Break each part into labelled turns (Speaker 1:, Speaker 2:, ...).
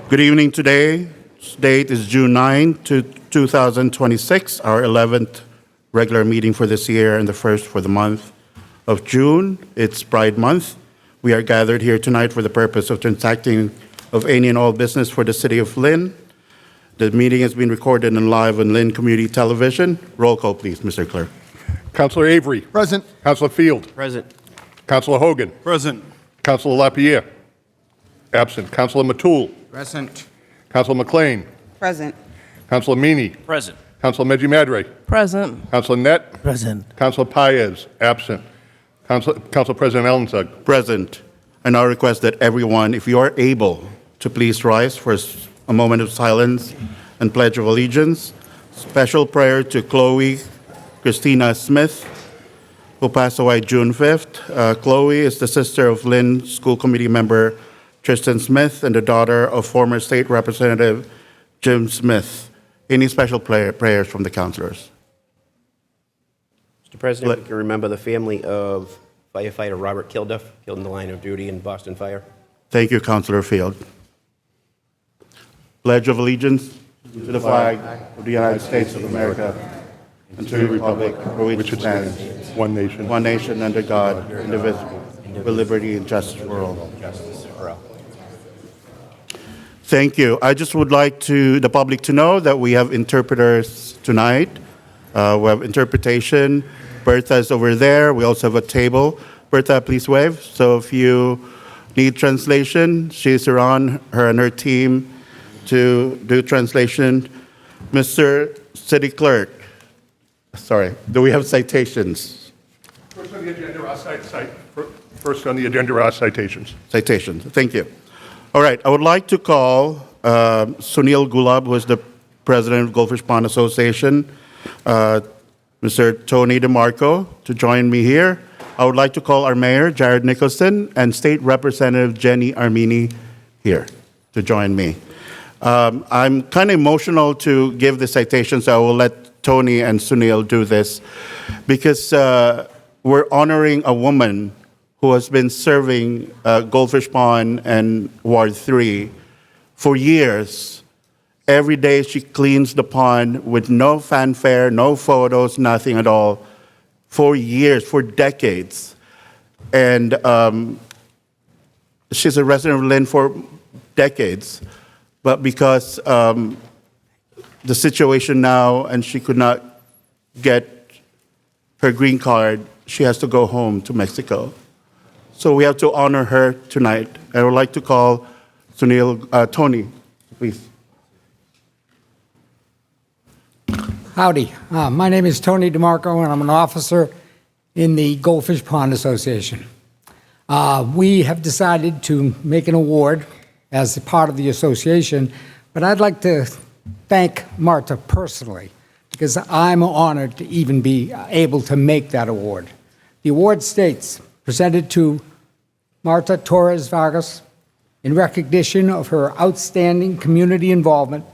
Speaker 1: Good evening today. Date is June 9, 2026, our 11th regular meeting for this year and the first for the month of June. It's Pride Month. We are gathered here tonight for the purpose of transacting of any and all business for the city of Lynn. The meeting has been recorded and live on Lynn Community Television. Roll call, please, Mr. Clerk.
Speaker 2: Councilor Avery.
Speaker 3: Present.
Speaker 2: Councilor Field.
Speaker 4: Present.
Speaker 2: Councilor Hogan.
Speaker 3: Present.
Speaker 2: Councilor Lapierre. Absent. Councilor Matul.
Speaker 3: Present.
Speaker 2: Councilor McLean.
Speaker 5: Present.
Speaker 2: Councilor Meany.
Speaker 4: Present.
Speaker 2: Councilor Medji Madre.
Speaker 6: Present.
Speaker 2: Councilor Net.
Speaker 6: Present.
Speaker 2: Councilor Paez. Absent. Council President Allensug.
Speaker 1: Present. I now request that everyone, if you are able, to please rise for a moment of silence and pledge of allegiance. Special prayer to Chloe Christina Smith, who passed away June 5th. Chloe is the sister of Lynn School Committee member Tristan Smith and the daughter of former State Representative Jim Smith. Any special prayers from the councilors?
Speaker 4: Mr. President, we can remember the family of firefighter Robert Kilduff, killed in the line of duty in Boston Fire.
Speaker 1: Thank you, Councilor Field. Pledge of allegiance to the flag of the United States of America and to the republic for which it stands,
Speaker 2: One nation.
Speaker 1: one nation under God, indivisible, with liberty and justice for all. Thank you. I just would like the public to know that we have interpreters tonight. We have interpretation. Bertha is over there. We also have a table. Bertha, please wave. So if you need translation, she's around, her and her team, to do translation. Mr. City Clerk, sorry, do we have citations?
Speaker 2: First on the agenda are citations.
Speaker 1: Citations, thank you. All right, I would like to call Sunil Gulab, who is the president of Goldfish Pond Association, Mr. Tony DeMarco, to join me here. I would like to call our mayor, Jared Nicholson, and State Representative Jenny Armini here to join me. I'm kind of emotional to give the citation, so I will let Tony and Sunil do this, because we're honoring a woman who has been serving Goldfish Pond and Ward 3 for years. Every day she cleans the pond with no fanfare, no photos, nothing at all, for years, for decades. And she's a resident of Lynn for decades. But because the situation now, and she could not get her green card, she has to go home to Mexico. So we have to honor her tonight. I would like to call Tony, please.
Speaker 7: Howdy. My name is Tony DeMarco, and I'm an officer in the Goldfish Pond Association. We have decided to make an award as a part of the association, but I'd like to thank Marta personally, because I'm honored to even be able to make that award. The award states, presented to Marta Torres Vargas in recognition of her outstanding community involvement,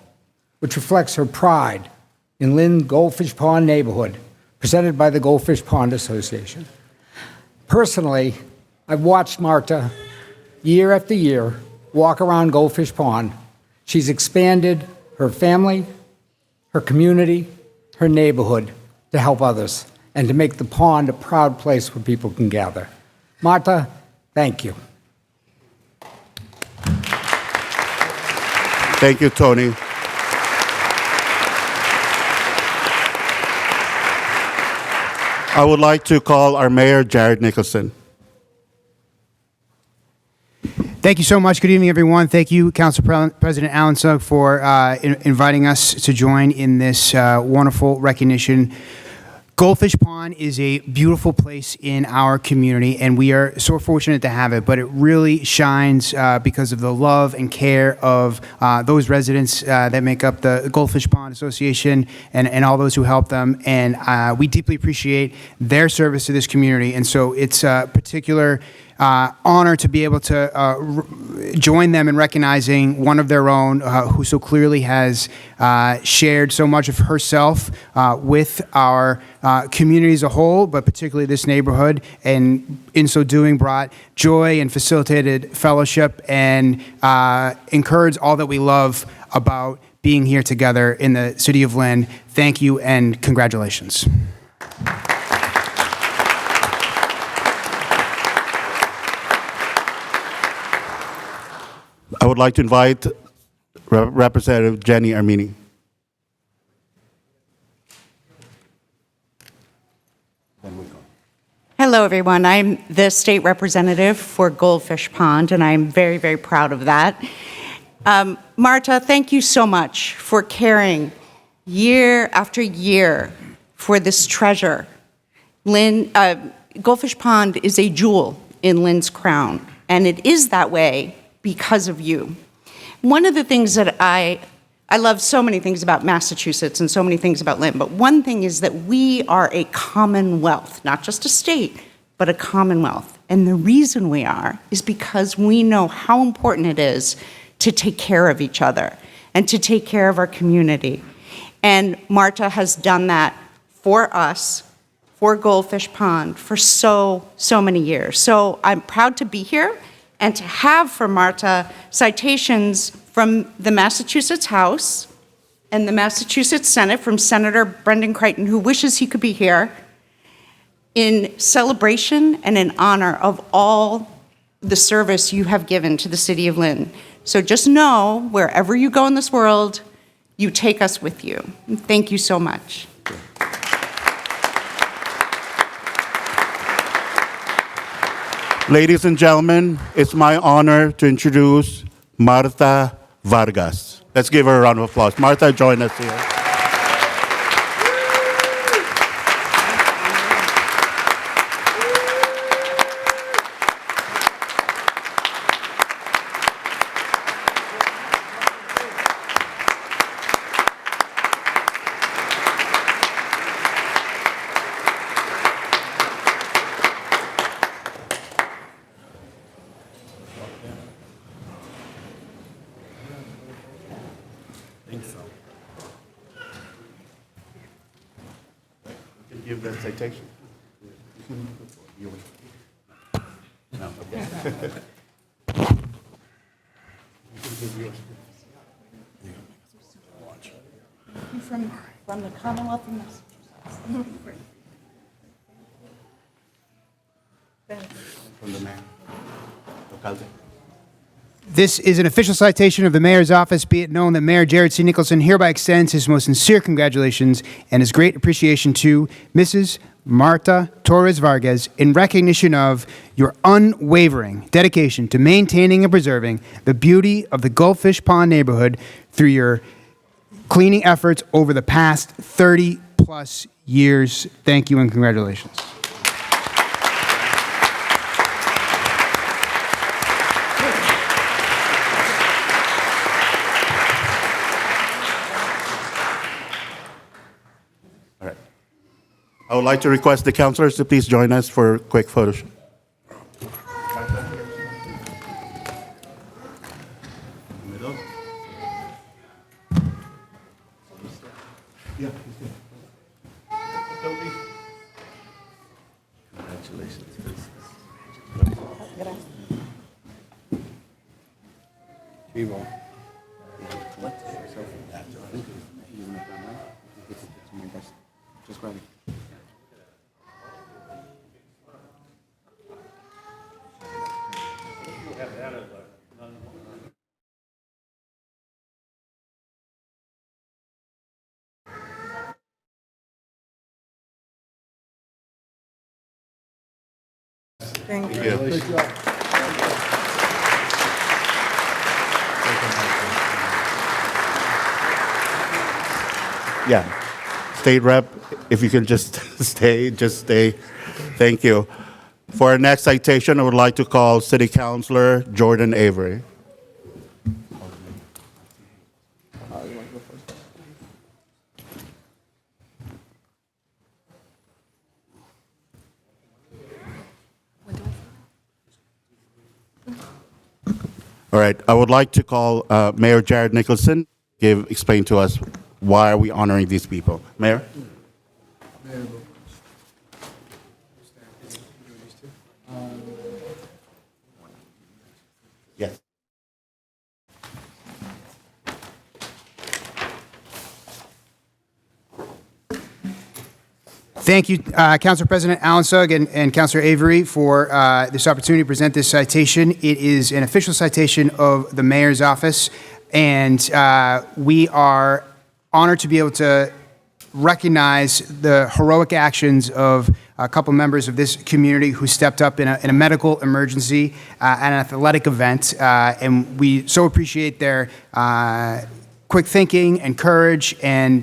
Speaker 7: which reflects her pride in Lynn Goldfish Pond neighborhood, presented by the Goldfish Pond Association. Personally, I've watched Marta year after year walk around Goldfish Pond. She's expanded her family, her community, her neighborhood to help others and to make the pond a proud place where people can gather. Marta, thank you.
Speaker 1: Thank you, Tony. I would like to call our mayor, Jared Nicholson.
Speaker 8: Thank you so much. Good evening, everyone. Thank you, Council President Allensug, for inviting us to join in this wonderful recognition. Goldfish Pond is a beautiful place in our community, and we are so fortunate to have it, but it really shines because of the love and care of those residents that make up the Goldfish Pond Association and all those who help them, and we deeply appreciate their service to this community, and so it's a particular honor to be able to join them in recognizing one of their own who so clearly has shared so much of herself with our community as a whole, but particularly this neighborhood, and in so doing brought joy and facilitated fellowship and encouraged all that we love about being here together in the city of Lynn. Thank you and congratulations.
Speaker 1: I would like to invite Representative Jenny Armini.
Speaker 3: Hello, everyone. I'm the state representative for Goldfish Pond, and I'm very, very proud of that. Marta, thank you so much for caring year after year for this treasure. Goldfish Pond is a jewel in Lynn's crown, and it is that way because of you. One of the things that I love so many things about Massachusetts and so many things about Lynn, but one thing is that we are a commonwealth, not just a state, but a commonwealth. And the reason we are is because we know how important it is to take care of each other and to take care of our community. And Marta has done that for us, for Goldfish Pond, for so many years. So I'm proud to be here and to have for Marta citations from the Massachusetts House and the Massachusetts Senate from Senator Brendan Creighton, who wishes he could be here, in celebration and in honor of all the service you have given to the city of Lynn. So just know, wherever you go in this world, you take us with you. And thank you so much.
Speaker 1: Ladies and gentlemen, it's my honor to introduce Marta Vargas. Let's give her a round of applause. Marta, join us here. Give that citation. No, okay.
Speaker 3: From the Commonwealth of Massachusetts.
Speaker 1: From the mayor. Alcalde.
Speaker 8: This is an official citation of the mayor's office. Be it known that Mayor Jared C. Nicholson hereby extends his most sincere congratulations and his great appreciation to Mrs. Marta Torres Vargas in recognition of your unwavering dedication to maintaining and preserving the beauty of the Goldfish Pond neighborhood through your cleaning efforts over the past 30-plus years. Thank you and congratulations.
Speaker 1: I would like to request the councilors to please join us for a quick photo shoot. Middle. Yeah. Congratulations.
Speaker 8: Just grab it.
Speaker 3: Thank you.
Speaker 1: Yeah. State Rep, if you can just stay, just stay. Thank you. For our next citation, I would like to call City Councilor Jordan Avery. All right, I would like to call Mayor Jared Nicholson, explain to us why are we honoring these people. Mayor? Yes.
Speaker 8: Thank you, Council President Alan Sugg and Councilor Avery for this opportunity to present this citation. It is an official citation of the mayor's office, and we are honored to be able to recognize the heroic actions of a couple members of this community who stepped up in a medical emergency at an athletic event, and we so appreciate their quick thinking and courage and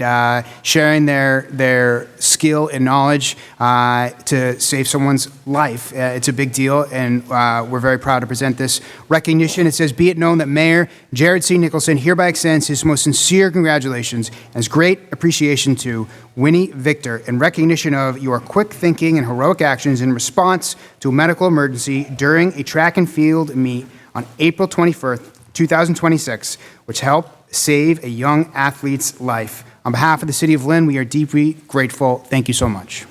Speaker 8: sharing their skill and knowledge to save someone's life. It's a big deal, and we're very proud to present this recognition. It says, "Be it known that Mayor Jared C. Nicholson hereby extends his most sincere congratulations and his great appreciation to Winnie Victor in recognition of your quick thinking and heroic actions in response to a medical emergency during a track and field meet on April 21st, 2026, which helped save a young athlete's life. On behalf of the City of Lynn, we are deeply grateful. Thank you so much."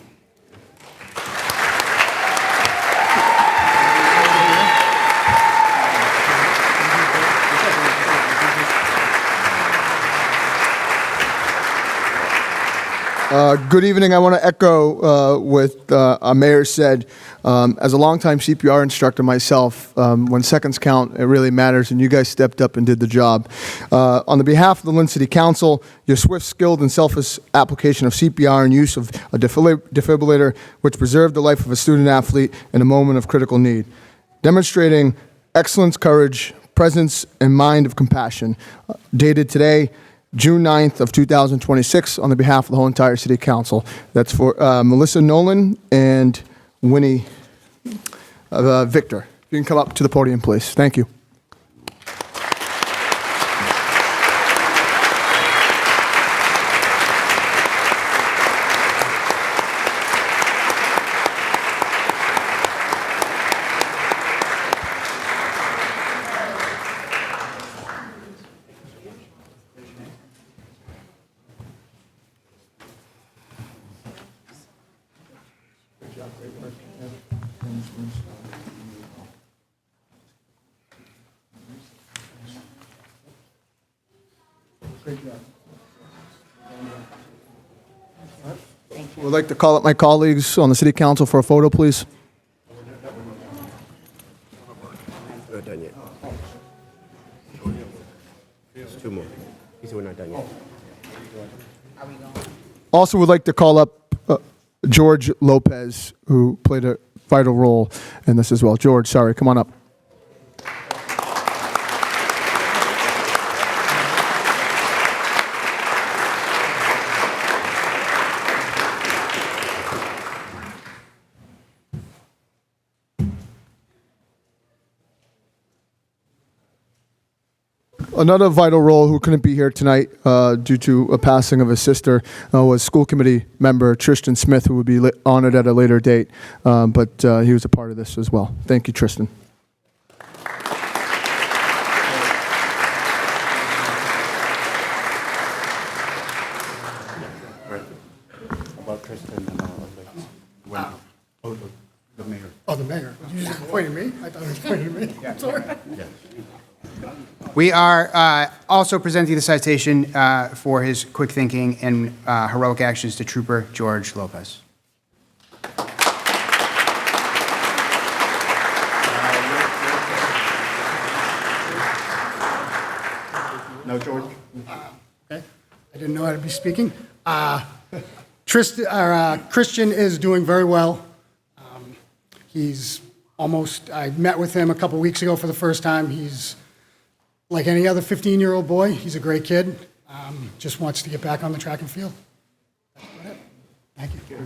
Speaker 5: Good evening. I want to echo what our mayor said. As a longtime CPR instructor myself, when seconds count, it really matters, and you guys stepped up and did the job. On the behalf of the Lynn City Council, your swift, skilled, and selfless application of CPR and use of a defibrillator, which preserved the life of a student athlete in a moment of critical need, demonstrating excellence, courage, presence, and mind of compassion. Dated today, June 9th of 2026, on the behalf of the whole entire City Council. That's for Melissa Nolan and Winnie Victor. You can come up to the podium, please. Thank you. Would like to call up my colleagues on the City Council for a photo, please.
Speaker 4: We're not done yet. There's two more. He said we're not done yet.
Speaker 5: Also would like to call up George Lopez, who played a vital role in this as well. George, sorry, come on up. Another vital role who couldn't be here tonight due to a passing of his sister was school committee member Tristan Smith, who would be honored at a later date, but he was a part of this as well. Thank you, Tristan.
Speaker 1: About Tristan and the mayor.
Speaker 6: Oh, the mayor. You just pointed me? I thought it was pointing me. Sorry.
Speaker 8: We are also presenting the citation for his quick thinking and heroic actions to Trooper George Lopez.
Speaker 1: No, George?
Speaker 6: Okay. I didn't know I'd be speaking. Christian is doing very well. He's almost, I met with him a couple weeks ago for the first time. He's like any other 15-year-old boy. He's a great kid. Just wants to get back on the track and field. That's about it. Thank you.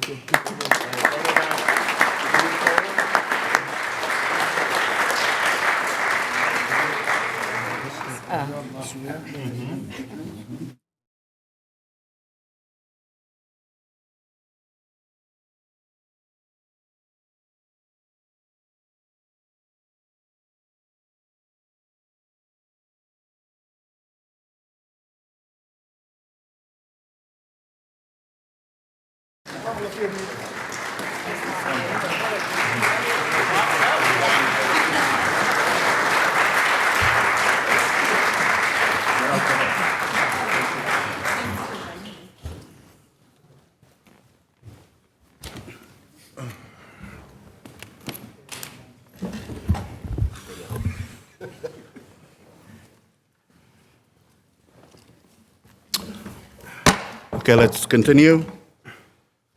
Speaker 1: Okay, let's continue.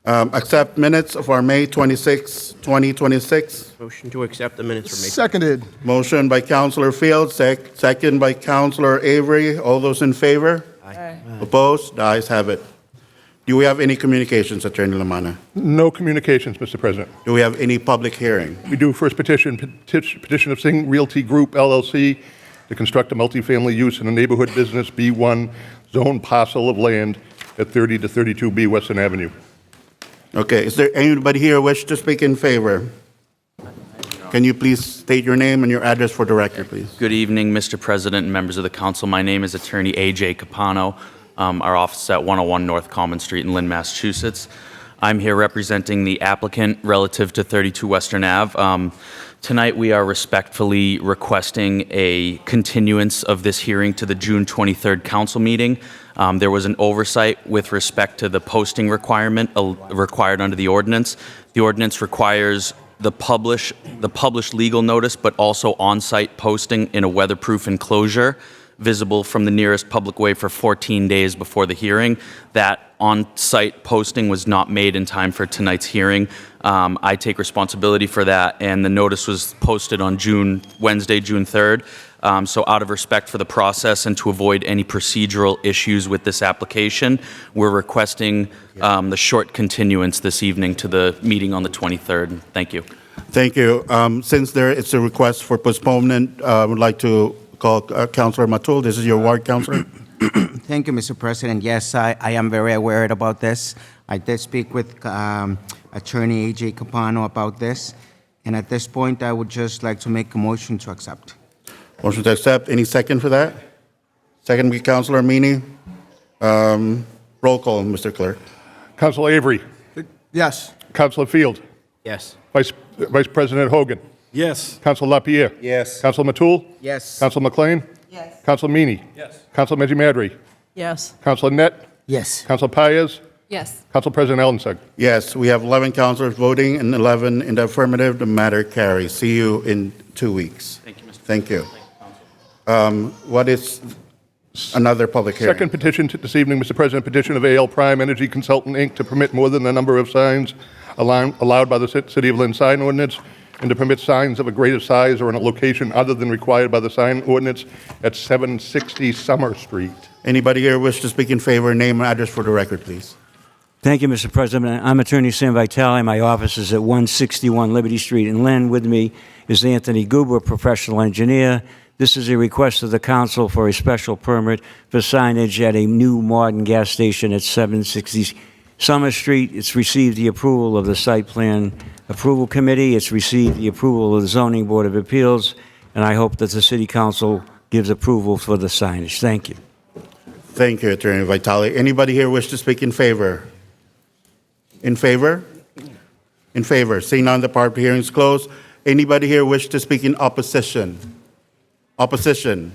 Speaker 1: Accept minutes of our May 26, 2026.
Speaker 4: Motion to accept the minutes for May.
Speaker 5: Seconded.
Speaker 1: Motion by Councilor Fields, second by Councilor Avery. All those in favor?
Speaker 4: Aye.
Speaker 1: Opposed? The ayes have it. Do we have any communications, Attorney Lamanna?
Speaker 2: No communications, Mr. President.
Speaker 1: Do we have any public hearing?
Speaker 2: We do first petition of Singh Realty Group LLC to construct a multifamily use in a neighborhood business B1 zone parcel of land at 30 to 32B Western Avenue.
Speaker 1: Okay, is there anybody here who wish to speak in favor? Can you please state your name and your address for the record, please?
Speaker 9: Good evening, Mr. President and members of the council. My name is Attorney A.J. Capano. Our office is at 101 North Common Street in Lynn, Massachusetts. I'm here representing the applicant relative to 32 Western Ave. Tonight, we are respectfully requesting a continuance of this hearing to the June 23rd council meeting. There was an oversight with respect to the posting requirement required under the ordinance. The ordinance requires the published legal notice, but also on-site posting in a weatherproof enclosure visible from the nearest public way for 14 days before the hearing. That on-site posting was not made in time for tonight's hearing. I take responsibility for that, and the notice was posted on Wednesday, June 3rd. So out of respect for the process and to avoid any procedural issues with this application, we're requesting the short continuance this evening to the meeting on the 23rd. Thank you.
Speaker 1: Thank you. Since it's a request for postponement, I would like to call Councilor Matul. This is your ward, Councilor.
Speaker 10: Thank you, Mr. President. Yes, I am very aware about this. I did speak with Attorney A.J. Capano about this, and at this point, I would just like to make a motion to accept.
Speaker 1: Motion to accept. Any second for that? Second by Councilor Meany. Roll call, Mr. Clerk.
Speaker 2: Councilor Avery.
Speaker 5: Yes.
Speaker 2: Councilor Field.
Speaker 4: Yes.
Speaker 2: Vice President Hogan.
Speaker 11: Yes.
Speaker 2: Councilor LaPierre.
Speaker 11: Yes.
Speaker 2: Councilor Matul.
Speaker 10: Yes.
Speaker 2: Councilor McLean.
Speaker 3: Yes.
Speaker 2: Councilor Meany.
Speaker 11: Yes.
Speaker 2: Councilor Meji-Madry.
Speaker 3: Yes.
Speaker 2: Councilor Net.
Speaker 10: Yes.
Speaker 2: Councilor Paez.
Speaker 3: Yes.
Speaker 2: Council President Ellensog.
Speaker 1: Yes, we have 11 councilors voting and 11 in the affirmative. The matter carries. See you in 2 weeks.
Speaker 9: Thank you, Mr.
Speaker 1: Thank you. What is another public hearing?
Speaker 2: Second petition this evening, Mr. President, petition of AL Prime Energy Consultant, Inc. to permit more than the number of signs allowed by the City of Lynn sign ordinance and to permit signs of a greater size or in a location other than required by the sign ordinance at 760 Summer Street.
Speaker 1: Anybody here wish to speak in favor? Name and address for the record, please.
Speaker 12: Thank you, Mr. President. I'm Attorney Sam Vitale. My office is at 161 Liberty Street in Lynn. With me is Anthony Guber, professional engineer. This is a request of the council for a special permit for signage at a new modern gas station at 760 Summer Street. It's received the approval of the Site Plan Approval Committee. It's received the approval of the Zoning Board of Appeals, and I hope that the City Council gives approval for the signage. Thank you.
Speaker 1: Thank you, Attorney Vitale. Anybody here wish to speak in favor? In favor? In favor. Seeing none, the part of the hearing is closed. Anybody here wish to speak in opposition? Opposition?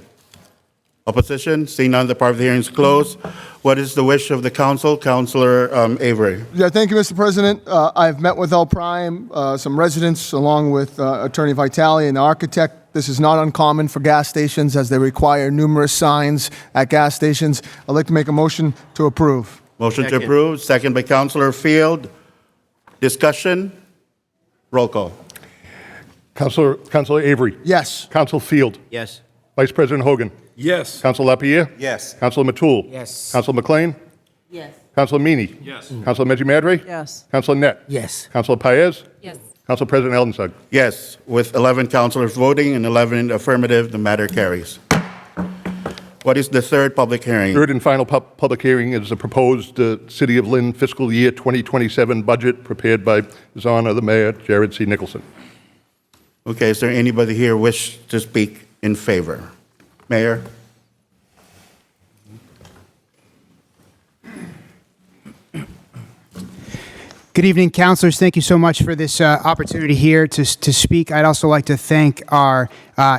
Speaker 1: Opposition? Seeing none, the part of the hearing is closed. What is the wish of the council? Councilor Avery.
Speaker 5: Yeah, thank you, Mr. President. I've met with L Prime, some residents, along with Attorney Vitale and the architect. This is not uncommon for gas stations as they require numerous signs at gas stations. I'd like to make a motion to approve.
Speaker 1: Motion to
Speaker 4: Second.
Speaker 1: approve, second by Councilor Field. Discussion? Roll call.
Speaker 2: Councilor Avery.
Speaker 5: Yes.
Speaker 2: Council Field.
Speaker 4: Yes.
Speaker 2: Vice President Hogan.
Speaker 11: Yes.
Speaker 2: Councilor LaPierre.
Speaker 11: Yes.
Speaker 2: Councilor Matul.
Speaker 10: Yes.
Speaker 2: Councilor McLean.
Speaker 3: Yes.
Speaker 2: Councilor Meany.
Speaker 11: Yes.
Speaker 2: Councilor Meji-Madry.
Speaker 3: Yes.
Speaker 2: Councilor Net.
Speaker 10: Yes.
Speaker 2: Councilor Paez.
Speaker 3: Yes.
Speaker 2: Council President Ellensog.
Speaker 1: Yes, with 11 councilors voting and 11 in the affirmative, the matter carries. What is the third public hearing?
Speaker 2: Third and final public hearing is the proposed City of Lynn fiscal year 2027 budget prepared by His Honor the Mayor, Jared C. Nicholson.
Speaker 1: Okay, is there anybody here wish to speak in favor? Mayor?
Speaker 8: Good evening, councilors. Thank you so much for this opportunity here to speak. I'd also like to thank our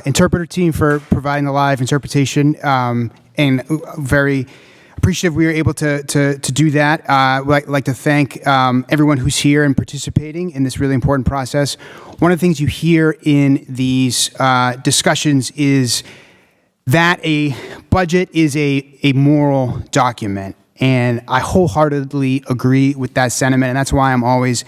Speaker 8: interpreter team for providing the live interpretation, and very appreciative we were able to do that. I'd like to thank everyone who's here and participating in this really important process. One of the things you hear in these discussions is that a budget is a moral document. And I wholeheartedly agree with that sentiment, and that's why I'm always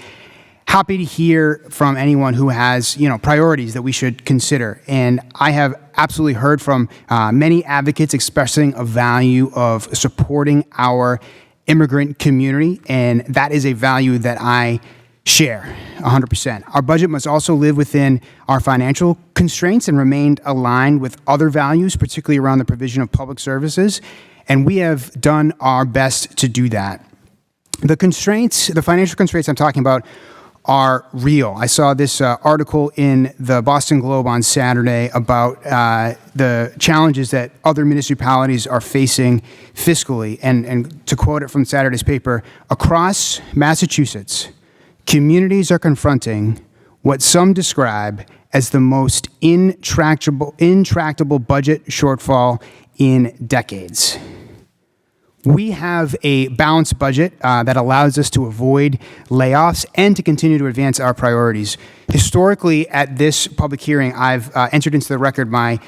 Speaker 8: happy to hear from anyone who has, priorities that we should consider. And I have absolutely heard from many advocates expressing a value of supporting our immigrant community, and that is a value that I share 100%. Our budget must also live within our financial constraints and remain aligned with other values, particularly around the provision of public services. And we have done our best to do that. The financial constraints I'm talking about are real. I saw this article in the Boston Globe on Saturday about the challenges that other municipalities are facing fiscally. And to quote it from Saturday's paper, across Massachusetts, communities are confronting what some describe as the most intractable budget shortfall in decades. We have a balanced budget that allows us to avoid layoffs and to continue to advance our priorities. Historically, at this public hearing, I've entered into the record my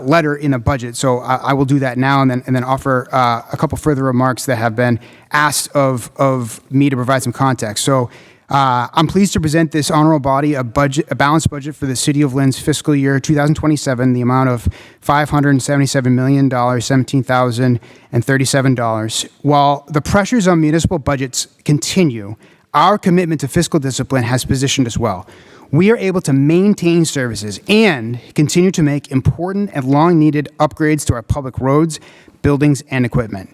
Speaker 8: letter in the budget, so I will do that now and then offer a couple further remarks that have been asked of me to provide some context. So I'm pleased to present this honorable body a balanced budget for the City of Lynn's fiscal year 2027, the amount of $577,017,037. While the pressures on municipal budgets continue, our commitment to fiscal discipline has positioned us well. We are able to maintain services and continue to make important and long-needed upgrades to our public roads, buildings, and equipment.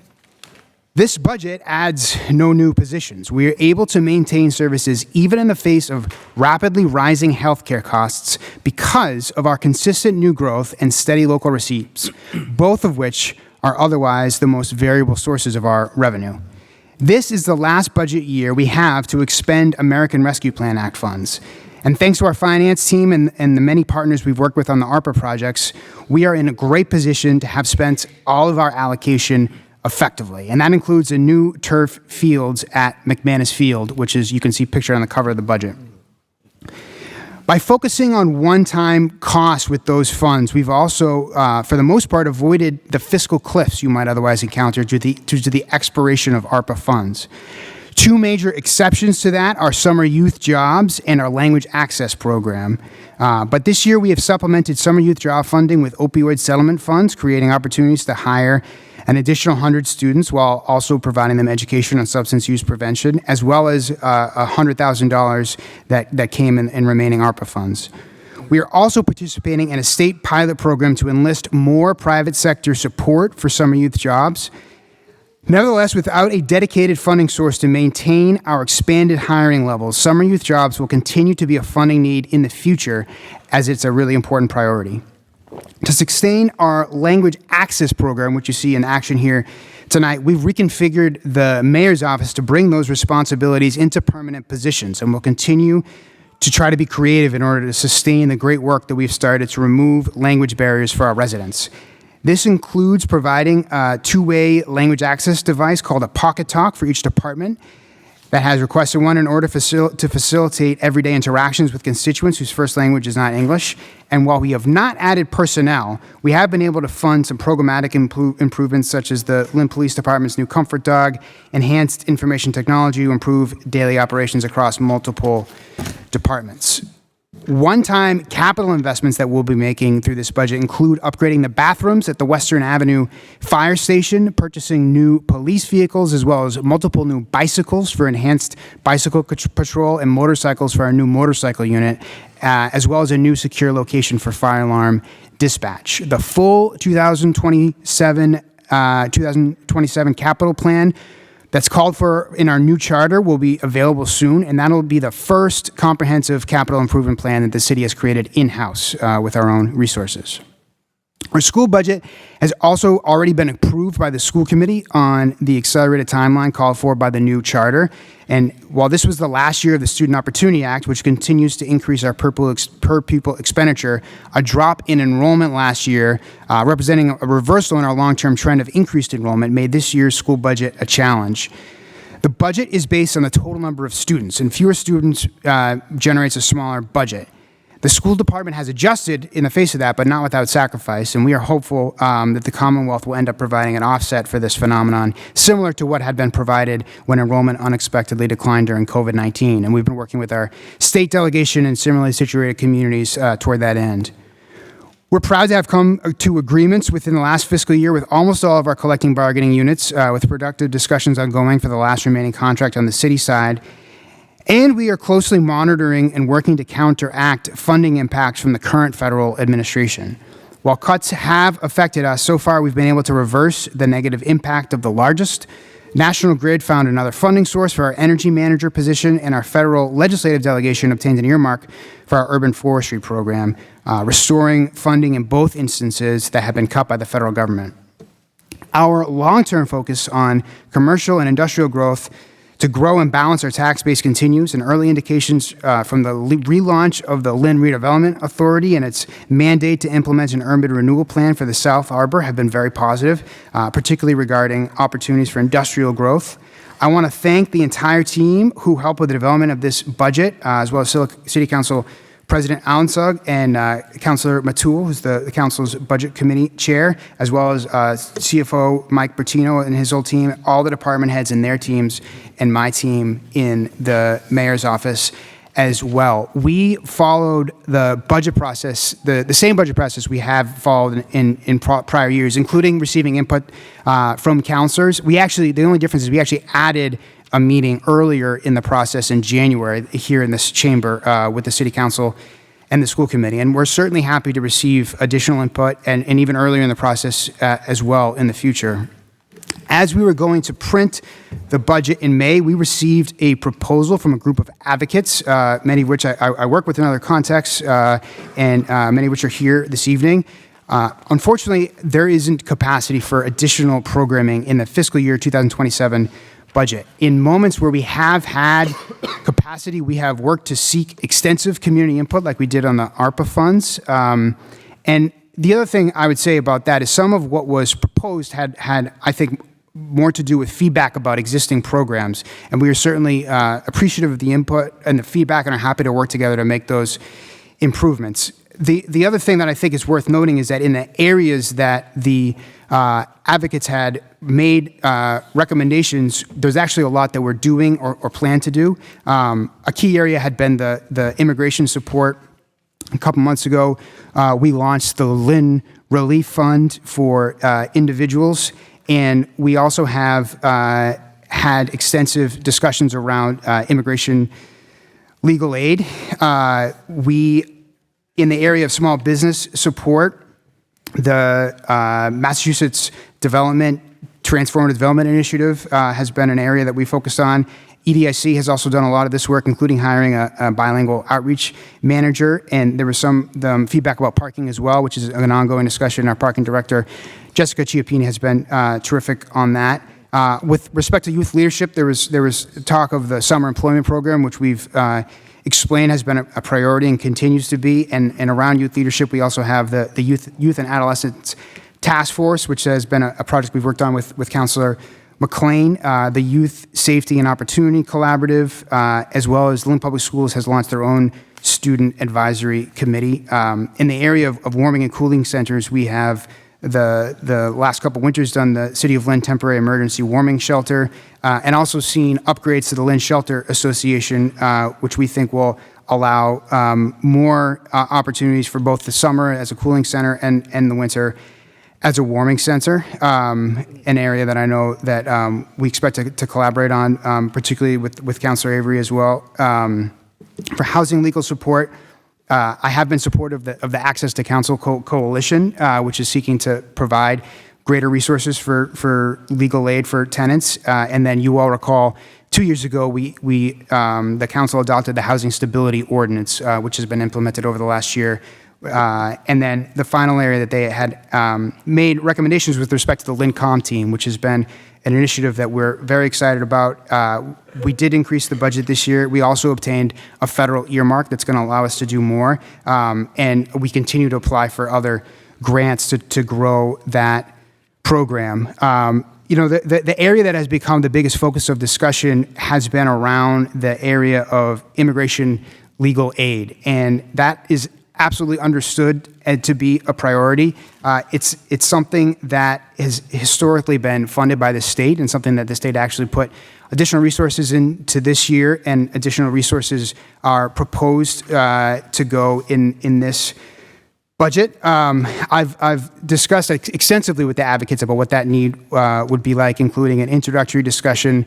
Speaker 8: This budget adds no new positions. We are able to maintain services even in the face of rapidly rising healthcare costs because of our consistent new growth and steady local receipts, both of which are otherwise the most variable sources of our revenue. This is the last budget year we have to expend American Rescue Plan Act funds. And thanks to our finance team and the many partners we've worked with on the ARPA projects, we are in a great position to have spent all of our allocation effectively. And that includes the new turf fields at McManus Field, which is, you can see pictured on the cover of the budget. By focusing on one-time costs with those funds, we've also, for the most part, avoided the fiscal cliffs you might otherwise encounter due to the expiration of ARPA funds. Two major exceptions to that are summer youth jobs and our language access program. But this year we have supplemented summer youth job funding with opioid settlement funds, creating opportunities to hire an additional 100 students while also providing them education on substance use prevention, as well as $100,000 that came in remaining ARPA funds. We are also participating in a state pilot program to enlist more private sector support for summer youth jobs. Nevertheless, without a dedicated funding source to maintain our expanded hiring levels, summer youth jobs will continue to be a funding need in the future, as it's a really important priority. To sustain our language access program, which you see in action here tonight, we've reconfigured the mayor's office to bring those responsibilities into permanent positions, and we'll continue to try to be creative in order to sustain the great work that we've started to remove language barriers for our residents. This includes providing a two-way language access device called a Pocket Talk for each department that has requested one in order to facilitate everyday interactions with constituents whose first language is not English. And while we have not added personnel, we have been able to fund some programmatic improvements such as the Lynn Police Department's new Comfort Dog, enhanced information technology to improve daily operations across multiple departments. One-time capital investments that we'll be making through this budget include upgrading the bathrooms at the Western Avenue Fire Station, purchasing new police vehicles, as well as multiple new bicycles for enhanced bicycle patrol and motorcycles for our new motorcycle unit, as well as a new secure location for fire alarm dispatch. The full 2027 capital plan that's called for in our new charter will be available soon, and that'll be the first comprehensive capital improvement plan that the city has created in-house with our own resources. Our school budget has also already been approved by the school committee on the accelerated timeline called for by the new charter. And while this was the last year of the Student Opportunity Act, which continues to increase our per pupil expenditure, a drop in enrollment last year, representing a reversal in our long-term trend of increased enrollment, made this year's school budget a challenge. The budget is based on the total number of students, and fewer students generates a smaller budget. The school department has adjusted in the face of that, but not without sacrifice, and we are hopeful that the Commonwealth will end up providing an offset for this phenomenon, similar to what had been provided when enrollment unexpectedly declined during COVID-19. And we've been working with our state delegation and similarly situated communities toward that end. We're proud to have come to agreements within the last fiscal year with almost all of our collecting bargaining units, with productive discussions ongoing for the last remaining contract on the city side. And we are closely monitoring and working to counteract funding impacts from the current federal administration. While cuts have affected us, so far we've been able to reverse the negative impact of the largest. National Grid found another funding source for our energy manager position, and our federal legislative delegation obtained an earmark for our urban forestry program, restoring funding in both instances that have been cut by the federal government. Our long-term focus on commercial and industrial growth to grow and balance our tax base continues, and early indications from the relaunch of the Lynn Redevelopment Authority and its mandate to implement an urban renewal plan for the South Harbor have been very positive, particularly regarding opportunities for industrial growth. I want to thank the entire team who helped with the development of this budget, as well as City Council President Allensug and Councilor Matul, who's the council's budget committee chair, as well as CFO Mike Bertino and his whole team, all the department heads and their teams, and my team in the mayor's office as well. We followed the budget process, the same budget process we have followed in prior years, including receiving input from councilors. The only difference is we actually added a meeting earlier in the process in January here in this chamber with the City Council and the school committee. And we're certainly happy to receive additional input and even earlier in the process as well in the future. As we were going to print the budget in May, we received a proposal from a group of advocates, many of which I work with in other contexts, and many of which are here this evening. Unfortunately, there isn't capacity for additional programming in the fiscal year 2027 budget. In moments where we have had capacity, we have worked to seek extensive community input like we did on the ARPA funds. And the other thing I would say about that is some of what was proposed had I think, more to do with feedback about existing programs. And we are certainly appreciative of the input and the feedback and are happy to work together to make those improvements. The other thing that I think is worth noting is that in the areas that the advocates had made recommendations, there's actually a lot that we're doing or plan to do. A key area had been the immigration support. A couple months ago, we launched the Lynn Relief Fund for individuals, and we also have had extensive discussions around immigration legal aid. In the area of small business support, the Massachusetts Transformative Development Initiative has been an area that we focused on. EDIC has also done a lot of this work, including hiring a bilingual outreach manager, and there was some feedback about parking as well, which is an ongoing discussion. Our parking director, Jessica Chiappini, has been terrific on that. With respect to youth leadership, there was talk of the summer employment program, which we've explained has been a priority and continues to be. And around youth leadership, we also have the Youth and Adolescents Task Force, which has been a project we've worked on with Councilor McLean. The Youth Safety and Opportunity Collaborative, as well as Lynn Public Schools, has launched their own student advisory committee. In the area of warming and cooling centers, we have the last couple winters done the City of Lynn Temporary Emergency Warming Shelter, and also seen upgrades to the Lynn Shelter Association, which we think will allow more opportunities for both the summer as a cooling center and the winter as a warming center, an area that I know that we expect to collaborate on, particularly with Councilor Avery as well. For housing legal support, I have been supportive of the Access to Counsel Coalition, which is seeking to provide greater resources for legal aid for tenants. And then you all recall 2 years ago, the council adopted the Housing Stability Ordinance, which has been implemented over the last year, And then the final area that they had made recommendations with respect to the Lynn Com team, which has been an initiative that we're very excited about. We did increase the budget this year. We also obtained a federal earmark that's going to allow us to do more. And we continue to apply for other grants to grow that program. The area that has become the biggest focus of discussion has been around the area of immigration legal aid. And that is absolutely understood to be a priority. It's something that has historically been funded by the state and something that the state actually put additional resources into this year, and additional resources are proposed to go in this budget. I've discussed extensively with the advocates about what that need would be like, including an introductory discussion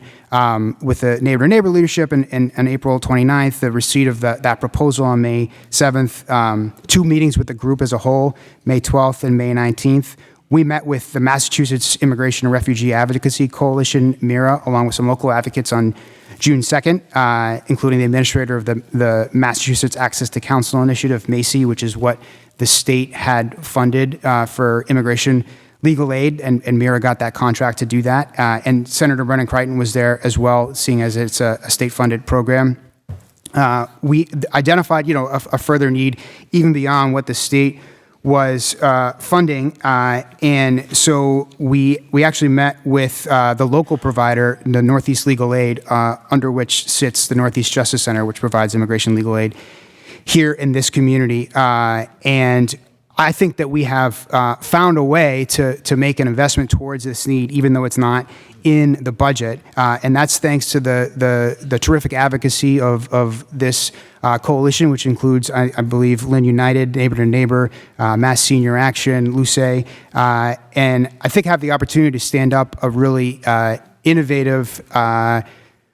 Speaker 8: with the neighbor-to-neighbor leadership on April 29th, the receipt of that proposal on May 7th, 2 meetings with the group as a whole, May 12th and May 19th. We met with the Massachusetts Immigration and Refugee Advocacy Coalition, MIRA, along with some local advocates on June 2nd, including the administrator of the Massachusetts Access to Counsel Initiative, MACI, which is what the state had funded for immigration legal aid, and MIRA got that contract to do that. And Senator Brennan Crichton was there as well, seeing as it's a state-funded program. We identified, a further need even beyond what the state was funding, and so we actually met with the local provider, the Northeast Legal Aid, under which sits the Northeast Justice Center, which provides immigration legal aid here in this community. And I think that we have found a way to make an investment towards this need, even though it's not in the budget. And that's thanks to the terrific advocacy of this coalition, which includes, I believe, Lynn United, Neighbor to Neighbor, Mass Senior Action, Luce. And I think I have the opportunity to stand up a really innovative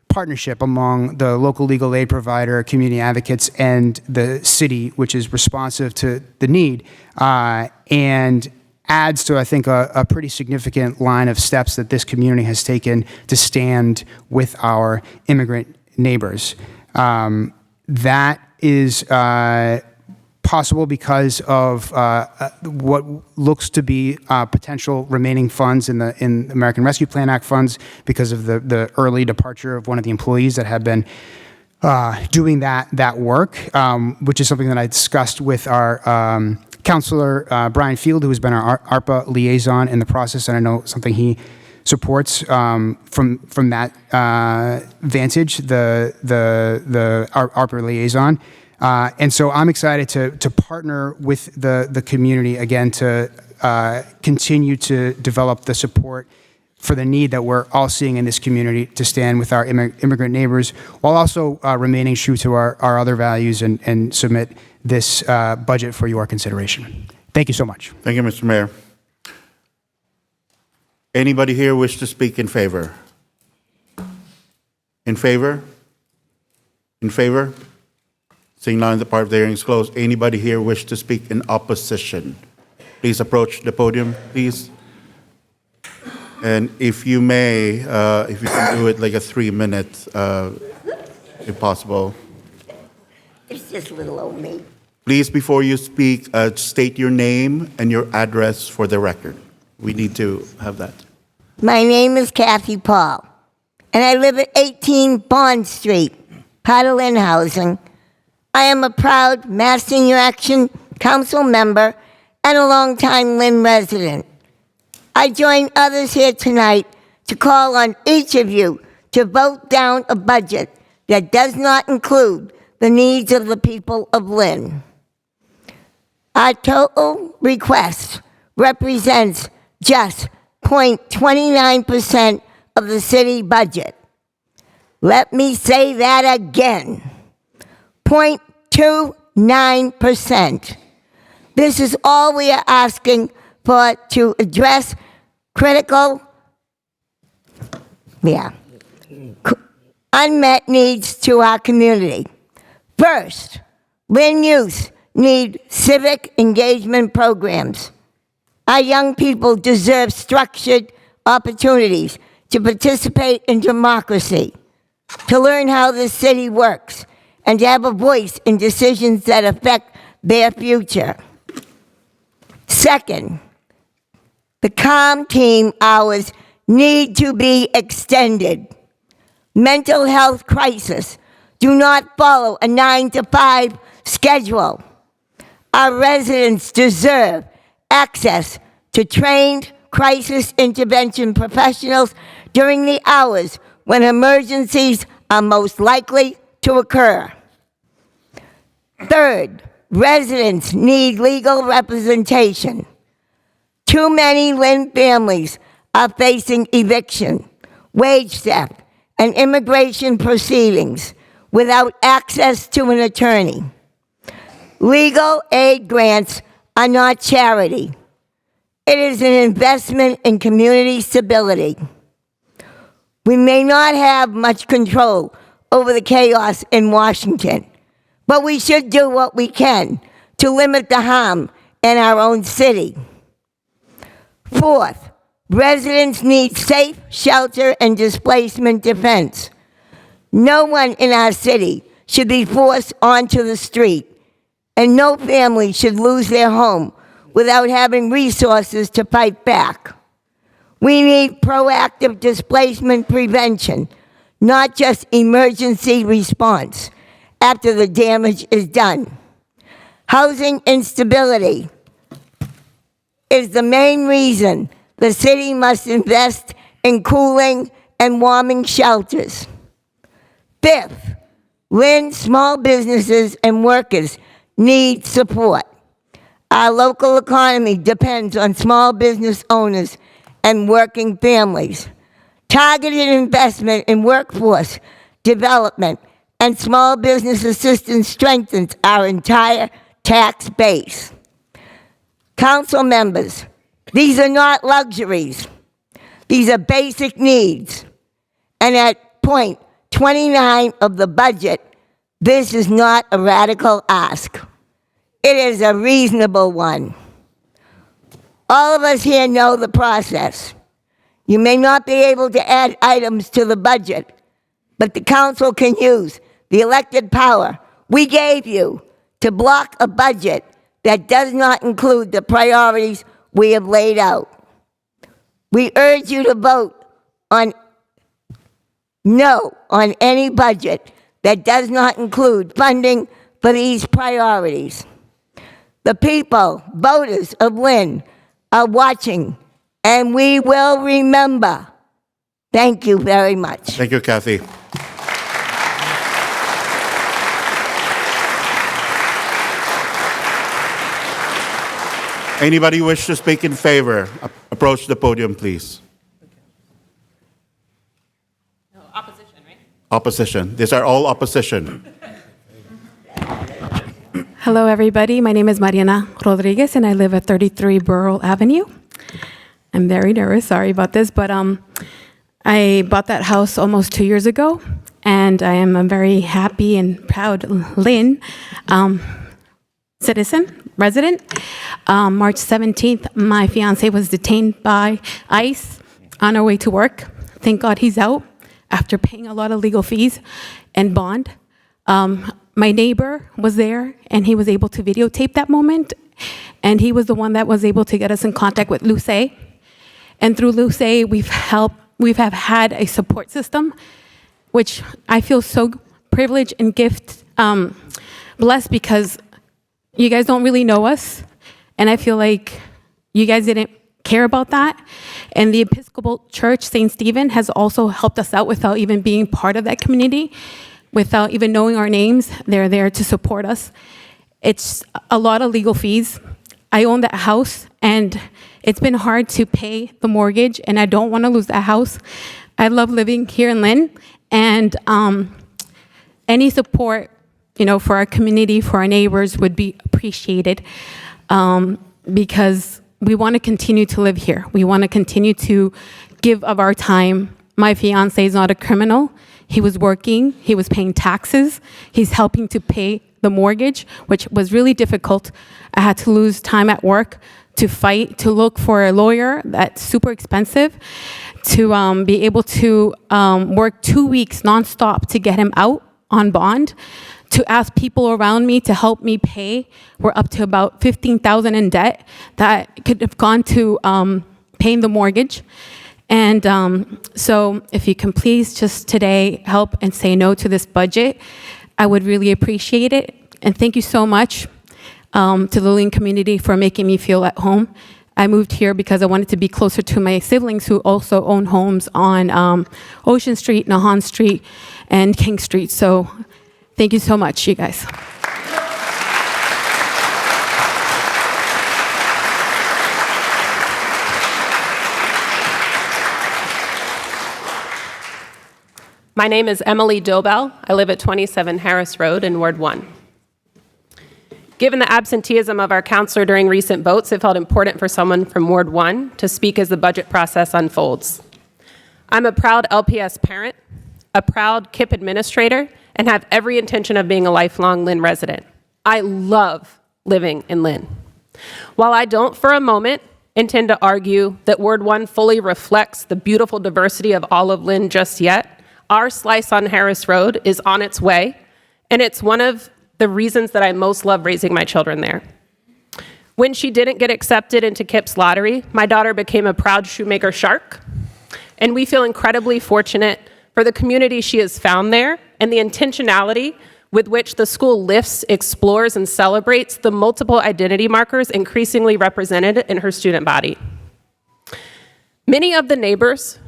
Speaker 8: partnership among the local legal aid provider, community advocates, and the city, which is responsive to the need, and adds to, I think, a pretty significant line of steps that this community has taken to stand with our immigrant neighbors. That is possible because of what looks to be potential remaining funds in the American Rescue Plan Act funds, because of the early departure of one of the employees that had been doing that work, which is something that I discussed with our Councilor Brian Field, who has been our ARPA liaison in the process, and I know something he supports from that vantage, the ARPA liaison. And so I'm excited to partner with the community again to continue to develop the support for the need that we're all seeing in this community to stand with our immigrant neighbors, while also remaining true to our other values and submit this budget for your consideration. Thank you so much.
Speaker 1: Thank you, Mr. Mayor. Anybody here wish to speak in favor? In favor? In favor? Seeing none, the part of the hearing is closed. Anybody here wish to speak in opposition? Please approach the podium, please. And if you may, if you can do it like a 3-minute, if possible.
Speaker 11: It's just little old me.
Speaker 1: Please, before you speak, state your name and your address for the record. We need to have that.
Speaker 11: My name is Kathy Paul, and I live at 18 Bond Street, part of Lynn Housing. I am a proud Mass Senior Action Council member and a longtime Lynn resident. I join others here tonight to call on each of you to vote down a budget that does not include the needs of the people of Lynn. Our total request represents just 0.29% of the city budget. Let me say that again. 0.29%. This is all we are asking for to address critical, unmet needs to our community. First, Lynn youth need civic engagement programs. Our young people deserve structured opportunities to participate in democracy, to learn how the city works, and to have a voice in decisions that affect their future. Second, the calm team hours need to be extended. Mental health crisis do not follow a 9-to-5 schedule. Our residents deserve access to trained crisis intervention professionals during the hours when emergencies are most likely to occur. Third, residents need legal representation. Too many Lynn families are facing eviction, wage theft, and immigration proceedings without access to an attorney. Legal aid grants are not charity. It is an investment in community stability. We may not have much control over the chaos in Washington, but we should do what we can to limit the harm in our own city. Fourth, residents need safe shelter and displacement defense. No one in our city should be forced onto the street, and no family should lose their home without having resources to fight back. We need proactive displacement prevention, not just emergency response after the damage is done. Housing instability is the main reason the city must invest in cooling and warming shelters. Fifth, Lynn small businesses and workers need support. Our local economy depends on small business owners and working families. Targeted investment in workforce development and small business assistance strengthens our entire tax base. Council members, these are not luxuries. These are basic needs. And at point 29 of the budget, this is not a radical ask. It is a reasonable one. All of us here know the process. You may not be able to add items to the budget, but the council can use the elected power we gave you to block a budget that does not include the priorities we have laid out. We urge you to vote on no on any budget that does not include funding for these priorities. The people, voters of Lynn, are watching, and we will remember. Thank you very much.
Speaker 1: Thank you, Kathy. Anybody wish to speak in favor? Approach the podium, please.
Speaker 13: No, opposition, right?
Speaker 1: Opposition. These are all opposition.
Speaker 13: Hello, everybody. My name is Mariana Rodriguez, and I live at 33 Burrell Avenue. I'm very nervous. Sorry about this, but I bought that house almost 2 years ago, and I am a very happy and proud Lynn citizen, resident. March 17th, my fiance was detained by ICE on our way to work. Thank God he's out after paying a lot of legal fees and bond. My neighbor was there, and he was able to videotape that moment, and he was the one that was able to get us in contact with Luce. And through Luce, we've had a support system, which I feel so privileged and blessed, because you guys don't really know us, and I feel like you guys didn't care about that. And the Episcopal Church, St. Stephen, has also helped us out without even being part of that community. Without even knowing our names, they're there to support us. It's a lot of legal fees. I own that house, and it's been hard to pay the mortgage, and I don't want to lose that house. I love living here in Lynn, and any support, for our community, for our neighbors would be appreciated, because we want to continue to live here. We want to continue to give of our time. My fiance is not a criminal. He was working, he was paying taxes, he's helping to pay the mortgage, which was really difficult. I had to lose time at work to fight, to look for a lawyer that's super expensive, to be able to work 2 weeks nonstop to get him out on bond, to ask people around me to help me pay. We're up to about $15,000 in debt that could have gone to paying the mortgage. And so if you can please just today help and say no to this budget, I would really appreciate it. And thank you so much to the Lynn community for making me feel at home. I moved here because I wanted to be closer to my siblings who also own homes on Ocean Street, Nahan Street, and King Street. So thank you so much, you guys.
Speaker 14: My name is Emily Dobell. I live at 27 Harris Road in Ward 1. Given the absenteeism of our counselor during recent votes, it felt important for someone from Ward 1 to speak as the budget process unfolds. I'm a proud LPS parent, a proud KIP administrator, and have every intention of being a lifelong Lynn resident. I love living in Lynn. While I don't for a moment intend to argue that Ward 1 fully reflects the beautiful diversity of all of Lynn just yet, our slice on Harris Road is on its way, and it's one of the reasons that I most love raising my children there. When she didn't get accepted into KIP's lottery, my daughter became a proud shoemaker shark, and we feel incredibly fortunate for the community she has found there and the intentionality with which the school lifts, explores, and celebrates the multiple identity markers increasingly represented in her student body. Many of the neighbors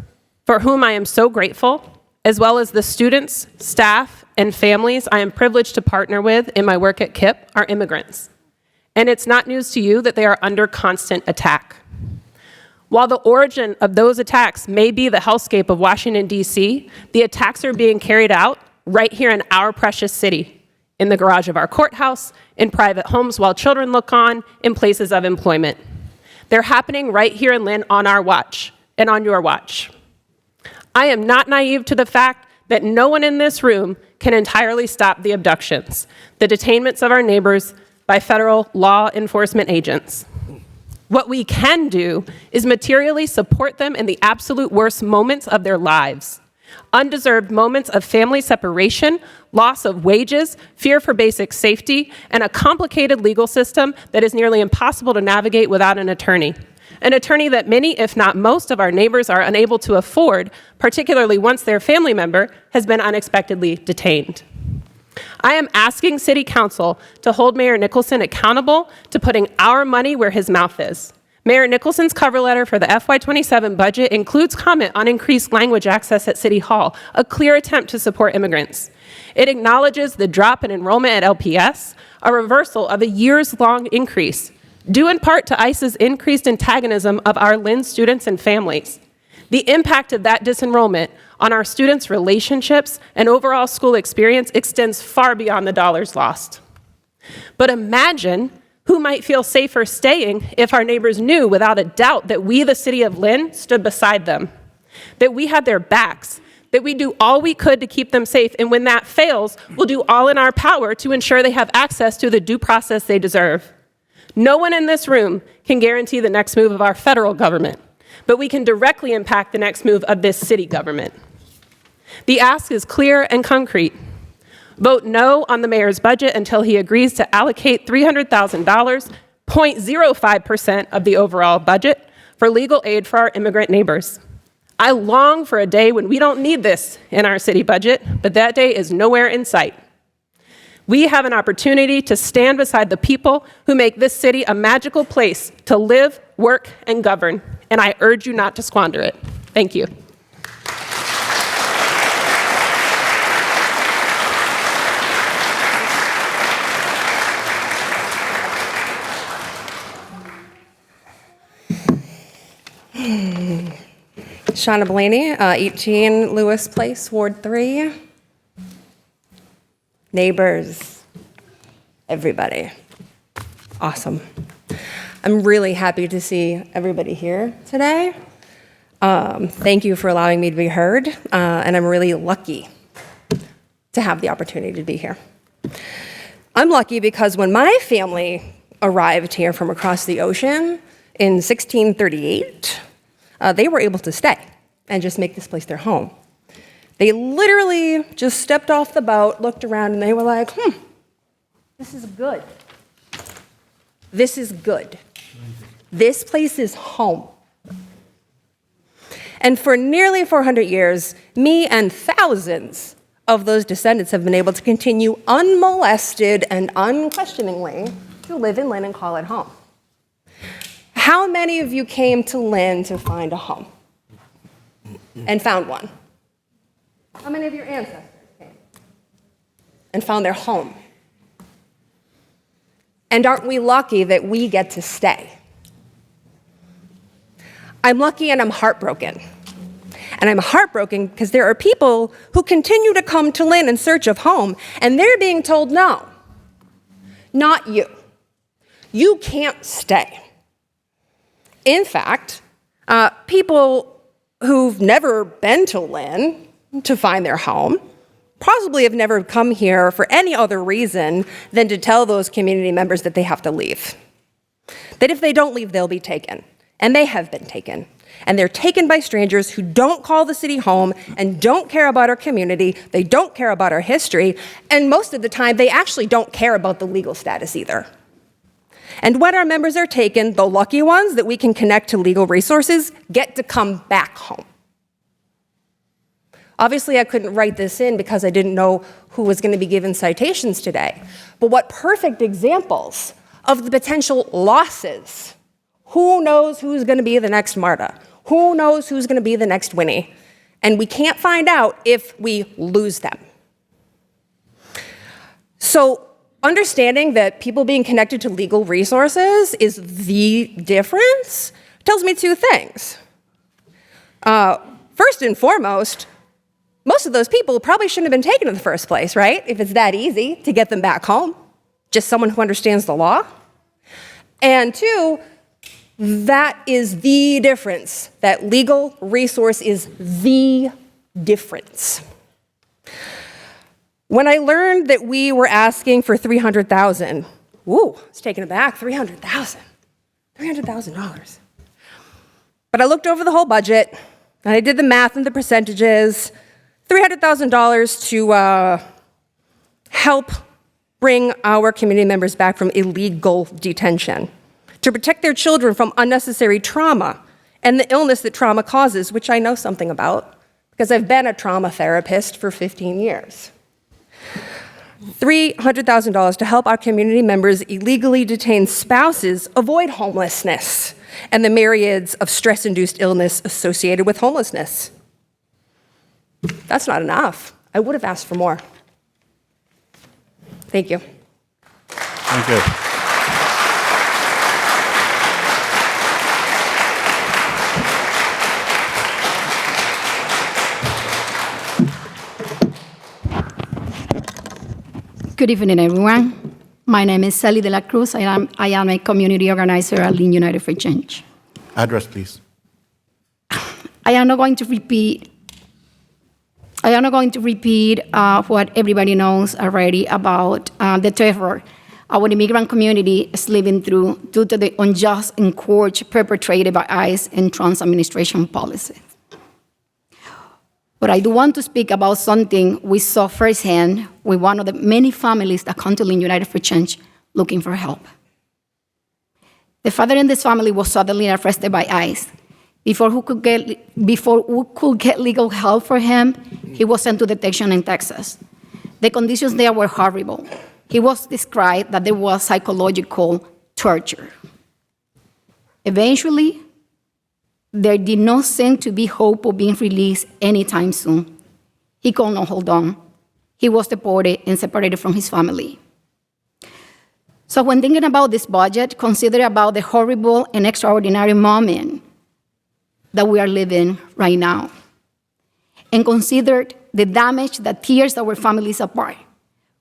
Speaker 14: for whom I am so grateful, as well as the students, staff, and families I am privileged to partner with in my work at KIP, are immigrants. And it's not news to you that they are under constant attack. While the origin of those attacks may be the hellscape of Washington, D.C., the attacks are being carried out right here in our precious city, in the garage of our courthouse, in private homes while children look on, in places of employment. They're happening right here in Lynn on our watch and on your watch. I am not naive to the fact that no one in this room can entirely stop the abductions, the detainments of our neighbors by federal law enforcement agents. What we can do is materially support them in the absolute worst moments of their lives. Undeserved moments of family separation, loss of wages, fear for basic safety, and a complicated legal system that is nearly impossible to navigate without an attorney. An attorney that many, if not most, of our neighbors are unable to afford, particularly once their family member has been unexpectedly detained. I am asking City Council to hold Mayor Nicholson accountable to putting our money where his mouth is. Mayor Nicholson's cover letter for the FY27 budget includes comment on increased language access at City Hall, a clear attempt to support immigrants. It acknowledges the drop in enrollment at LPS, a reversal of a years-long increase, due in part to ICE's increased antagonism of our Lynn students and families. The impact of that disenrollment on our students' relationships and overall school experience extends far beyond the dollars lost. But imagine who might feel safer staying if our neighbors knew without a doubt that we, the city of Lynn, stood beside them, that we had their backs, that we do all we could to keep them safe, and when that fails, we'll do all in our power to ensure they have access to the due process they deserve. No one in this room can guarantee the next move of our federal government, but we can directly impact the next move of this city government. The ask is clear and concrete. Vote no on the mayor's budget until he agrees to allocate $300,000, 0.05% of the overall budget, for legal aid for our immigrant neighbors. I long for a day when we don't need this in our city budget, but that day is nowhere in sight. We have an opportunity to stand beside the people who make this city a magical place to live, work, and govern, and I urge you not to squander it. Thank you.
Speaker 15: Shauna Blaney, 18 Lewis Place, Ward 3. Neighbors, everybody. Awesome. I'm really happy to see everybody here today. Thank you for allowing me to be heard, and I'm really lucky to have the opportunity to be here. I'm lucky because when my family arrived here from across the ocean in 1638, they were able to stay and just make this place their home. They literally just stepped off the boat, looked around, and they were like, this is good. This is good. This place is home. And for nearly 400 years, me and thousands of those descendants have been able to continue unmolested and unquestioningly to live in Lynn and call it home. How many of you came to Lynn to find a home and found one? How many of your ancestors came and found their home? And aren't we lucky that we get to stay? I'm lucky and I'm heartbroken. And I'm heartbroken because there are people who continue to come to Lynn in search of home, and they're being told, no, not you. You can't stay. In fact, people who've never been to Lynn to find their home possibly have never come here for any other reason than to tell those community members that they have to leave. That if they don't leave, they'll be taken. And they have been taken. And they're taken by strangers who don't call the city home and don't care about our community, they don't care about our history, and most of the time, they actually don't care about the legal status either. And when our members are taken, the lucky ones that we can connect to legal resources get to come back home. Obviously, I couldn't write this in because I didn't know who was going to be given citations today. But what perfect examples of the potential losses. Who knows who's going to be the next Marta? Who knows who's going to be the next Winnie? And we can't find out if we lose them. So understanding that people being connected to legal resources is the difference tells me two things. First and foremost, most of those people probably shouldn't have been taken in the first place, right? If it's that easy to get them back home, just someone who understands the law. And two, that is the difference. That legal resource is the difference. When I learned that we were asking for $300,000, ooh, I was taken aback, $300,000. But I looked over the whole budget, and I did the math and the percentages. $300,000 to help bring our community members back from illegal detention, to protect their children from unnecessary trauma and the illness that trauma causes, which I know something about because I've been a trauma therapist for 15 years. $300,000 to help our community members' illegally detained spouses avoid homelessness and the myriads of stress-induced illness associated with homelessness. That's not enough. I would have asked for more. Thank you.
Speaker 1: Thank you.
Speaker 16: Good evening, everyone. My name is Sally de la Cruz. I am a community organizer at Lynn United for Change.
Speaker 1: Address, please.
Speaker 16: I am not going to repeat what everybody knows already about the terror our immigrant community is living through due to the unjust and scourge perpetrated by ICE and Trump's administration policies. But I do want to speak about something we saw firsthand with one of the many families that come to Lynn United for Change looking for help. The father in this family was suddenly arrested by ICE. Before we could get legal help for him, he was sent to detention in Texas. The conditions there were horrible. He was described that there was psychological torture. Eventually, there did not seem to be hope of being released anytime soon. He could not hold on. He was deported and separated from his family. So when thinking about this budget, consider about the horrible and extraordinary moment that we are living right now. And consider the damage that tears our families apart.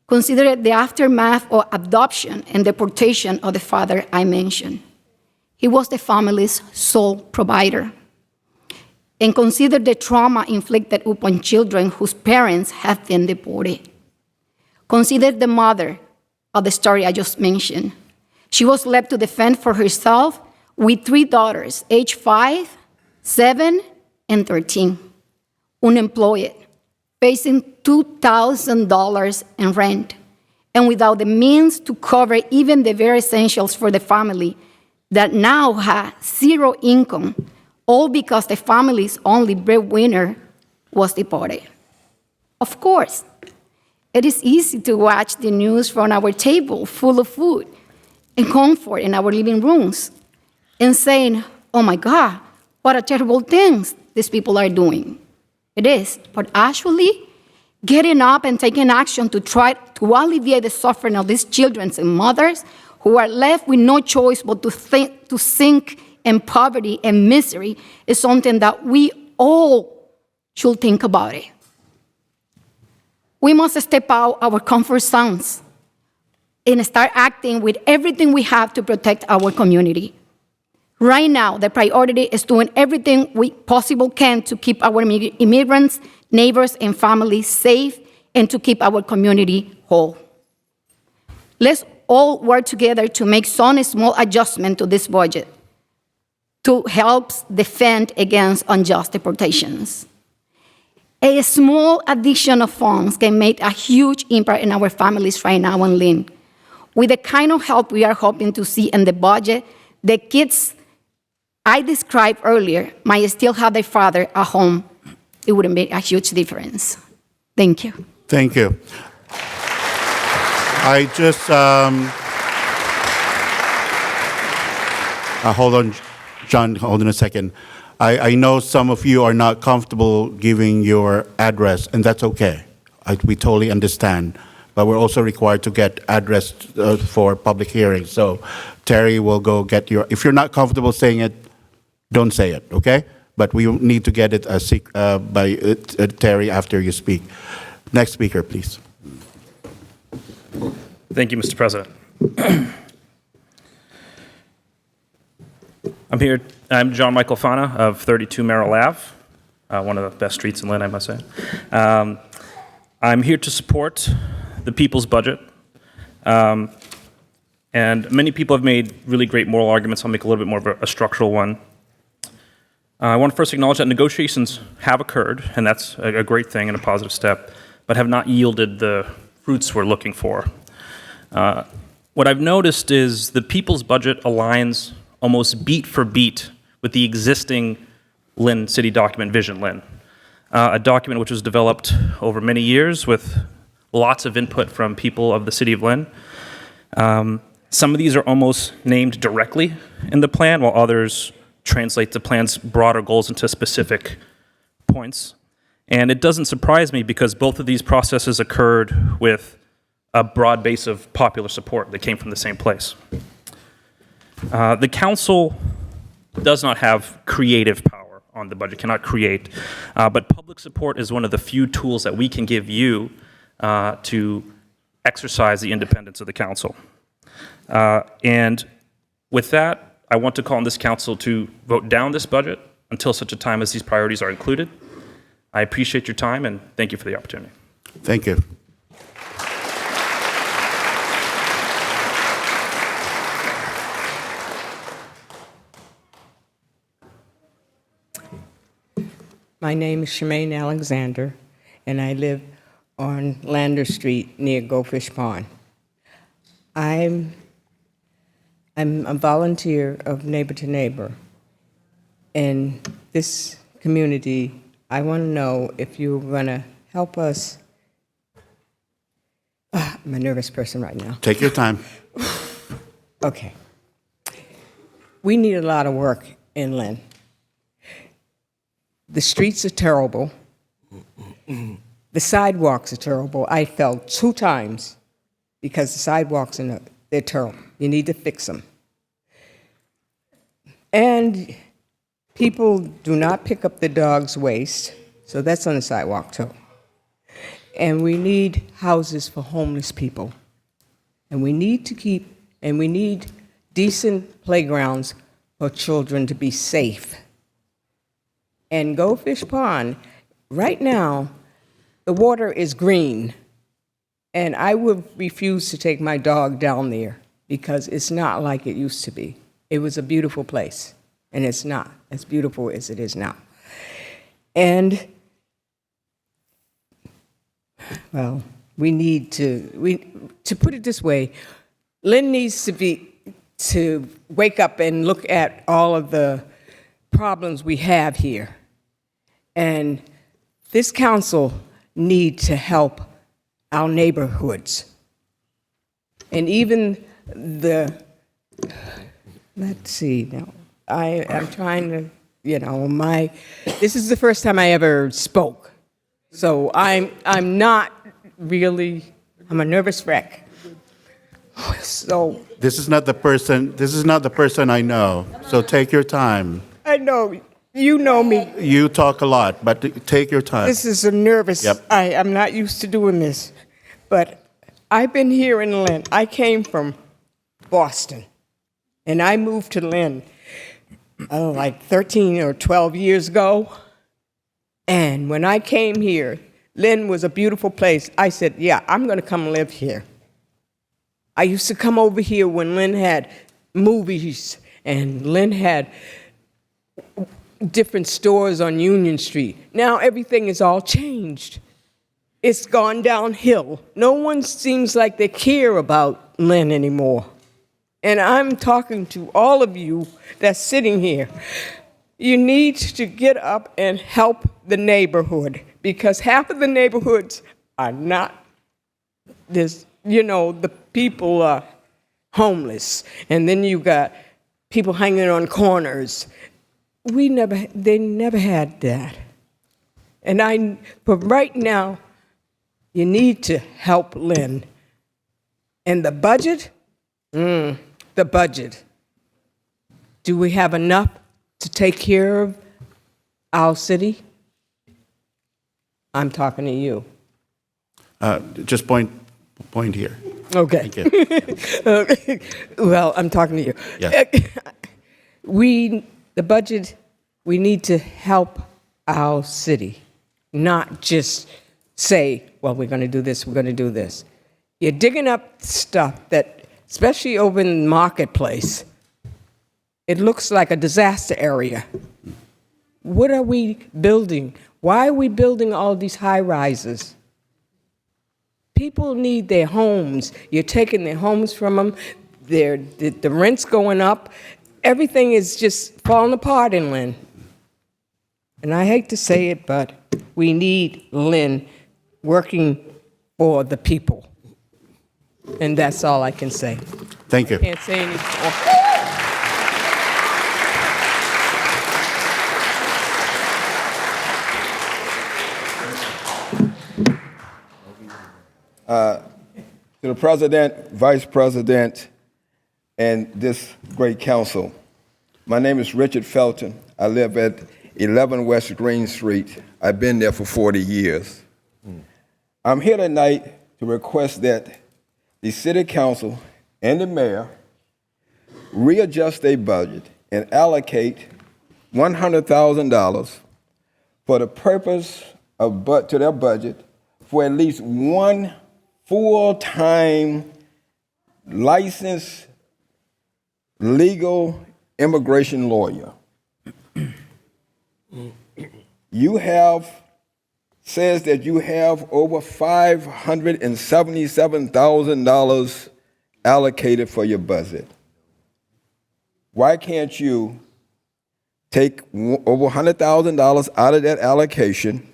Speaker 16: Consider the aftermath of adoption and deportation of the father I mentioned. He was the family's sole provider. And consider the trauma inflicted upon children whose parents have been deported. Consider the mother of the story I just mentioned. She was left to defend for herself with 3 daughters, aged 5, 7, and 13, unemployed, facing $2,000 in rent, and without the means to cover even the very essentials for the family that now has zero income, all because the family's only breadwinner was deported. Of course, it is easy to watch the news from our table full of food and comfort in our living rooms and saying, oh my God, what a terrible things these people are doing. It is, but actually, getting up and taking action to try to alleviate the suffering of these children and mothers who are left with no choice but to sink in poverty and misery is something that we all should think about it. We must step out our comfort zones and start acting with everything we have to protect our community. Right now, the priority is doing everything we possibly can to keep our immigrants, neighbors, and families safe and to keep our community whole. Let's all work together to make some small adjustment to this budget to help defend against unjust deportations. A small addition of funds can make a huge impact in our families right now in Lynn. With the kind of help we are hoping to see in the budget, the kids I described earlier might still have their father at home. It would make a huge difference. Thank you.
Speaker 1: Thank you. I just, hold on, John, hold on a second. I know some of you are not comfortable giving your address, and that's okay. We totally understand. But we're also required to get address for public hearings. So Terry will go get your, if you're not comfortable saying it, don't say it, okay? But we need to get it by Terry after you speak. Next speaker, please.
Speaker 17: Thank you, Mr. President. I'm John Michael Fana of 32 Merrill Ave, one of the best streets in Lynn, I must say. I'm here to support the people's budget. And many people have made really great moral arguments. I'll make a little bit more of a structural one. I want to first acknowledge that negotiations have occurred, and that's a great thing and a positive step, but have not yielded the fruits we're looking for. What I've noticed is the people's budget aligns almost beat for beat with the existing Lynn City document, Vision Lynn, a document which was developed over many years with lots of input from people of the city of Lynn. Some of these are almost named directly in the plan, while others translate the plan's broader goals into specific points. And it doesn't surprise me because both of these processes occurred with a broad base of popular support that came from the same place. The council does not have creative power on the budget, cannot create, but public support is one of the few tools that we can give you to exercise the independence of the council. And with that, I want to call on this council to vote down this budget until such a time as these priorities are included. I appreciate your time and thank you for the opportunity.
Speaker 1: Thank you.
Speaker 18: My name is Shemaine Alexander, and I live on Lander Street near Goldfish Pond. I'm a volunteer of Neighbor to Neighbor. In this community, I want to know if you're going to help us. I'm a nervous person right now.
Speaker 1: Take your time.
Speaker 18: Okay. We need a lot of work in Lynn. The streets are terrible. The sidewalks are terrible. I fell 2 times because the sidewalks they're terrible. You need to fix them. And people do not pick up the dog's waste, so that's on the sidewalk too. And we need houses for homeless people. And we need decent playgrounds for children to be safe. And Goldfish Pond, right now, the water is green. And I would refuse to take my dog down there because it's not like it used to be. It was a beautiful place, and it's not as beautiful as it is now. And Well, to put it this way, Lynn needs to wake up and look at all of the problems we have here. And this council needs to help our neighborhoods. And even let's see now, I'm trying to, this is the first time I ever spoke. So I'm not really, I'm a nervous wreck. So
Speaker 1: This is not the person I know. So take your time.
Speaker 18: I know, you know me.
Speaker 1: You talk a lot, but take your time.
Speaker 18: This is a nervous,
Speaker 1: Yep.
Speaker 18: I'm not used to doing this. But I've been here in Lynn. I came from Boston, and I moved to Lynn like 13 or 12 years ago. And when I came here, Lynn was a beautiful place. I said, yeah, I'm going to come live here. I used to come over here when Lynn had movies and Lynn had different stores on Union Street. Now everything is all changed. It's gone downhill. No one seems like they care about Lynn anymore. And I'm talking to all of you that's sitting here. You need to get up and help the neighborhood, because half of the neighborhoods are not this, the people are homeless. And then you got people hanging on corners. They never had that. But right now, you need to help Lynn. And the budget? The budget. Do we have enough to take care of our city? I'm talking to you.
Speaker 1: Just point here.
Speaker 18: Okay.
Speaker 1: Thank you.
Speaker 18: Well, I'm talking to you.
Speaker 1: Yeah.
Speaker 18: The budget, we need to help our city, not just say, well, we're going to do this, we're going to do this. You're digging up stuff that, especially over in the marketplace, it looks like a disaster area. What are we building? Why are we building all these high rises? People need their homes. You're taking their homes from them. The rent's going up. Everything is just falling apart in Lynn. And I hate to say it, but we need Lynn working for the people. And that's all I can say.
Speaker 1: Thank you.
Speaker 18: I can't say any more.
Speaker 19: To the President, Vice President, and this great council. My name is Richard Felton. I live at 11 West Green Street. I've been there for 40 years. I'm here tonight to request that the City Council and the Mayor readjust their budget and allocate $100,000 for the purpose of to their budget for at least one full-time licensed legal immigration lawyer. Says that you have over $577,000 allocated for your budget. Why can't you take over $100,000 out of that allocation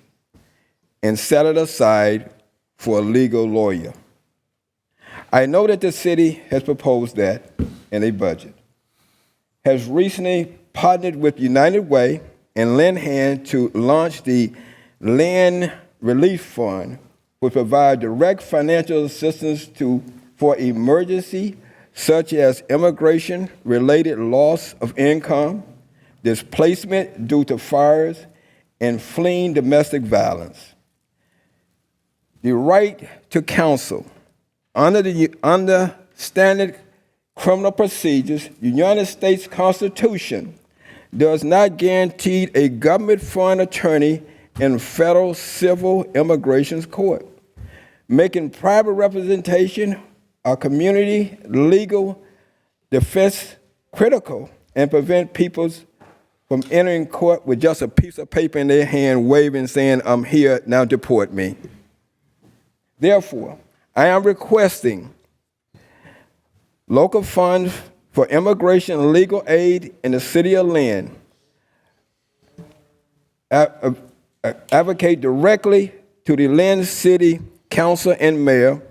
Speaker 19: and set it aside for a legal lawyer? I know that the city has proposed that in a budget, has recently partnered with United Way and Lynn Hand to launch the Lynn Relief Fund, which provide direct financial assistance for emergency such as immigration-related loss of income, displacement due to fires, and fleeing domestic violence. The right to counsel under standard criminal procedures, the United States Constitution does not guarantee a government-funded attorney in federal civil immigration court, making private representation a community legal defense critical and prevent people from entering court with just a piece of paper in their hand, waving, saying, I'm here, now deport me. Therefore, I am requesting local funds for immigration and legal aid in the city of Lynn. Advocate directly to the Lynn City Council and Mayor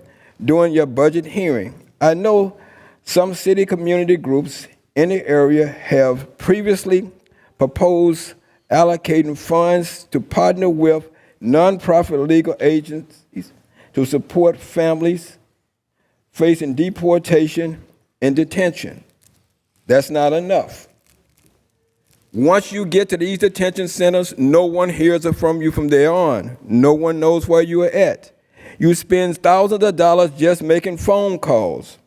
Speaker 19: during your budget hearing. I know some city community groups in the area have previously proposed allocating funds to partner with nonprofit legal agencies to support families facing deportation and detention. That's not enough. Once you get to these detention centers, no one hears from you from there on. No one knows where you are at. You spend thousands of dollars just making phone calls.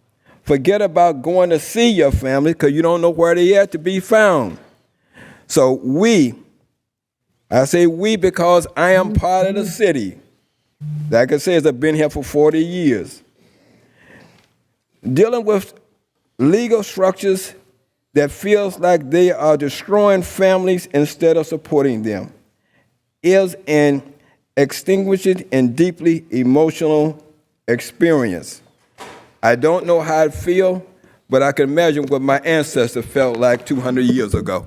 Speaker 19: Forget about going to see your family because you don't know where they are to be found. So I say we because I am part of the city. Like I said, I've been here for 40 years. Dealing with legal structures that feels like they are destroying families instead of supporting them is an extinguishing and deeply emotional experience. I don't know how it feels, but I can imagine what my ancestors felt like 200 years ago.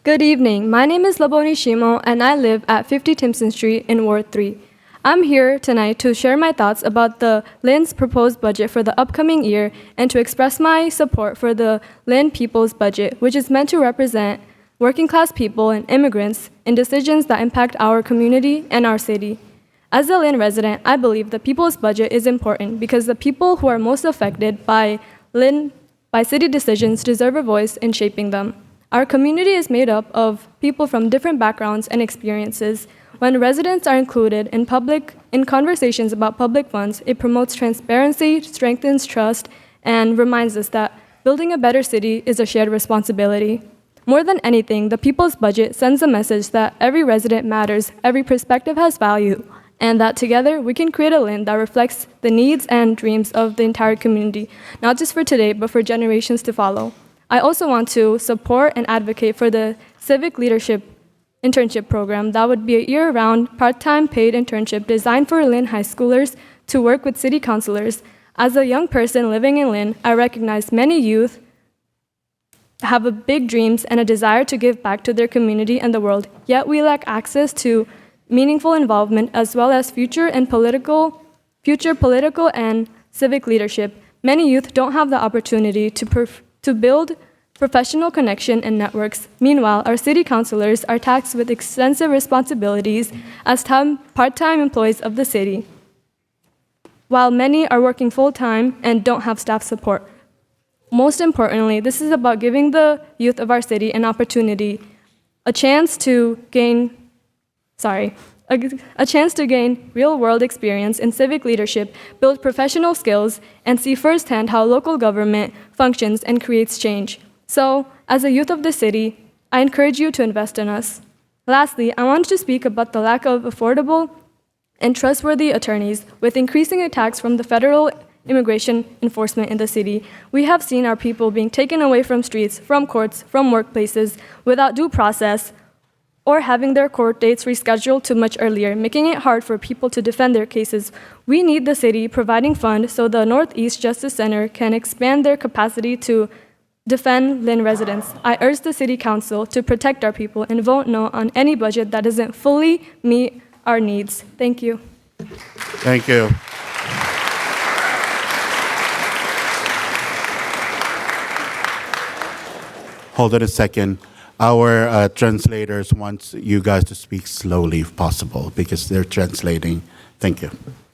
Speaker 20: Good evening. My name is Laboni Shimo, and I live at 50 Timpson Street in Ward 3. I'm here tonight to share my thoughts about the Lynn's proposed budget for the upcoming year and to express my support for the Lynn People's Budget, which is meant to represent working-class people and immigrants in decisions that impact our community and our city. As a Lynn resident, I believe the People's Budget is important because the people who are most affected by city decisions deserve a voice in shaping them. Our community is made up of people from different backgrounds and experiences. When residents are included in conversations about public funds, it promotes transparency, strengthens trust, and reminds us that building a better city is a shared responsibility. More than anything, the People's Budget sends a message that every resident matters, every perspective has value, and that together we can create a Lynn that reflects the needs and dreams of the entire community, not just for today, but for generations to follow. I also want to support and advocate for the Civic Leadership Internship Program that would be a year-round, part-time paid internship designed for Lynn high schoolers to work with city councilors. As a young person living in Lynn, I recognize many youth have big dreams and a desire to give back to their community and the world, yet we lack access to meaningful involvement as well as future political and civic leadership. Many youth don't have the opportunity to build professional connection and networks. Meanwhile, our city councilors are tasked with extensive responsibilities as part-time employees of the city, while many are working full-time and don't have staff support. Most importantly, this is about giving the youth of our city an opportunity, a chance to gain real-world experience in civic leadership, build professional skills, and see firsthand how local government functions and creates change. So, as a youth of the city, I encourage you to invest in us. Lastly, I want to speak about the lack of affordable and trustworthy attorneys. With increasing attacks from the federal immigration enforcement in the city, we have seen our people being taken away from streets, from courts, from workplaces, without due process, or having their court dates rescheduled to much earlier, making it hard for people to defend their cases. We need the city providing funds so the Northeast Justice Center can expand their capacity to defend Lynn residents. I urge the City Council to protect our people and vote no on any budget that doesn't fully meet our needs. Thank you.
Speaker 1: Thank you. Hold it a second. Our translators want you guys to speak slowly if possible because they're translating. Thank you.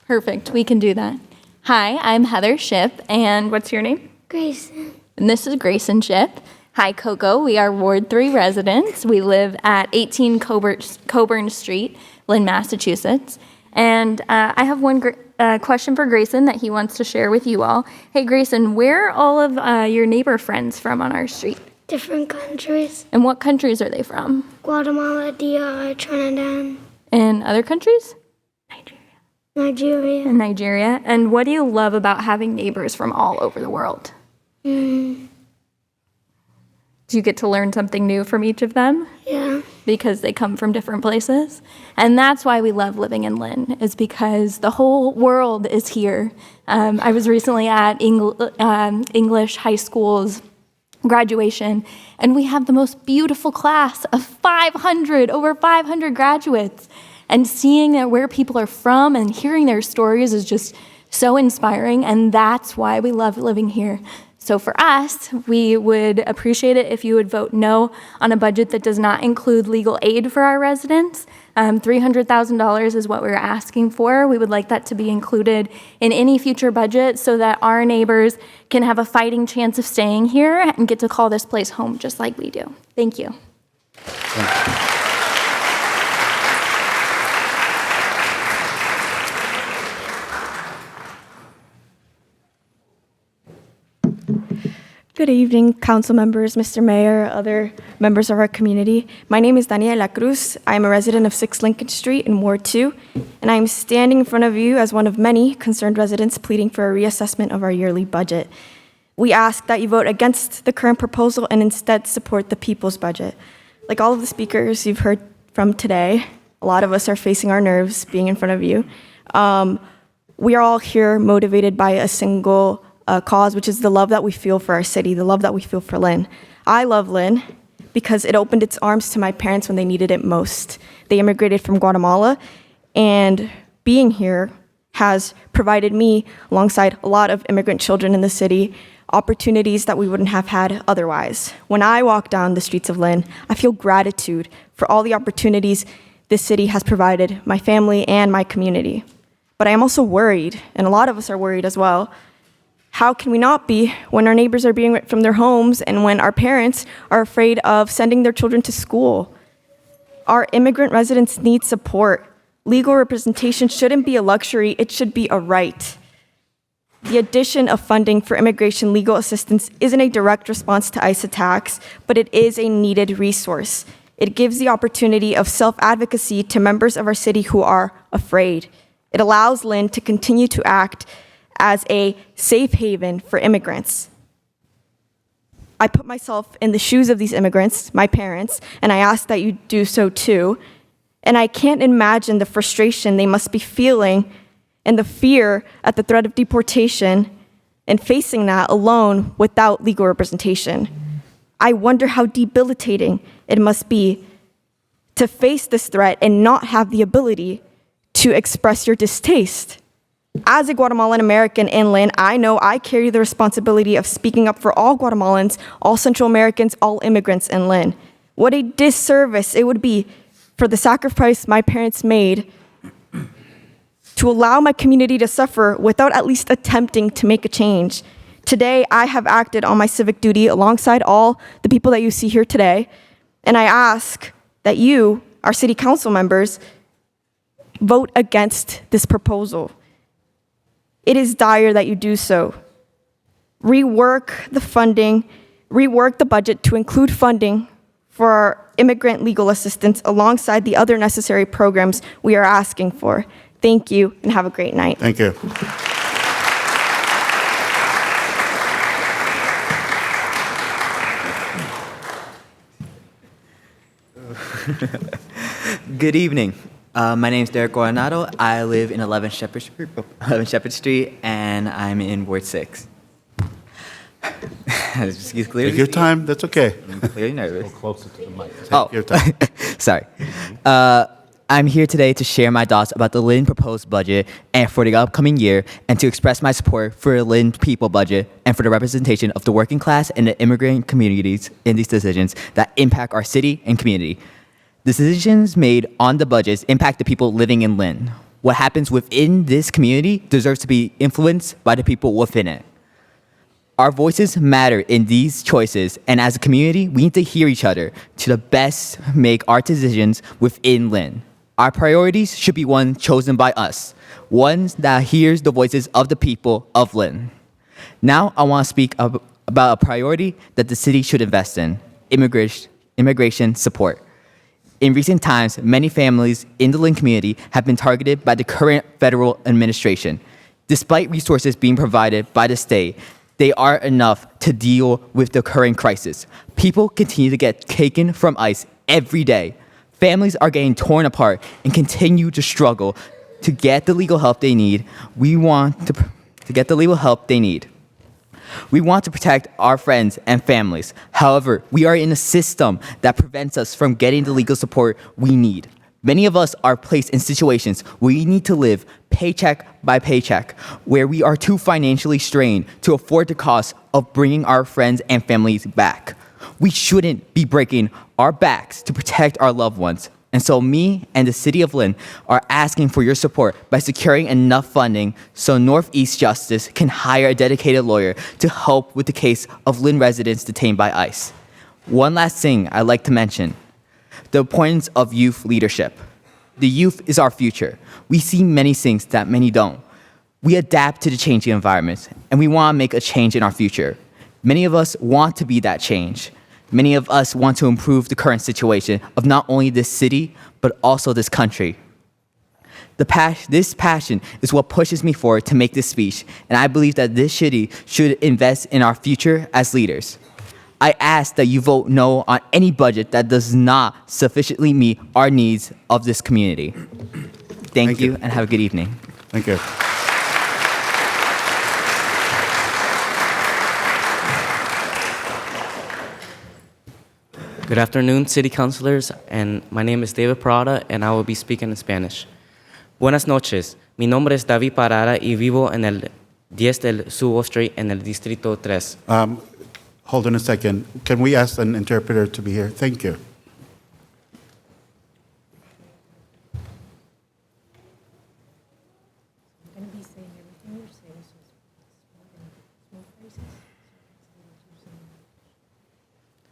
Speaker 21: Perfect. We can do that. Hi, I'm Heather Ship, and what's your name?
Speaker 22: Grayson.
Speaker 21: And this is Grayson Ship. Hi, Coco. We are Ward 3 residents. We live at 18 Coburn Street, Lynn, Massachusetts. And I have one question for Grayson that he wants to share with you all. Hey, Grayson, where are all of your neighbor friends from on our street?
Speaker 22: Different countries.
Speaker 21: And what countries are they from?
Speaker 22: Guatemala, DR, Trinidad.
Speaker 21: And other countries?
Speaker 22: Nigeria.
Speaker 21: And Nigeria. And what do you love about having neighbors from all over the world? Do you get to learn something new from each of them?
Speaker 22: Yeah.
Speaker 21: Because they come from different places. And that's why we love living in Lynn, is because the whole world is here. I was recently at English high school's graduation, and we have the most beautiful class of over 500 graduates. And seeing where people are from and hearing their stories is just so inspiring, and that's why we love living here. So for us, we would appreciate it if you would vote no on a budget that does not include legal aid for our residents. $300,000 is what we're asking for. We would like that to be included in any future budget so that our neighbors can have a fighting chance of staying here and get to call this place home just like we do. Thank you.
Speaker 20: Good evening, council members, Mr. Mayor, other members of our community. My name is Daniela Cruz. I am a resident of 6 Lincoln Street in Ward 2, and I am standing in front of you as one of many concerned residents pleading for a reassessment of our yearly budget. We ask that you vote against the current proposal and instead support the people's budget. Like all of the speakers you've heard from today, a lot of us are facing our nerves being in front of you. We are all here motivated by a single cause, which is the love that we feel for our city, the love that we feel for Lynn. I love Lynn because it opened its arms to my parents when they needed it most. They immigrated from Guatemala, and being here has provided me, alongside a lot of immigrant children in the city, opportunities that we wouldn't have had otherwise. When I walk down the streets of Lynn, I feel gratitude for all the opportunities this city has provided my family and my community. But I am also worried, and a lot of us are worried as well. How can we not be when our neighbors are being ripped from their homes and when our parents are afraid of sending their children to school? Our immigrant residents need support. Legal representation shouldn't be a luxury, it should be a right. The addition of funding for immigration legal assistance isn't a direct response to ICE attacks, but it is a needed resource. It gives the opportunity of self-advocacy to members of our city who are afraid. It allows Lynn to continue to act as a safe haven for immigrants. I put myself in the shoes of these immigrants, my parents, and I ask that you do so too. And I can't imagine the frustration they must be feeling and the fear at the threat of deportation and facing that alone without legal representation. I wonder how debilitating it must be to face this threat and not have the ability to express your distaste. As a Guatemalan American in Lynn, I know I carry the responsibility of speaking up for all Guatemalans, all Central Americans, all immigrants in Lynn. What a disservice it would be for the sacrifice my parents made to allow my community to suffer without at least attempting to make a change. Today, I have acted on my civic duty alongside all the people that you see here today, and I ask that you, our city council members, vote against this proposal. It is dire that you do so. Rework the funding, rework the budget to include funding for our immigrant legal assistance alongside the other necessary programs we are asking for. Thank you, and have a great night.
Speaker 1: Thank you.
Speaker 6: Good evening. My name is Derek Coronado. I live in 11 Shepherd Street, and I'm in Ward 6.
Speaker 1: Take your time. That's okay.
Speaker 6: I'm clearly nervous.
Speaker 1: Go closer to the mic. Take
Speaker 6: Oh,
Speaker 1: your time.
Speaker 6: sorry. I'm here today to share my thoughts about the Lynn proposed budget and for the upcoming year, and to express my support for the Lynn people budget and for the representation of the working class and the immigrant communities in these decisions that impact our city and community. The decisions made on the budgets impact the people living in Lynn. What happens within this community deserves to be influenced by the people within it. Our voices matter in these choices, and as a community, we need to hear each other to the best make our decisions within Lynn. Our priorities should be one chosen by us, one that hears the voices of the people of Lynn. Now, I want to speak about a priority that the city should invest in: immigration support. In recent times, many families in the Lynn community have been targeted by the current federal administration. Despite resources being provided by the state, they aren't enough to deal with the current crisis. People continue to get taken from ICE every day. Families are getting torn apart and continue to struggle to get the legal help they need. We want to get the legal help they need. We want to protect our friends and families. However, we are in a system that prevents us from getting the legal support we need. Many of us are placed in situations where we need to live paycheck by paycheck, where we are too financially strained to afford the cost of bringing our friends and families back. We shouldn't be breaking our backs to protect our loved ones. And so me and the City of Lynn are asking for your support by securing enough funding so Northeast Justice can hire a dedicated lawyer to help with the case of Lynn residents detained by ICE. One last thing I'd like to mention, the importance of youth leadership. The youth is our future. We see many things that many don't. We adapt to the changing environments, and we want to make a change in our future. Many of us want to be that change. Many of us want to improve the current situation of not only this city, but also this country. This passion is what pushes me forward to make this speech, and I believe that this city should invest in our future as leaders. I ask that you vote no on any budget that does not sufficiently meet our needs of this community. Thank you, and have a good evening.
Speaker 1: Thank you.
Speaker 7: Good afternoon, City Councilors, and my name is David Parada, and I will be speaking in Spanish. Buenas noches, mi nombre es David Parada y vivo en el 10 del Subo Street en el Distrito 3.
Speaker 1: Hold on a second. Can we ask an interpreter to be here? Thank you.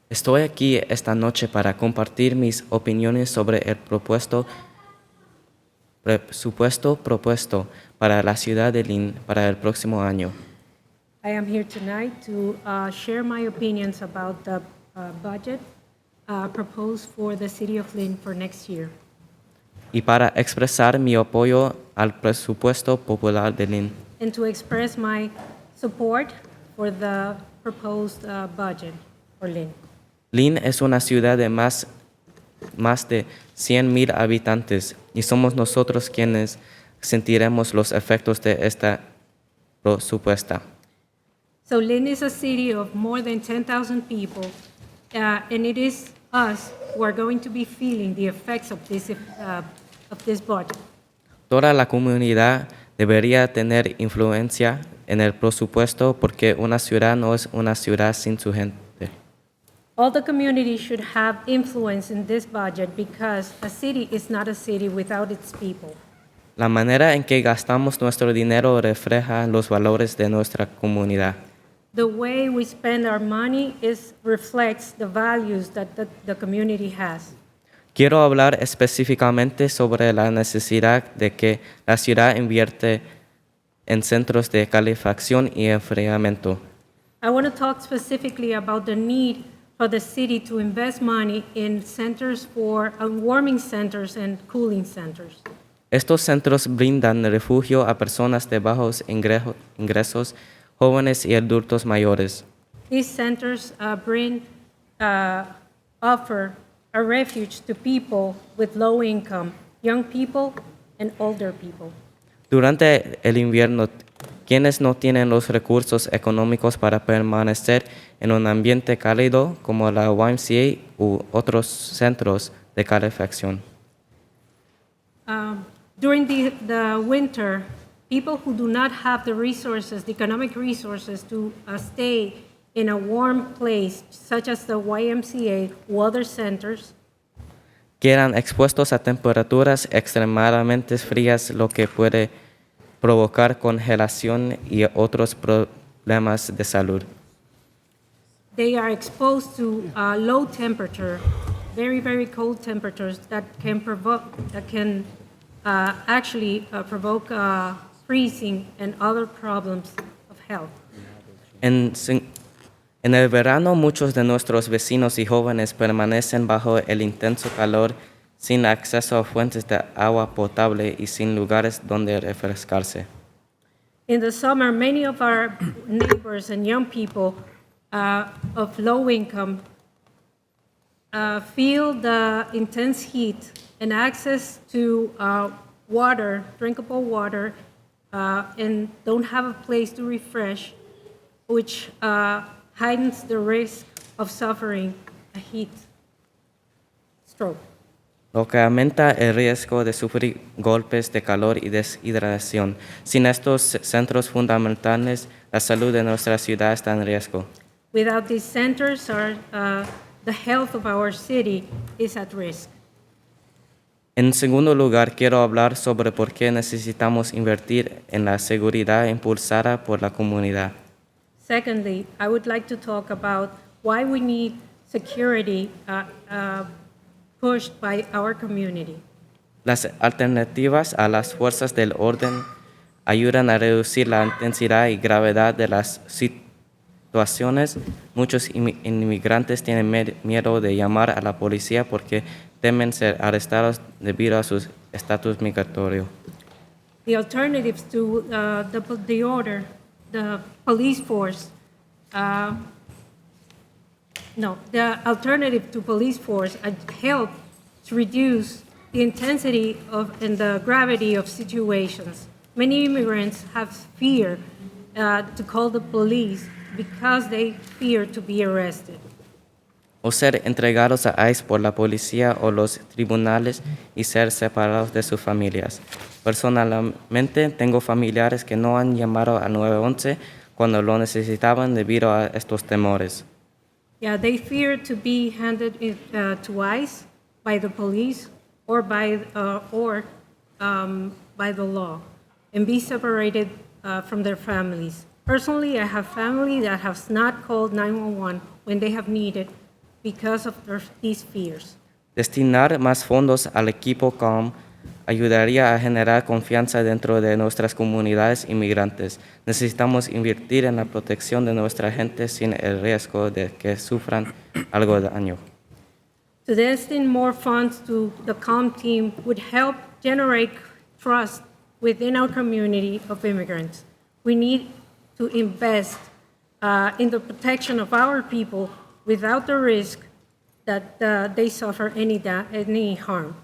Speaker 7: Estoy aquí esta noche para compartir mis opiniones sobre el presupuesto propuesto para la ciudad de Lynn para el próximo año.
Speaker 9: I am here tonight to share my opinions about the budget proposed for the city of Lynn for next year.
Speaker 7: Y para expresar mi apoyo al presupuesto popular de Lynn.
Speaker 9: And to express my support for the proposed budget for Lynn.
Speaker 7: Lynn es una ciudad de más de 100,000 habitantes y somos nosotros quienes sentiremos los efectos de esta propuesta.
Speaker 9: So Lynn is a city of more than 10,000 people, and it is us who are going to be feeling the effects of this budget.
Speaker 7: Toda la comunidad debería tener influencia en el presupuesto porque una ciudad no es una ciudad sin su gente.
Speaker 9: All the community should have influence in this budget because a city is not a city without its people.
Speaker 7: La manera en que gastamos nuestro dinero refleja los valores de nuestra comunidad.
Speaker 9: The way we spend our money reflects the values that the community has.
Speaker 7: Quiero hablar específicamente sobre la necesidad de que la ciudad invierte en centros de calefacción y enfriamiento.
Speaker 9: I want to talk specifically about the need for the city to invest money in centers for warming centers and cooling centers.
Speaker 7: Estos centros brindan refugio a personas de bajos ingresos, jóvenes y adultos mayores.
Speaker 9: These centers offer a refuge to people with low income, young people, and older people.
Speaker 7: Durante el invierno, quienes no tienen los recursos económicos para permanecer en un ambiente cálido como la YMCA u otros centros de calefacción.
Speaker 9: During the winter, people who do not have the resources, the economic resources to stay in a warm place, such as the YMCA or other centers,
Speaker 7: quedan expuestos a temperaturas extremadamente frías, lo que puede provocar congelación y otros problemas de salud.
Speaker 9: They are exposed to low temperature, very, very cold temperatures that can provoke freezing and other problems of health.
Speaker 7: En el verano, muchos de nuestros vecinos y jóvenes permanecen bajo el intenso calor, sin acceso a fuentes de agua potable y sin lugares donde refrescarse.
Speaker 9: In the summer, many of our neighbors and young people of low income feel the intense heat, and access to water, drinkable water, and don't have a place to refresh, which heightens the risk of suffering a heat stroke.
Speaker 7: Lo que aumenta el riesgo de sufrir golpes de calor y deshidratación. Sin estos centros fundamentales, la salud de nuestra ciudad está en riesgo.
Speaker 9: Without these centers, the health of our city is at risk.
Speaker 7: En segundo lugar, quiero hablar sobre por qué necesitamos invertir en la seguridad impulsada por la comunidad.
Speaker 9: Secondly, I would like to talk about why we need security pushed by our community.
Speaker 7: Las alternativas a las fuerzas del orden ayudan a reducir la intensidad y gravedad de las situaciones. Muchos inmigrantes tienen miedo de llamar a la policía porque temen ser arrestados debido a su estatus migratorio.
Speaker 9: The alternatives to the police force, the alternative to police force help to reduce the intensity and the gravity of situations. Many immigrants have fear to call the police because they fear to be arrested.
Speaker 7: O ser entregados a ICE por la policía o los tribunales y ser separados de sus familias. Personalmente, tengo familiares que no han llamado al 911 cuando lo necesitaban debido a estos temores.
Speaker 9: Yeah, they fear to be handed to ICE by the police or by the law and be separated from their families. Personally, I have family that has not called 911 when they have needed because of these fears.
Speaker 7: Destinar más fondos al equipo COM ayudaría a generar confianza dentro de nuestras comunidades inmigrantes. Necesitamos invertir en la protección de nuestra gente sin el riesgo de que sufran algo de daño.
Speaker 9: To destine more funds to the COM team would help generate trust within our community of immigrants. We need to invest in the protection of our people without the risk that they suffer any harm.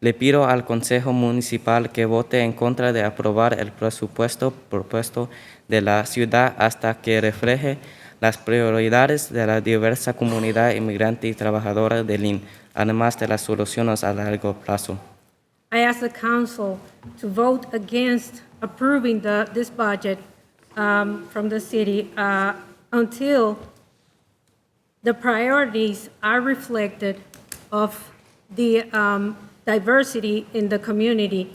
Speaker 7: Le pido al Consejo Municipal que vote en contra de aprobar el presupuesto propuesto de la ciudad hasta que refleje las prioridades de la diversa comunidad inmigrante y trabajadora de Lynn, además de las soluciones a largo plazo.
Speaker 9: I ask the council to vote against approving this budget from the city until the priorities are reflected of the diversity in the community,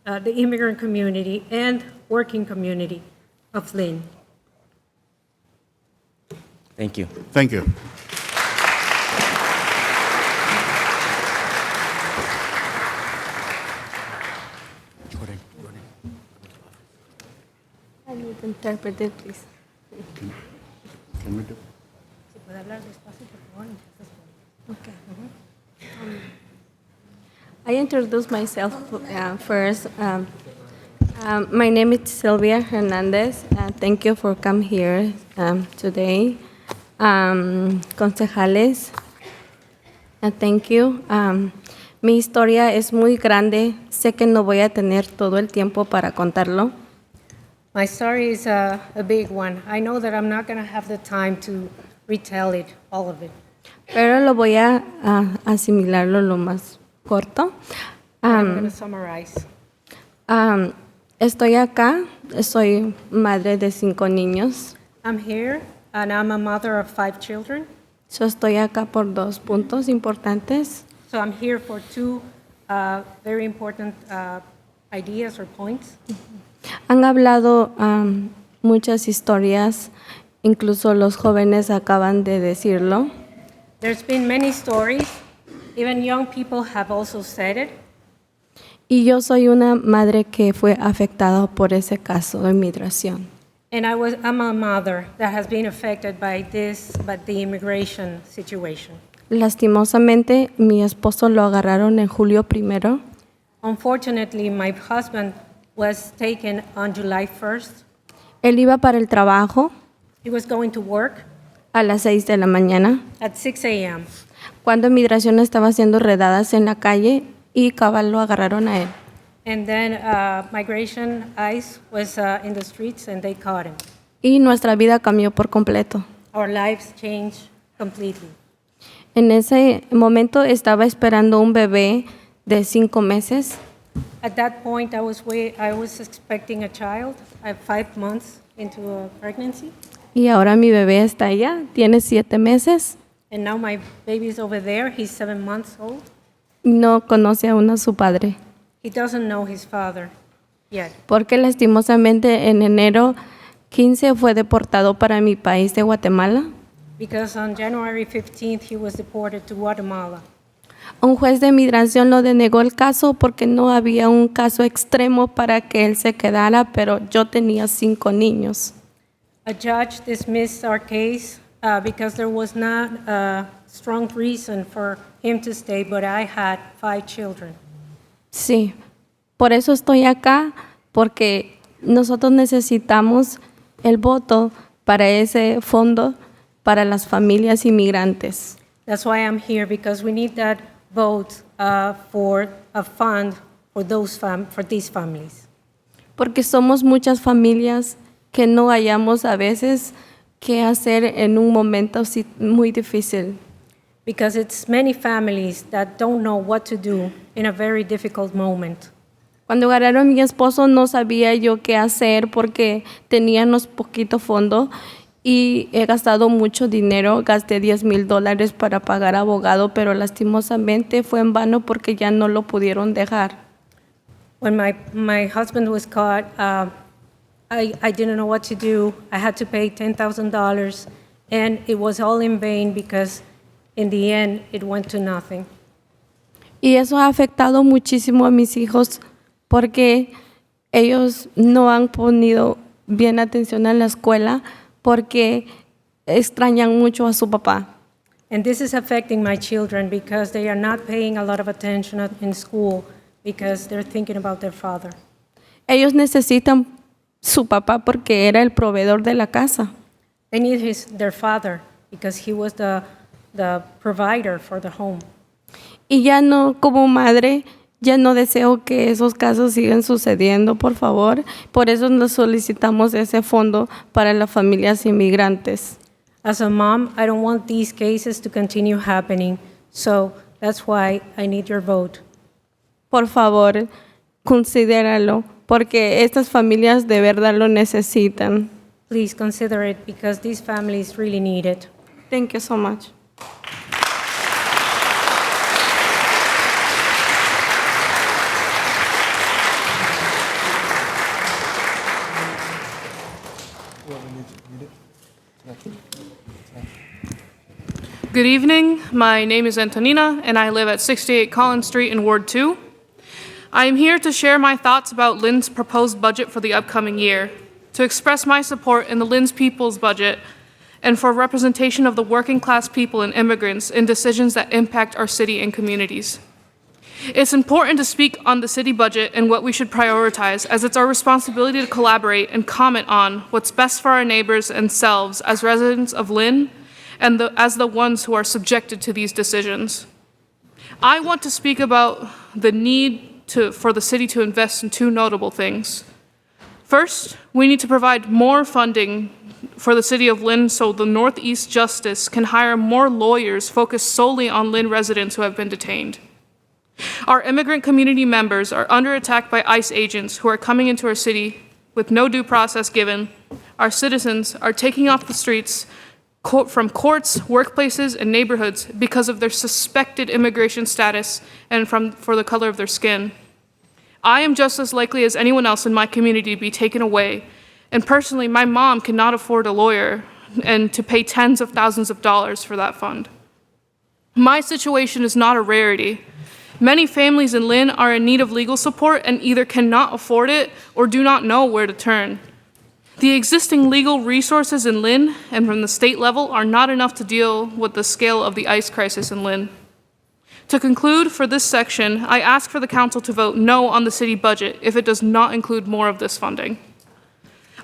Speaker 9: the immigrant community and working community of Lynn.
Speaker 7: Thank you.
Speaker 1: Thank you.
Speaker 20: I need interpreter, please.
Speaker 1: Can we do?
Speaker 20: Okay. I introduce myself first. My name is Sylvia Hernandez. Thank you for coming here today. Concejales, thank you. Mi historia es muy grande. Sé que no voy a tener todo el tiempo para contarlo.
Speaker 9: My story is a big one. I know that I'm not going to have the time to retell it, all of it.
Speaker 20: Pero lo voy a asimilarlo lo más corto.
Speaker 9: I'm going to summarize.
Speaker 20: Estoy acá, soy madre de 5 niños.
Speaker 9: I'm here, and I'm a mother of 5 children.
Speaker 20: So estoy acá por 2 puntos importantes.
Speaker 9: So I'm here for 2 very important ideas or points.
Speaker 20: Han hablado muchas historias, incluso los jóvenes acaban de decirlo.
Speaker 9: There's been many stories. Even young people have also said it.
Speaker 20: Y yo soy una madre que fue afectada por ese caso de inmigración.
Speaker 9: And I'm a mother that has been affected by the immigration situation.
Speaker 20: Lastimosamente, mi esposo lo agarraron en julio 1.
Speaker 9: Unfortunately, my husband was taken on July 1st.
Speaker 20: Él iba para el trabajo
Speaker 9: He was going to work
Speaker 20: a las 6 de la mañana,
Speaker 9: at 6 a.m.
Speaker 20: cuando migración estaba haciendo redadas en la calle y cabal lo agarraron a él.
Speaker 9: And then migration ICE was in the streets and they caught him.
Speaker 20: Y nuestra vida cambió por completo.
Speaker 9: Our lives changed completely.
Speaker 20: En ese momento estaba esperando un bebé de 5 meses
Speaker 9: At that point, I was expecting a child. I'm 5 months into a pregnancy.
Speaker 20: y ahora mi bebé está allá, tiene 7 meses,
Speaker 9: And now my baby's over there. He's 7 months old.
Speaker 20: no conoce aún a su padre.
Speaker 9: He doesn't know his father yet.
Speaker 20: Porque lastimosamente en enero 15 fue deportado para mi país de Guatemala.
Speaker 9: Because on January 15th, he was deported to Guatemala.
Speaker 20: Un juez de migración lo denegó el caso porque no había un caso extremo para que él se quedara, pero yo tenía 5 niños.
Speaker 9: A judge dismissed our case because there was not a strong reason for him to stay, but I had 5 children.
Speaker 20: Sí, por eso estoy acá, porque nosotros necesitamos el voto para ese fondo para las familias inmigrantes.
Speaker 9: That's why I'm here, because we need that vote for a fund for these families.
Speaker 20: Porque somos muchas familias que no hallamos a veces qué hacer en un momento muy difícil.
Speaker 9: Because it's many families that don't know what to do in a very difficult moment.
Speaker 20: Cuando agarraron a mi esposo no sabía yo qué hacer porque teníamos poquito fondo y he gastado mucho dinero. Gasté $10,000 para pagar abogado, pero lastimosamente fue en vano porque ya no lo pudieron dejar.
Speaker 9: When my husband was caught, I didn't know what to do. I had to pay $10,000, and it was all in vain because in the end, it went to nothing.
Speaker 20: Y eso ha afectado muchísimo a mis hijos porque ellos no han ponido bien atención en la escuela porque extrañan mucho a su papá.
Speaker 9: And this is affecting my children because they are not paying a lot of attention in school because they're thinking about their father.
Speaker 20: Ellos necesitan su papá porque era el proveedor de la casa.
Speaker 9: They need their father because he was the provider for the home.
Speaker 20: Y ya no, como madre, ya no deseo que esos casos sigan sucediendo, por favor. Por eso nos solicitamos ese fondo para las familias inmigrantes.
Speaker 9: As a mom, I don't want these cases to continue happening, so that's why I need your vote.
Speaker 20: Por favor, considéralo, porque estas familias de verdad lo necesitan.
Speaker 9: Please consider it because these families really need it.
Speaker 20: Thank you so much.
Speaker 5: Good evening. My name is Antonina, and I live at 68 Collins Street in Ward 2. I am here to share my thoughts about Lynn's proposed budget for the upcoming year, to express my support in the Lynn's People's budget, and for representation of the working class people and immigrants in decisions that impact our city and communities. It's important to speak on the city budget and what we should prioritize, as it's our responsibility to collaborate and comment on what's best for our neighbors and selves as residents of Lynn and as the ones who are subjected to these decisions. I want to speak about the need for the city to invest in 2 notable things. First, we need to provide more funding for the city of Lynn so the Northeast Justice can hire more lawyers focused solely on Lynn residents who have been detained. Our immigrant community members are under attack by ICE agents who are coming into our city with no due process given. Our citizens are taking off the streets from courts, workplaces, and neighborhoods because of their suspected immigration status and for the color of their skin. I am just as likely as anyone else in my community to be taken away, and personally, my mom cannot afford a lawyer and to pay tens of thousands of dollars for that fund. My situation is not a rarity. Many families in Lynn are in need of legal support and either cannot afford it or do not know where to turn. The existing legal resources in Lynn and from the state level are not enough to deal with the scale of the ICE crisis in Lynn. To conclude, for this section, I ask for the council to vote no on the city budget if it does not include more of this funding.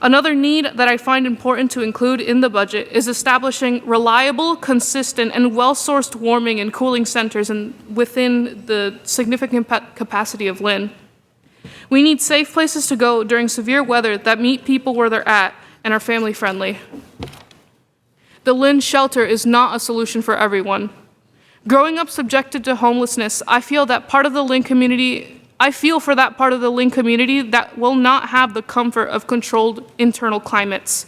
Speaker 5: Another need that I find important to include in the budget is establishing reliable, consistent, and well-sourced warming and cooling centers within the significant capacity of Lynn. We need safe places to go during severe weather that meet people where they're at and are family-friendly. The Lynn shelter is not a solution for everyone. Growing up subjected to homelessness, I feel for that part of the Lynn community that will not have the comfort of controlled internal climates.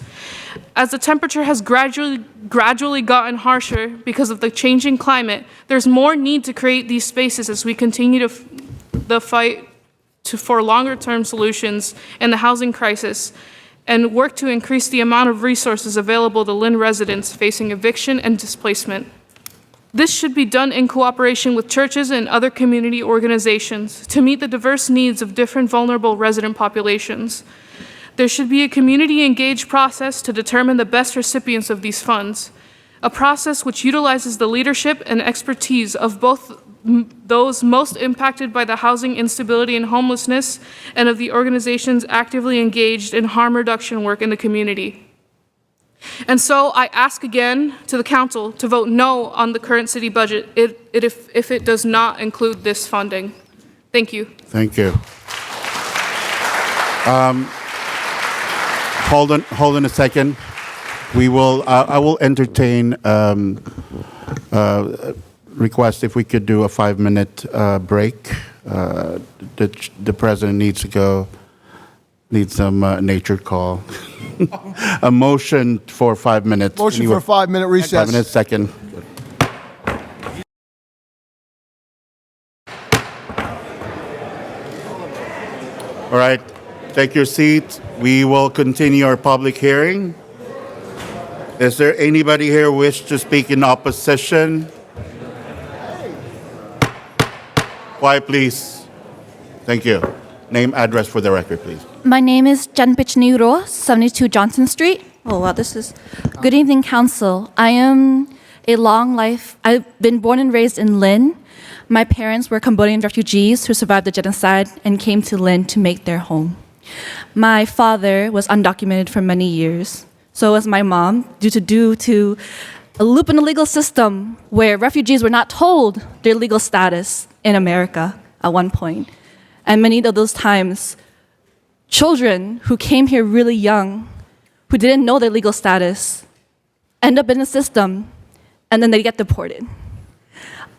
Speaker 5: As the temperature has gradually gotten harsher because of the changing climate, there's more need to create these spaces as we continue the fight for longer-term solutions in the housing crisis and work to increase the amount of resources available to Lynn residents facing eviction and displacement. This should be done in cooperation with churches and other community organizations to meet the diverse needs of different vulnerable resident populations. There should be a community-engaged process to determine the best recipients of these funds, a process which utilizes the leadership and expertise of both those most impacted by the housing instability and homelessness and of the organizations actively engaged in harm reduction work in the community. And so I ask again to the council to vote no on the current city budget if it does not include this funding. Thank you.
Speaker 1: Thank you. Hold on a second. I will entertain request if we could do a 5-minute break. The president needs to go, needs some nature call. A motion for 5 minutes.
Speaker 4: Motion for a 5-minute recess.
Speaker 1: 5 minutes, second. All right, take your seat. We will continue our public hearing. Is there anybody here who wish to speak in opposition? Quiet, please. Thank you. Name, address for the record, please.
Speaker 12: My name is Janpich Niro, 72 Johnson Street. Oh, wow, this is... Good evening, council. I am I've been born and raised in Lynn. My parents were Cambodian refugees who survived the genocide and came to Lynn to make their home. My father was undocumented for many years. So was my mom, due to a loop in the legal system where refugees were not told their legal status in America at one point. And many of those times, children who came here really young, who didn't know their legal status, end up in the system, and then they get deported.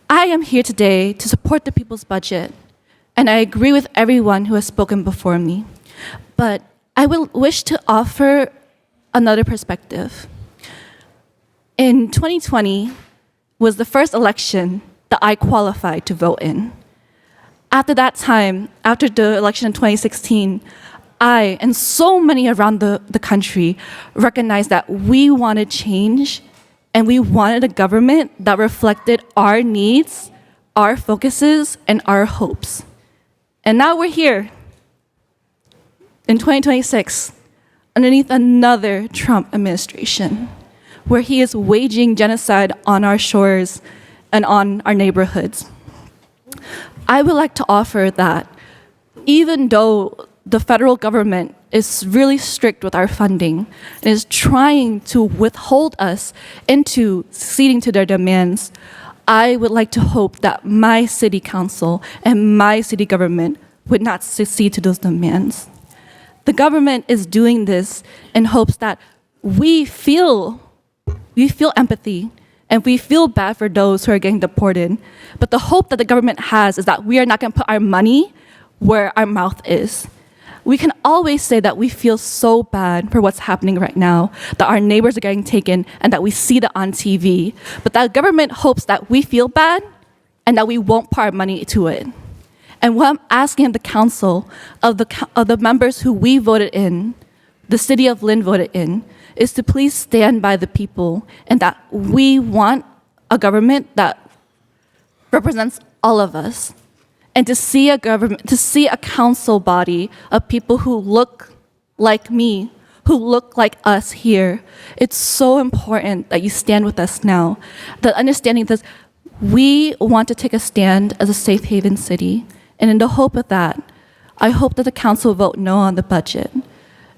Speaker 12: I am here today to support the people's budget, and I agree with everyone who has spoken before me. But I will wish to offer another perspective. In 2020 was the first election that I qualified to vote in. After that time, after the election in 2016, I and so many around the country recognized that we wanted change and we wanted a government that reflected our needs, our focuses, and our hopes. And now we're here in 2026 underneath another Trump administration where he is waging genocide on our shores and on our neighborhoods. I would like to offer that even though the federal government is really strict with our funding and is trying to withhold us into ceding to their demands, I would like to hope that my city council and my city government would not accede to those demands. The government is doing this in hopes that we feel empathy and we feel bad for those who are getting deported. But the hope that the government has is that we are not going to put our money where our mouth is. We can always say that we feel so bad for what's happening right now, that our neighbors are getting taken, and that we see that on TV. But that government hopes that we feel bad and that we won't put our money to it. And what I'm asking of the council, of the members who we voted in, the city of Lynn voted in, is to please stand by the people and that we want a government that represents all of us. And to see a council body of people who look like me, who look like us here, it's so important that you stand with us now. That understanding this, we want to take a stand as a safe haven city. And in the hope of that, I hope that the council vote no on the budget.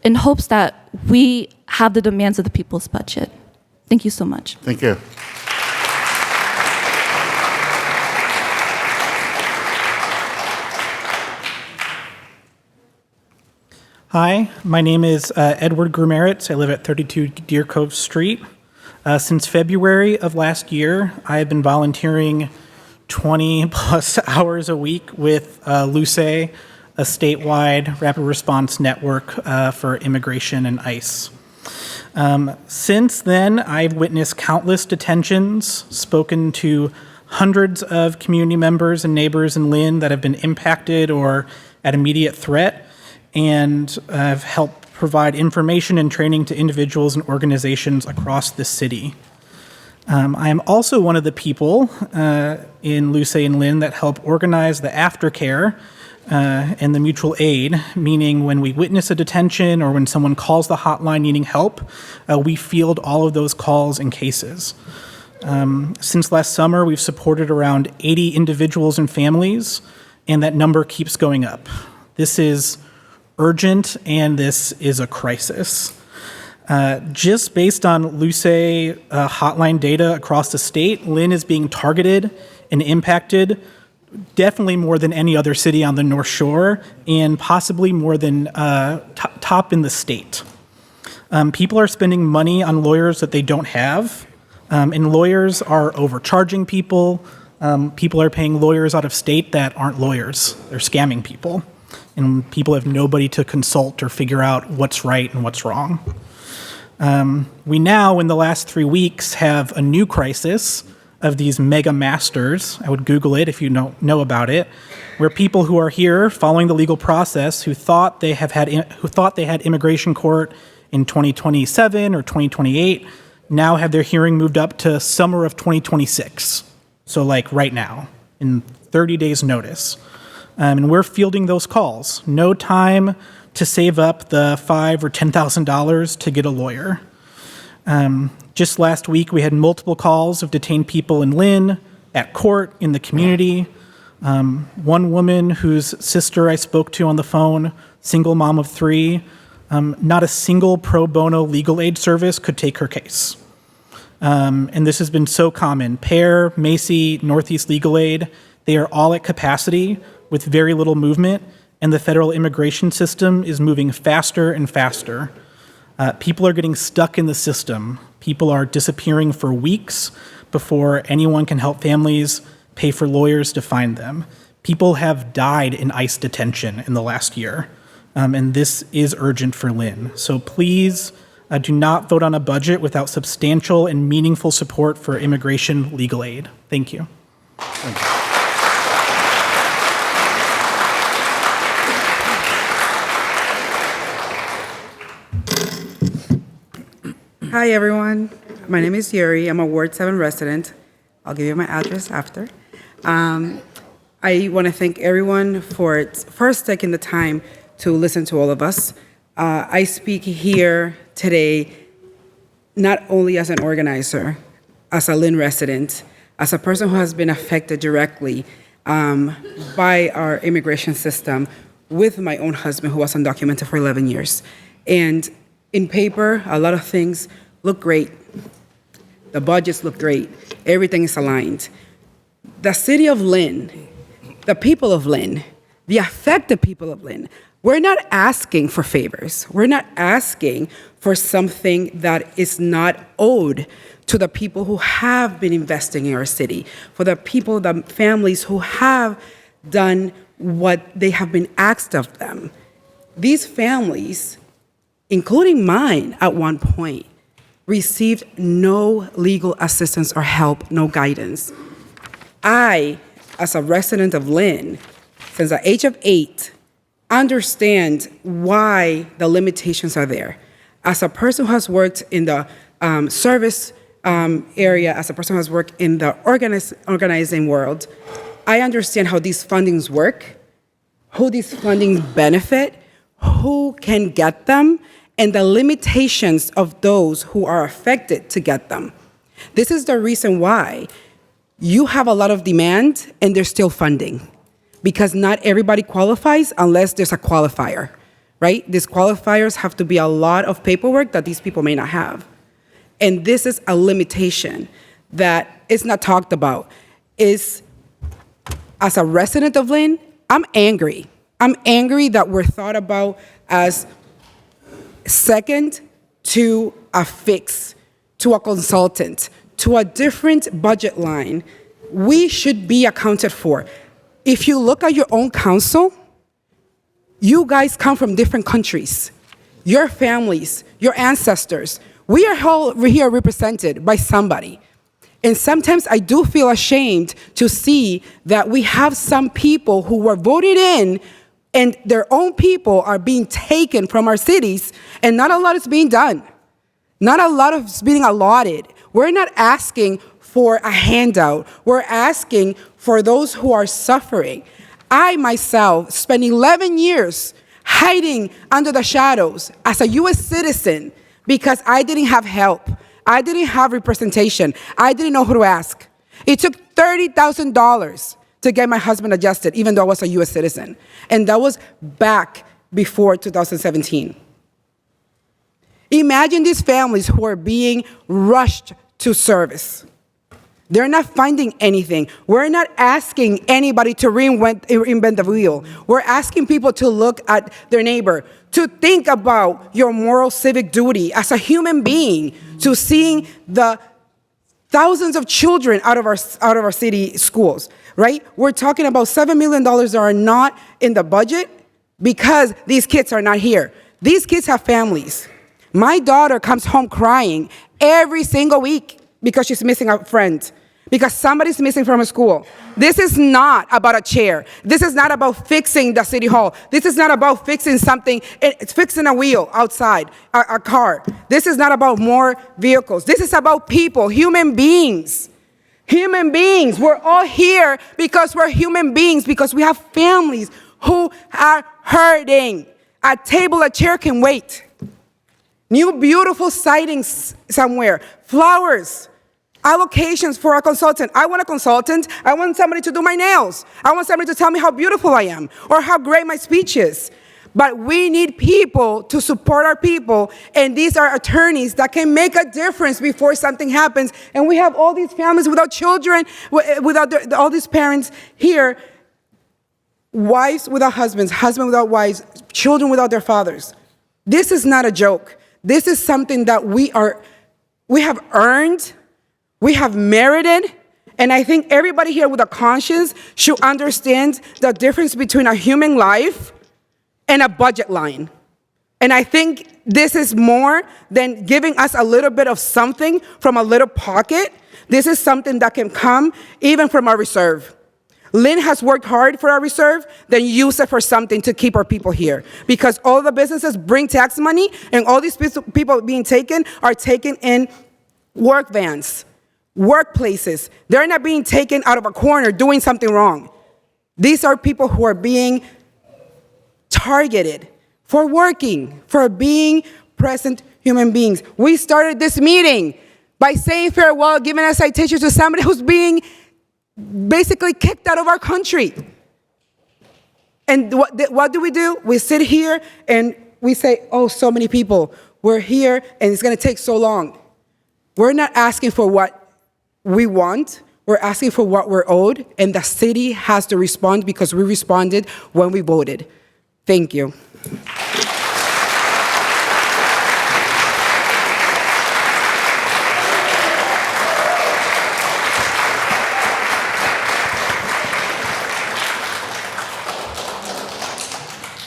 Speaker 12: in hopes that we have the demands of the people's budget. Thank you so much.
Speaker 1: Thank you.
Speaker 4: Hi, my name is Edward Grumeritz. I live at 32 Deer Cove Street. Since February of last year, I have been volunteering 20 plus hours a week with LUCE, a statewide rapid response network for immigration and ICE. Since then, I've witnessed countless detentions, spoken to hundreds of community members and neighbors in Lynn that have been impacted or at immediate threat, and have helped provide information and training to individuals and organizations across the city. I am also one of the people in LUCE and Lynn that help organize the aftercare and the mutual aid, meaning when we witness a detention or when someone calls the hotline needing help, we field all of those calls and cases. Since last summer, we've supported around 80 individuals and families, and that number keeps going up. This is urgent, and this is a crisis. Just based on LUCE hotline data across the state, Lynn is being targeted and impacted definitely more than any other city on the North Shore, and possibly more than top in the state. People are spending money on lawyers that they don't have, and lawyers are overcharging people. People are paying lawyers out of state that aren't lawyers. They're scamming people. And people have nobody to consult or figure out what's right and what's wrong. We now, in the last 3 weeks, have a new crisis of these mega masters. I would Google it if you know about it, where people who are here following the legal process who thought they had immigration court in 2027 or 2028 now have their hearing moved up to summer of 2026. So like right now, in 30 days notice. And we're fielding those calls. No time to save up the $5,000 or $10,000 to get a lawyer. Just last week, we had multiple calls of detained people in Lynn, at court, in the community. One woman whose sister I spoke to on the phone, single mom of 3, not a single pro bono legal aid service could take her case. And this has been so common. Pear, Macy, Northeast Legal Aid, they are all at capacity with very little movement, and the federal immigration system is moving faster and faster. People are getting stuck in the system. People are disappearing for weeks before anyone can help families pay for lawyers to find them. People have died in ICE detention in the last year, and this is urgent for Lynn. So please do not vote on a budget without substantial and meaningful support for immigration legal aid. Thank you.
Speaker 1: Thank you.
Speaker 10: Hi, everyone. My name is Yuri. I'm a Ward 7 resident. I'll give you my address after. I want to thank everyone for first taking the time to listen to all of us. I speak here today not only as an organizer, as a Lynn resident, as a person who has been affected directly by our immigration system with my own husband who was undocumented for 11 years. And in paper, a lot of things look great. The budgets look great. Everything is aligned. The city of Lynn, the people of Lynn, the affected people of Lynn, we're not asking for favors. We're not asking for something that is not owed to the people who have been investing in our city, for the people, the families who have done what they have been asked of them. These families, including mine at one point, received no legal assistance or help, no guidance. I, as a resident of Lynn, since the age of 8, understand why the limitations are there. As a person who has worked in the service area, as a person who has worked in the organizing world, I understand how these fundings work, who these fundings benefit, who can get them, and the limitations of those who are affected to get them. This is the reason why you have a lot of demand and there's still funding, because not everybody qualifies unless there's a qualifier, right? Disqualifiers have to be a lot of paperwork that these people may not have. And this is a limitation that is not talked about. As a resident of Lynn, I'm angry. I'm angry that we're thought about as second to a fix, to a consultant, to a different budget line. We should be accounted for. If you look at your own council, you guys come from different countries. Your families, your ancestors, we are all here represented by somebody. And sometimes I do feel ashamed to see that we have some people who were voted in and their own people are being taken from our cities and not a lot is being done. Not a lot is being allotted. We're not asking for a handout. We're asking for those who are suffering. I myself spent 11 years hiding under the shadows as a U.S. citizen because I didn't have help. I didn't have representation. I didn't know who to ask. It took $30,000 to get my husband adjusted, even though I was a U.S. citizen. And that was back before 2017. Imagine these families who are being rushed to service. They're not finding anything. We're not asking anybody to reinvent the wheel. We're asking people to look at their neighbor, to think about your moral civic duty as a human being, to seeing the thousands of children out of our city schools, right? We're talking about $7 million that are not in the budget because these kids are not here. These kids have families. My daughter comes home crying every single week because she's missing a friend, because somebody's missing from a school. This is not about a chair. This is not about fixing the city hall. This is not about fixing something, it's fixing a wheel outside, a car. This is not about more vehicles. This is about people, human beings. Human beings. We're all here because we're human beings, because we have families who are hurting. A table, a chair can wait. New beautiful sightings somewhere, flowers, allocations for a consultant. I want a consultant. I want somebody to do my nails. I want somebody to tell me how beautiful I am or how great my speech is. But we need people to support our people, and these are attorneys that can make a difference before something happens. And we have all these families without children, without all these parents here, wives without husbands, husbands without wives, children without their fathers. This is not a joke. This is something that we have earned, we have merited, and I think everybody here with a conscience should understand the difference between a human life and a budget line. And I think this is more than giving us a little bit of something from a little pocket. This is something that can come even from our reserve. Lynn has worked hard for our reserve, then use it for something to keep our people here. Because all the businesses bring tax money, and all these people being taken are taken in work vans, workplaces. They're not being taken out of a corner doing something wrong. These are people who are being targeted for working, for being present human beings. We started this meeting by saying farewell, giving a citation to somebody who's being basically kicked out of our country. And what do? We sit here and we say, oh, so many people, we're here and it's going to take so long. We're not asking for what we want. We're asking for what we're owed, and the city has to respond because we responded when we voted. Thank you.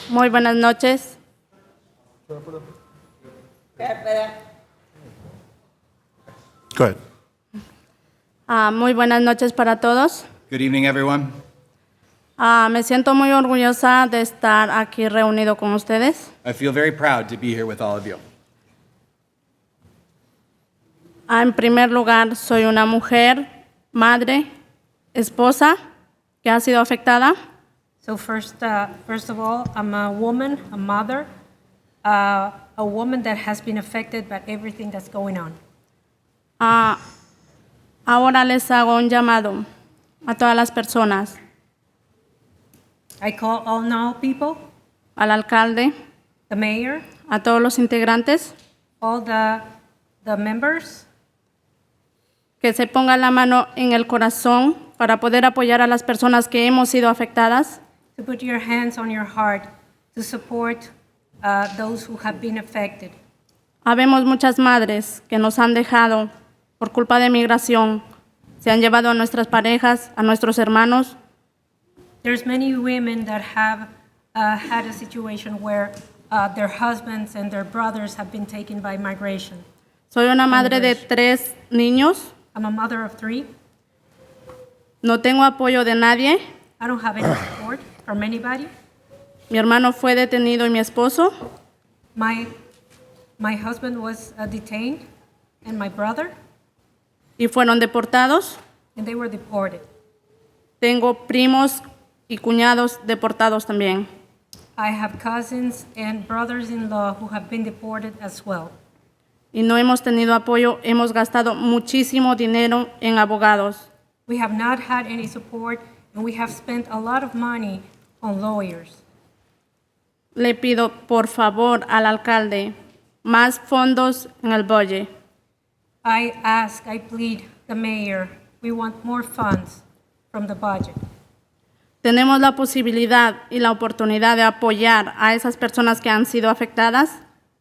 Speaker 2: Muy buenas noches.
Speaker 1: Go ahead.
Speaker 2: Muy buenas noches para todos.
Speaker 3: Good evening, everyone.
Speaker 2: Me siento muy orgullosa de estar aquí reunido con ustedes.
Speaker 3: I feel very proud to be here with all of you.
Speaker 2: En primer lugar, soy una mujer, madre, esposa, que ha sido afectada.
Speaker 9: So first of all, I'm a woman, a mother, a woman that has been affected by everything that's going on.
Speaker 2: Ahora les hago un llamado a todas las personas.
Speaker 9: I call all now people,
Speaker 2: al alcalde,
Speaker 9: the mayor,
Speaker 2: a todos los integrantes,
Speaker 9: all the members,
Speaker 2: que se ponga la mano en el corazón para poder apoyar a las personas que hemos sido afectadas.
Speaker 9: to put your hands on your heart to support those who have been affected.
Speaker 2: Habemos muchas madres que nos han dejado por culpa de migración, se han llevado a nuestras parejas, a nuestros hermanos.
Speaker 9: There's many women that have had a situation where their husbands and their brothers have been taken by migration.
Speaker 2: Soy una madre de 3 niños.
Speaker 9: I'm a mother of 3.
Speaker 2: No tengo apoyo de nadie.
Speaker 9: I don't have any support from anybody.
Speaker 2: Mi hermano fue detenido y mi esposo.
Speaker 9: My husband was detained and my brother,
Speaker 2: Y fueron deportados.
Speaker 9: and they were deported.
Speaker 2: Tengo primos y cuñados deportados también.
Speaker 9: I have cousins and brothers-in-law who have been deported as well.
Speaker 2: Y no hemos tenido apoyo, hemos gastado muchísimo dinero en abogados.
Speaker 9: We have not had any support, and we have spent a lot of money on lawyers.
Speaker 2: Le pido por favor al alcalde más fondos en el budget.
Speaker 9: I plead the mayor, we want more funds from the budget.
Speaker 2: Tenemos la posibilidad y la oportunidad de apoyar a esas personas que han sido afectadas.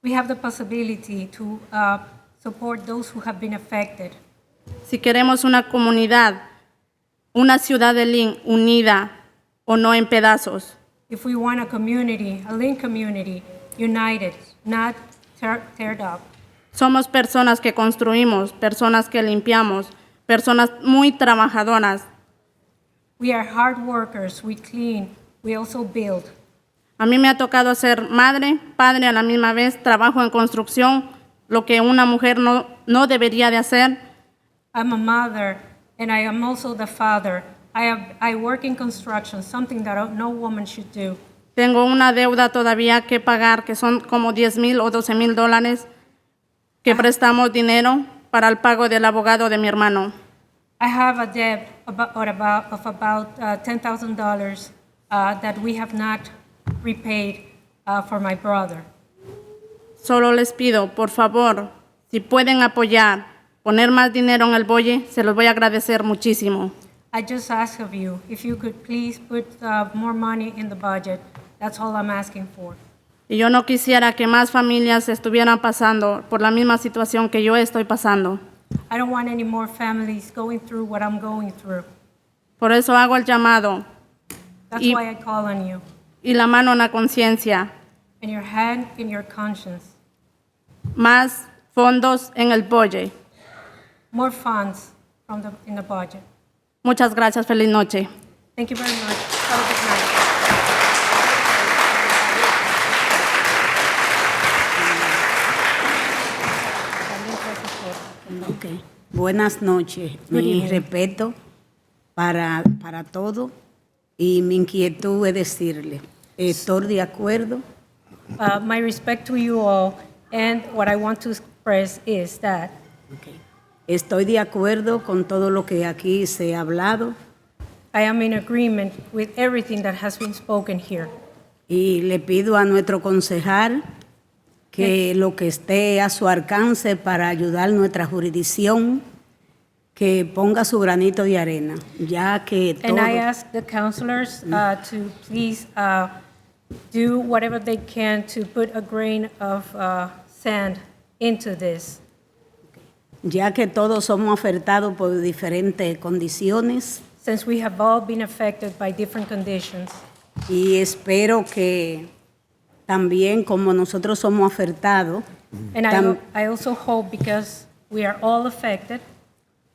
Speaker 9: We have the possibility to support those who have been affected.
Speaker 2: Si queremos una comunidad, una ciudad de Lynn unida o no en pedazos.
Speaker 9: If we want a community, a Lynn community, united, not teared up.
Speaker 2: Somos personas que construimos, personas que limpiamos, personas muy trabajadoras.
Speaker 9: We are hard workers, we clean, we also build.
Speaker 2: A mí me ha tocado ser madre, padre a la misma vez, trabajo en construcción, lo que una mujer no debería de hacer.
Speaker 9: I'm a mother, and I am also the father. I work in construction, something that no woman should do.
Speaker 2: Tengo una deuda todavía que pagar, que son como $10,000 o $12,000, que prestamos dinero para el pago del abogado de mi hermano.
Speaker 9: I have a debt of about $10,000 that we have not repaid for my brother.
Speaker 2: Solo les pido, por favor, si pueden apoyar, poner más dinero en el bolle, se los voy a agradecer muchísimo.
Speaker 9: I just ask of you, if you could please put more money in the budget. That's all I'm asking for.
Speaker 2: Y yo no quisiera que más familias estuvieran pasando por la misma situación que yo estoy pasando.
Speaker 9: I don't want any more families going through what I'm going through.
Speaker 2: Por eso hago el llamado.
Speaker 9: That's why I call on you.
Speaker 2: Y la mano en la conciencia.
Speaker 9: And your hand in your conscience.
Speaker 2: Más fondos en el budget.
Speaker 9: More funds in the budget.
Speaker 2: Muchas gracias. Feliz noche.
Speaker 9: Thank you very much. Have a good night.
Speaker 8: Okay. Buenas noches. Mi respeto para todo y mi inquietud es decirle, estoy de acuerdo.
Speaker 9: My respect to you all, and what I want to express is that
Speaker 8: Estoy de acuerdo con todo lo que aquí se ha hablado.
Speaker 9: I am in agreement with everything that has been spoken here.
Speaker 8: Y le pido a nuestro concejal que lo que esté a su alcance para ayudar a nuestra jurisdicción, que ponga su granito de arena, ya que todo...
Speaker 9: And I ask the councilors to please do whatever they can to put a grain of sand into this.
Speaker 8: Ya que todos somos afectados por diferentes condiciones.
Speaker 9: Since we have all been affected by different conditions.
Speaker 8: Y espero que también como nosotros somos afectados,
Speaker 9: And I also hope, because we are all affected,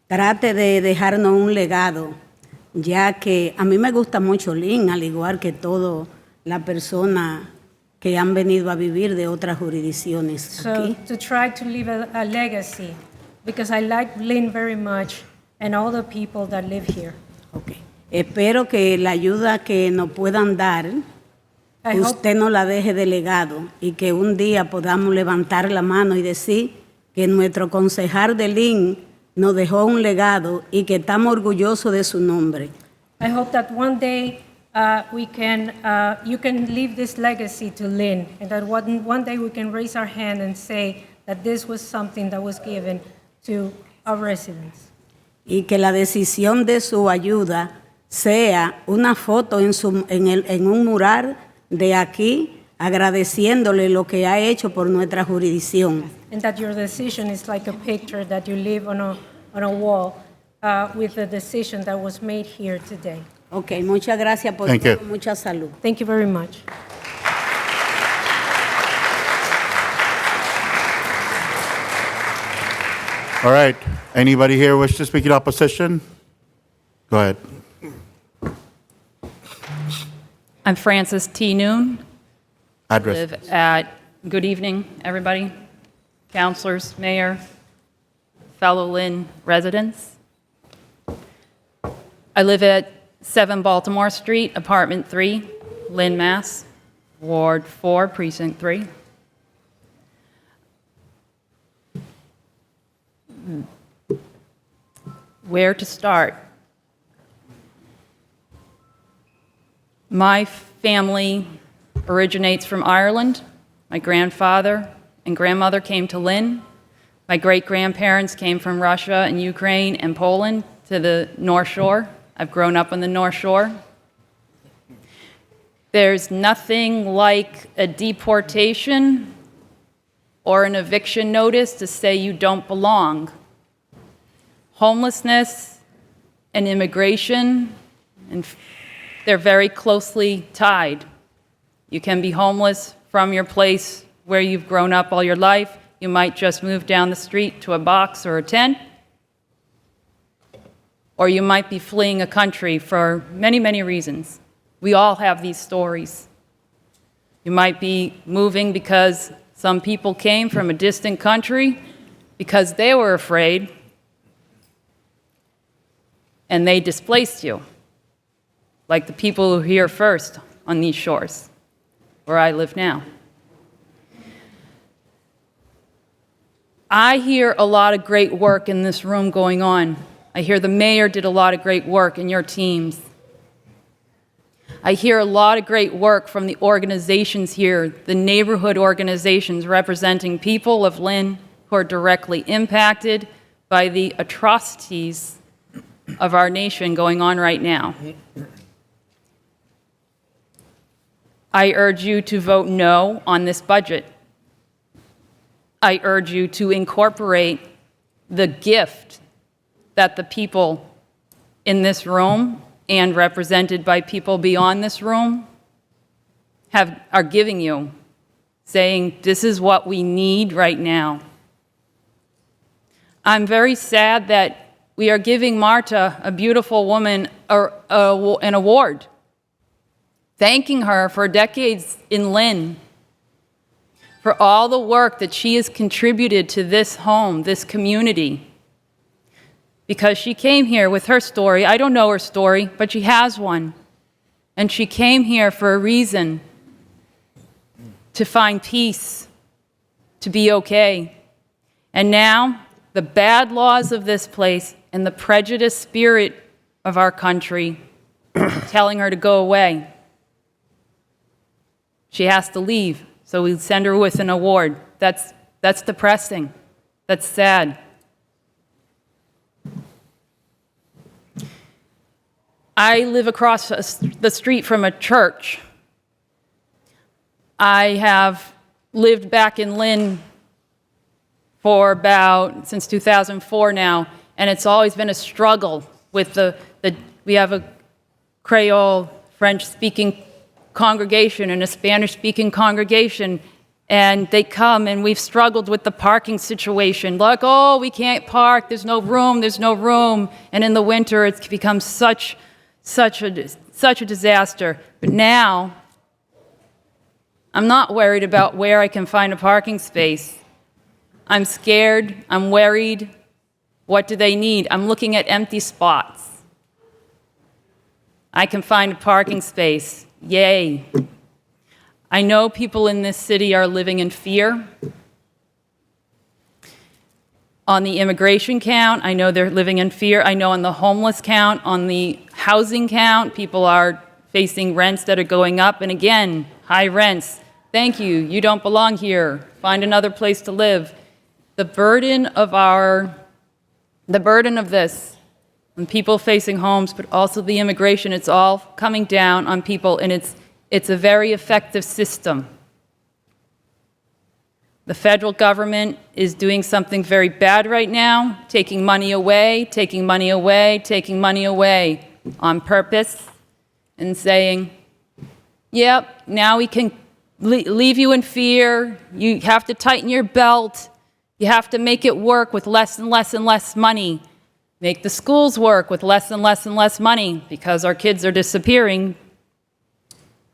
Speaker 8: trate de dejarnos un legado, ya que a mí me gusta mucho Lynn, al igual que todas las personas que han venido a vivir de otras jurisdicciones
Speaker 9: so
Speaker 8: aquí.
Speaker 9: to try to leave a legacy, because I like Lynn very much and all the people that live here.
Speaker 8: Espero que la ayuda que nos puedan dar, usted no la deje de legado y que un día podamos levantar la mano y decir que nuestro concejal de Lynn nos dejó un legado y que estamos orgullosos de su nombre.
Speaker 9: I hope that one day you can leave this legacy to Lynn, and that one day we can raise our hand and say that this was something that was given to our residents.
Speaker 8: Y que la decisión de su ayuda sea una foto en un mural de aquí, agradeciéndole lo que ha hecho por nuestra jurisdicción.
Speaker 9: And that your decision is like a picture that you leave on a wall with the decision that was made here today.
Speaker 8: Okay, muchas gracias por
Speaker 1: Thank
Speaker 8: todo,
Speaker 1: you.
Speaker 8: mucha salud.
Speaker 9: Thank you very much.
Speaker 1: All right. Anybody here wish to speak in opposition? Go ahead.
Speaker 11: I'm Frances T. Noon.
Speaker 1: Address.
Speaker 11: Live at, good evening, everybody, counselors, mayor, fellow Lynn residents. I live at 7 Baltimore Street, apartment 3, Lynn, Mass, Ward 4, precinct 3. Where to start? My family originates from Ireland. My grandfather and grandmother came to Lynn. My great-grandparents came from Russia and Ukraine and Poland to the North Shore. I've grown up on the North Shore. There's nothing like a deportation or an eviction notice to say you don't belong. Homelessness and immigration, and they're very closely tied. You can be homeless from your place where you've grown up all your life. You might just move down the street to a box or a tent. Or you might be fleeing a country for many, many reasons. We all have these stories. You might be moving because some people came from a distant country because they were afraid and they displaced you, like the people who are here first on these shores, where I live now. I hear a lot of great work in this room going on. I hear the mayor did a lot of great work in your teams. I hear a lot of great work from the organizations here, the neighborhood organizations representing people of Lynn who are directly impacted by the atrocities of our nation going on right now. I urge you to vote no on this budget. I urge you to incorporate the gift that the people in this room and represented by people beyond this room are giving you, saying this is what we need right now. I'm very sad that we are giving Marta, a beautiful woman, an award, thanking her for decades in Lynn, for all the work that she has contributed to this home, this community. Because she came here with her story. I don't know her story, but she has one. And she came here for a reason, to find peace, to be okay. And now, the bad laws of this place and the prejudiced spirit of our country telling her to go away. She has to leave, so we send her with an award. That's depressing. That's sad. I live across the street from a church. I have lived back in Lynn since 2004 now, and it's always been a struggle with we have a Creole, French-speaking congregation and a Spanish-speaking congregation, and they come, and we've struggled with the parking situation. Like, oh, we can't park, there's no room, and in the winter it's become such a disaster. But now, I'm not worried about where I can find a parking space. I'm scared, I'm worried. What do they need? I'm looking at empty spots. I can find a parking space. Yay. I know people in this city are living in fear. On the immigration count, I know they're living in fear. I know on the homeless count, on the housing count, people are facing rents that are going up, and again, high rents. Thank you, you don't belong here. Find another place to live. The burden of this on people facing homes, but also the immigration, it's all coming down on people, and it's a very effective system. The federal government is doing something very bad right now, taking money away, taking money away, taking money away on purpose, and saying, yep, now we can leave you in fear. You have to tighten your belt. You have to make it work with less and less and less money. Make the schools work with less and less and less money because our kids are disappearing,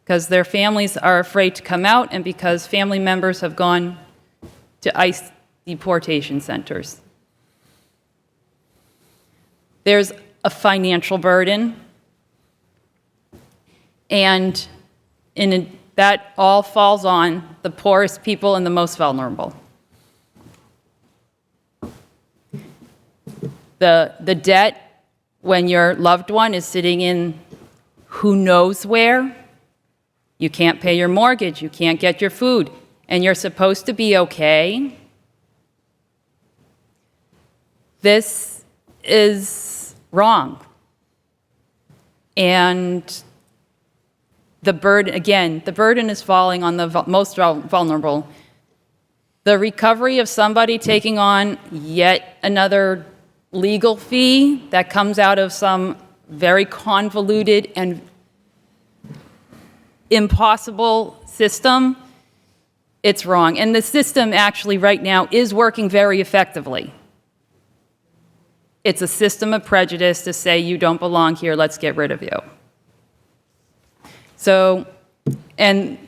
Speaker 11: because their families are afraid to come out, and because family members have gone to ICE deportation centers. There's a financial burden, and that all falls on the poorest people and the most vulnerable. The debt, when your loved one is sitting in who knows where, you can't pay your mortgage, you can't get your food, and you're supposed to be okay. This is wrong. And the burden is falling on the most vulnerable. The recovery of somebody taking on yet another legal fee that comes out of some very convoluted and impossible system, it's wrong. And the system actually right now is working very effectively. It's a system of prejudice to say you don't belong here, let's get rid of you. So, and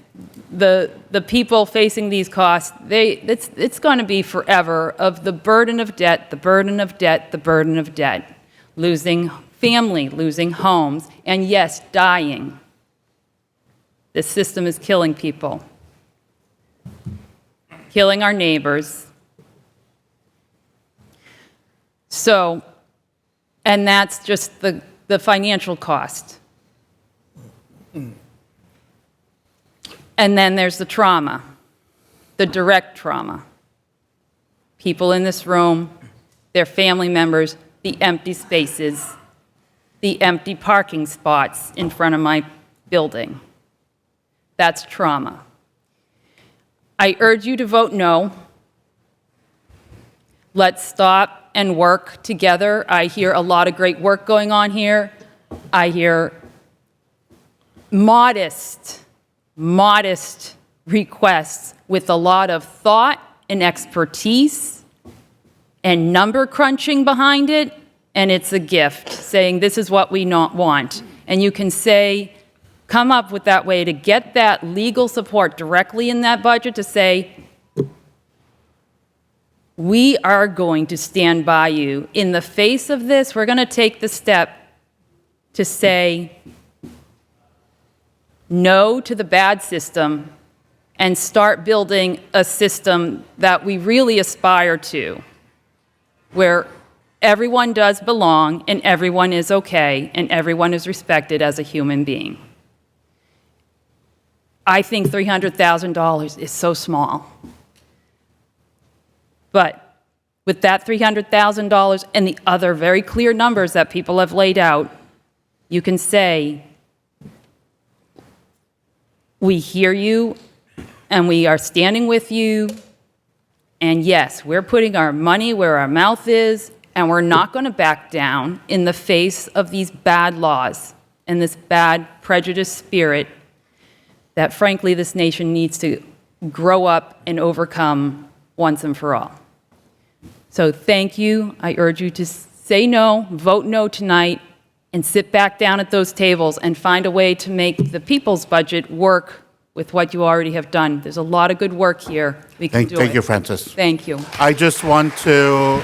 Speaker 11: the people facing these costs, it's going to be forever of the burden of debt, the burden of debt, the burden of debt. Losing family, losing homes, and yes, dying. This system is killing people, killing our neighbors. So, and that's just the financial cost. And then there's the trauma, the direct trauma. People in this room, their family members, the empty spaces, the empty parking spots in front of my building. That's trauma. I urge you to vote no. Let's stop and work together. I hear a lot of great work going on here. I hear modest requests with a lot of thought and expertise and number crunching behind it, and it's a gift, saying this is what we not want. And you can say, come up with that way to get that legal support directly in that budget to say, we are going to stand by you. In the face of this, we're going to take the step to say no to the bad system and start building a system that we really aspire to, where everyone does belong and everyone is okay and everyone is respected as a human being. I think $300,000 is so small. But with that $300,000 and the other very clear numbers that people have laid out, you can say, we hear you, and we are standing with you, and yes, we're putting our money where our mouth is, and we're not going to back down in the face of these bad laws and this bad prejudice spirit that, frankly, this nation needs to grow up and overcome once and for all. So thank you. I urge you to say no, vote no tonight, and sit back down at those tables and find a way to make the people's budget work with what you already have done. There's a lot of good work here. We can do it.
Speaker 1: Thank you, Francis.
Speaker 11: Thank you.
Speaker 1: I just want to,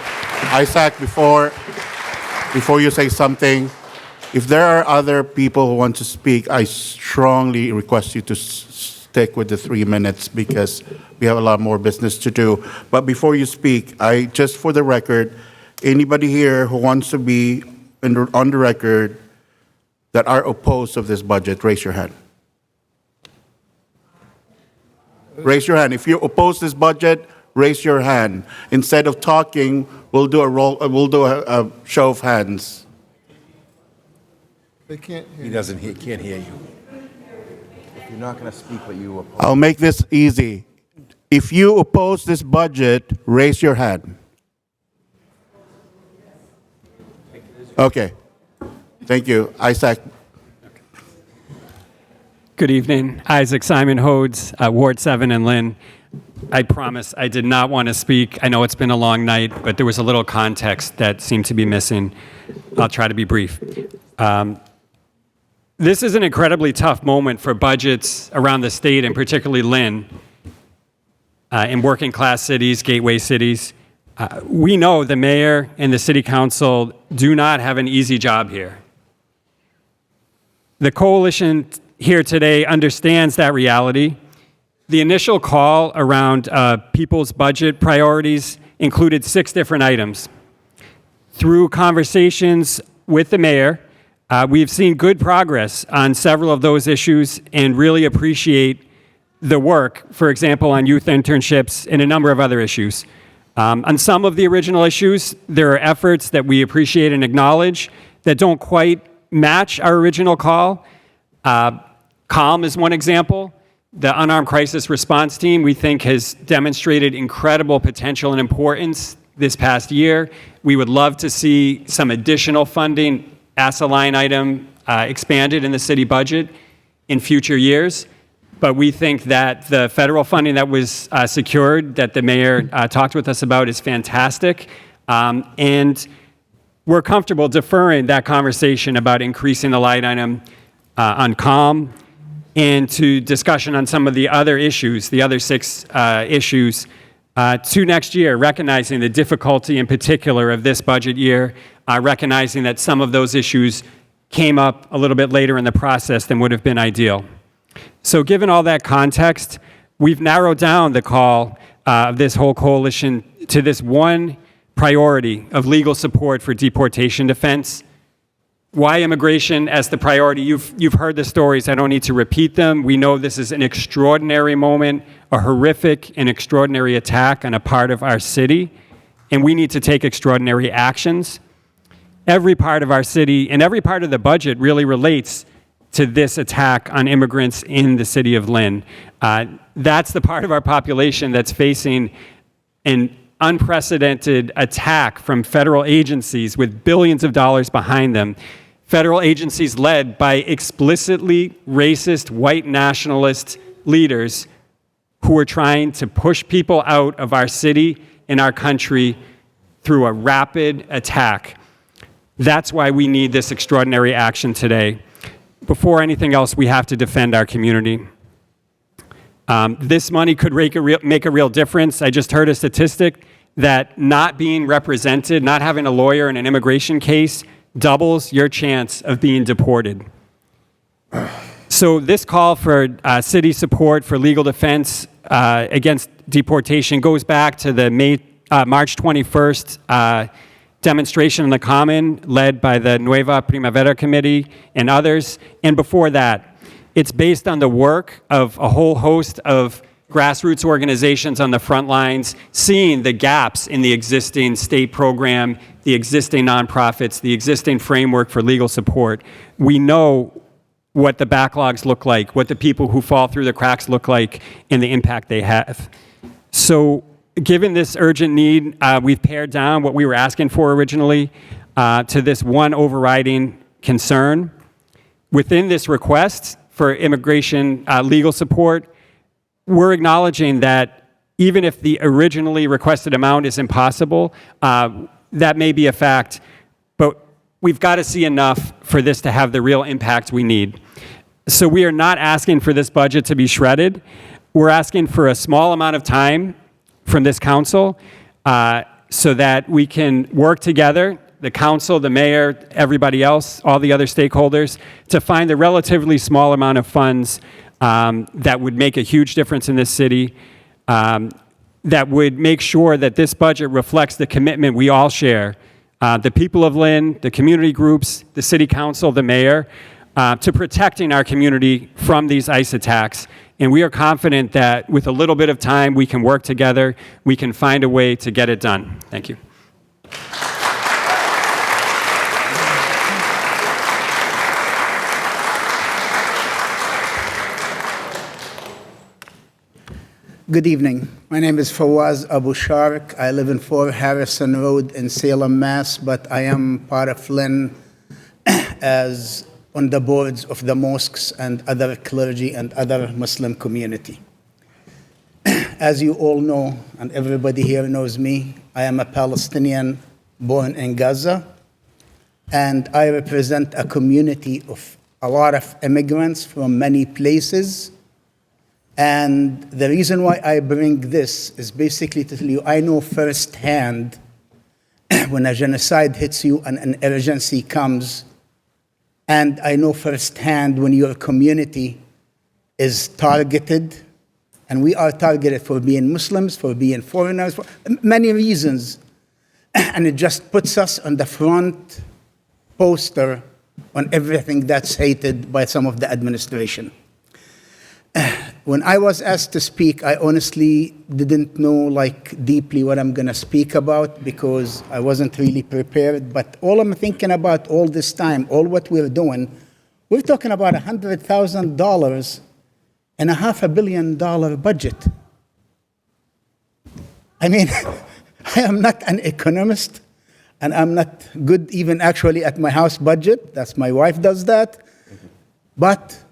Speaker 1: Isaac, before you say something, if there are other people who want to speak, I strongly request you to stick with the 3 minutes because we have a lot more business to do. But before you speak, just for the record, anybody here who wants to be on the record that are opposed to this budget, raise your hand. Raise your hand. If you oppose this budget, raise your hand. Instead of talking, we'll do a show of hands.
Speaker 13: They can't hear He can't hear you. If you're not going to speak, but you oppose.
Speaker 1: I'll make this easy. If you oppose this budget, raise your hand. Okay. Thank you. Isaac.
Speaker 14: Good evening. Isaac Simon Hodes, Ward 7 in Lynn. I promise I did not want to speak. I know it's been a long night, but there was a little context that seemed to be missing. I'll try to be brief. This is an incredibly tough moment for budgets around the state, and particularly Lynn, in working class cities, gateway cities. We know the mayor and the city council do not have an easy job here. The coalition here today understands that reality. The initial call around people's budget priorities included 6 different items. Through conversations with the mayor, we've seen good progress on several of those issues and really appreciate the work, for example, on youth internships and a number of other issues. On some of the original issues, there are efforts that we appreciate and acknowledge that don't quite match our original call. CALM is one example. The Unarmed Crisis Response Team, we think, has demonstrated incredible potential and importance this past year. We would love to see some additional funding as a line item expanded in the city budget in future years. But we think that the federal funding that was secured, that the mayor talked with us about, is fantastic. And we're comfortable deferring that conversation about increasing the line item on CALM and to discussion on some of the other issues, the other 6 issues, to next year, recognizing the difficulty in particular of this budget year, recognizing that some of those issues came up a little bit later in the process than would have been ideal. So given all that context, we've narrowed down the call of this whole coalition to this one priority of legal support for deportation defense. Why immigration as the priority? You've heard the stories. I don't need to repeat them. We know this is an extraordinary moment, a horrific and extraordinary attack on a part of our city, and we need to take extraordinary actions. Every part of our city and every part of the budget really relates to this attack on immigrants in the city of Lynn. That's the part of our population that's facing an unprecedented attack from federal agencies with billions of dollars behind them. Federal agencies led by explicitly racist white nationalist leaders who are trying to push people out of our city and our country through a rapid attack. That's why we need this extraordinary action today. Before anything else, we have to defend our community. This money could make a real difference. I just heard a statistic that not being represented, not having a lawyer in an immigration case, doubles your chance of being deported. So this call for city support for legal defense against deportation goes back to the March 21st demonstration in the Common led by the Nueva Primavera Committee and others. And before that, it's based on the work of a whole host of grassroots organizations on the front lines, seeing the gaps in the existing state program, the existing nonprofits, the existing framework for legal support. We know what the backlogs look like, what the people who fall through the cracks look like, and the impact they have. So given this urgent need, we've pared down what we were asking for originally to this one overriding concern. Within this request for immigration legal support, we're acknowledging that even if the originally requested amount is impossible, that may be a fact, but we've got to see enough for this to have the real impact we need. So we are not asking for this budget to be shredded. We're asking for a small amount of time from this council so that we can work together, the council, the mayor, everybody else, all the other stakeholders, to find the relatively small amount of funds that would make a huge difference in this city, that would make sure that this budget reflects the commitment we all share, the people of Lynn, the community groups, the city council, the mayor, to protecting our community from these ICE attacks. And we are confident that with a little bit of time, we can work together, we can find a way to get it done. Thank you.
Speaker 15: Good evening. My name is Fawaz Abu Shark. I live in 4 Harrison Road in Salem, Mass., but I am part of Lynn as on the boards of the mosques and other clergy and other Muslim community. As you all know, and everybody here knows me, I am a Palestinian born in Gaza, and I represent a community of a lot of immigrants from many places. And the reason why I bring this is basically to tell you, I know firsthand when a genocide hits you and an urgency comes, and I know firsthand when your community is targeted, and we are targeted for being Muslims, for being foreigners, for many reasons. And it just puts us on the front poster on everything that's hated by some of the administration. When I was asked to speak, I honestly didn't know deeply what I'm going to speak about because I wasn't really prepared. But all I'm thinking about all this time, all what we're doing, we're talking about $100,000 and a $500 million budget. I mean, I am not an economist, and I'm not good even actually at my house budget. That's my wife does that. But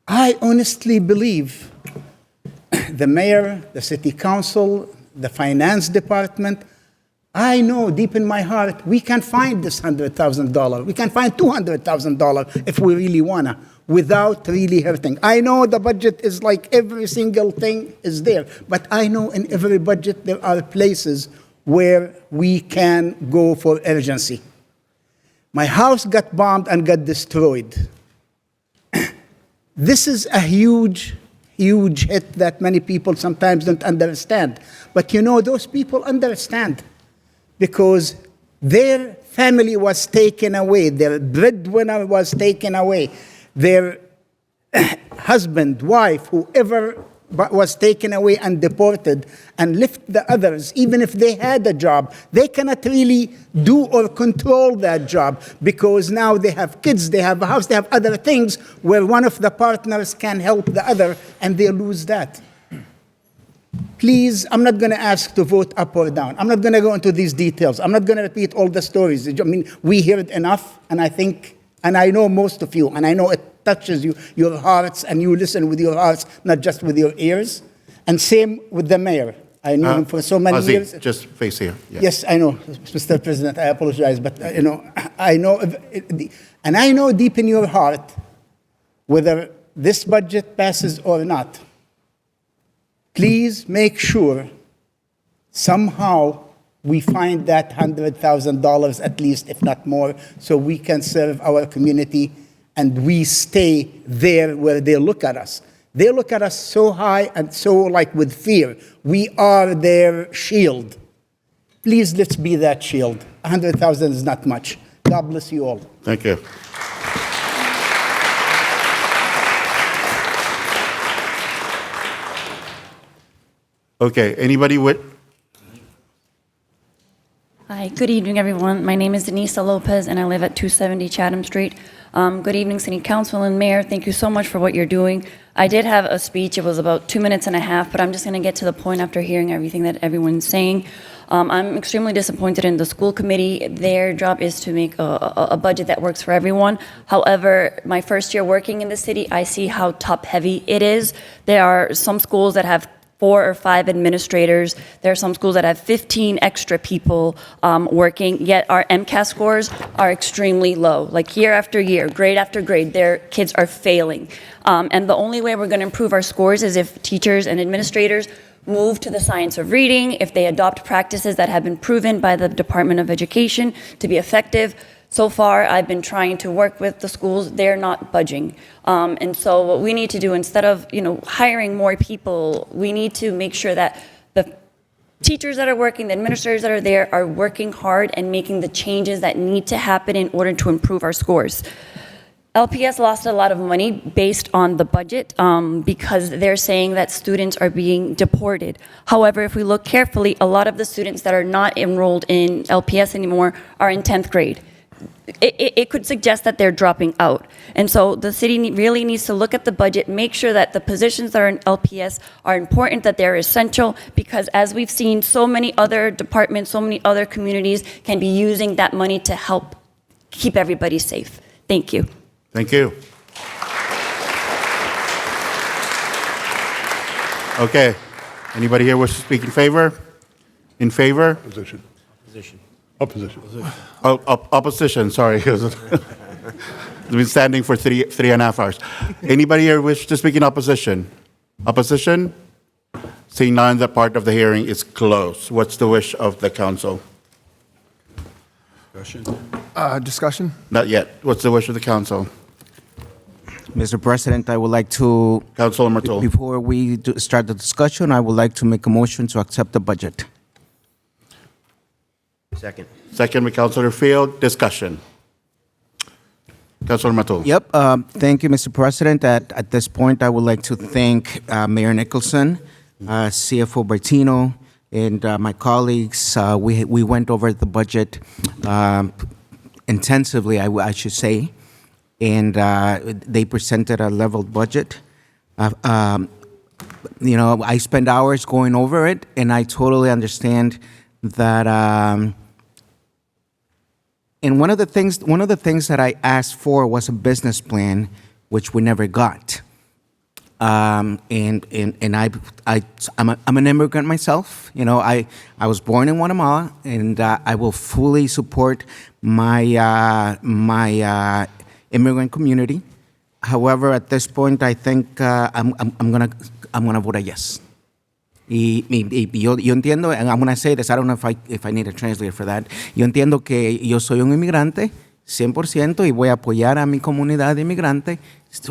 Speaker 15: I honestly believe the mayor, the city council, the finance department, I know deep in my heart we can find this $100,000. We can find $200,000 if we really want to, without really hurting. I know the budget is every single thing is there, but I know in every budget there are places where we can go for urgency. My house got bombed and got destroyed. This is a huge, huge hit that many people sometimes don't understand. But those people understand because their family was taken away, their breadwinner was taken away, their husband, wife, whoever was taken away and deported, and left the others, even if they had a job. They cannot really do or control that job because now they have kids, they have a house, they have other things where one of the partners can help the other, and they lose that. Please, I'm not going to ask to vote up or down. I'm not going to go into these details. I'm not going to repeat all the stories. I mean, we hear it enough, and I think, and I know most of you, and I know it touches you, your hearts, and you listen with your hearts, not just with your ears. And same with the mayor. I know him for so many years.
Speaker 1: Just face here. Yeah.
Speaker 15: Yes, I know, Mr. President, I apologize, but I know, and I know deep in your heart whether this budget passes or not. Please make sure somehow we find that $100,000 at least, if not more, so we can serve our community and we stay there where they look at us. They look at us so high and so with fear. We are their shield. Please, let's be that shield. 100,000 is not much. God bless you all.
Speaker 1: Thank you. Okay, anybody with?
Speaker 16: Hi, good evening, everyone. My name is Denisa Lopez, and I live at 270 Chatham Street. Good evening, City Council and Mayor. Thank you so much for what you're doing. I did have a speech. It was about 2.5 minutes, but I'm just going to get to the point after hearing everything that everyone's saying. I'm extremely disappointed in the school committee. Their job is to make a budget that works for everyone. However, my first year working in the city, I see how top-heavy it is. There are some schools that have 4 or 5 administrators. There are some schools that have 15 extra people working, yet our MCAS scores are extremely low. Year after year, grade after grade, their kids are failing. And the only way we're going to improve our scores is if teachers and administrators move to the science of reading, if they adopt practices that have been proven by the Department of Education to be effective. So far, I've been trying to work with the schools. They're not budging. And so what we need to do, instead of hiring more people, we need to make sure that the teachers that are working, the administrators that are there, are working hard and making the changes that need to happen in order to improve our scores. LPS lost a lot of money based on the budget because they're saying that students are being deported. However, if we look carefully, a lot of the students that are not enrolled in LPS anymore are in 10th grade. It could suggest that they're dropping out. And so the city really needs to look at the budget, make sure that the positions that are in LPS are important, that they're essential, because as we've seen, so many other departments, so many other communities can be using that money to help keep everybody safe. Thank you.
Speaker 1: Thank you. Okay. Anybody here wish to speak in favor? In favor?
Speaker 13: Opposition. Opposition.
Speaker 1: Opposition, sorry. It's been standing for three and a half hours. Anybody here wish to speak in opposition? Opposition? Seeing none, that part of the hearing is closed. What's the wish of the council?
Speaker 17: Discussion?
Speaker 1: Not yet. What's the wish of the council?
Speaker 15: Mr. President, I would like to,
Speaker 1: Councilor Matul.
Speaker 15: before we start the discussion, I would like to make a motion to accept the budget.
Speaker 13: Second.
Speaker 1: Second by Councilor Field. Discussion. Councilor Matul.
Speaker 15: Yep. Thank you, Mr. President. At this point, I would like to thank Mayor Nicholson, CFO Bertino, and my colleagues. We went over the budget intensively, I should say, and they presented a leveled budget. I spent hours going over it, and I totally understand that. And one of the things that I asked for was a business plan, which we never got. I'm an immigrant myself. I was born in Guatemala, and I will fully support my immigrant community. However, at this point, I think I'm gonna vote a yes. Y yo entiendo, and I'm gonna say this. I don't know if I need a translator for that. Yo entiendo que yo soy un inmigrante 100% y voy a apoyar a mi comunidad de inmigrante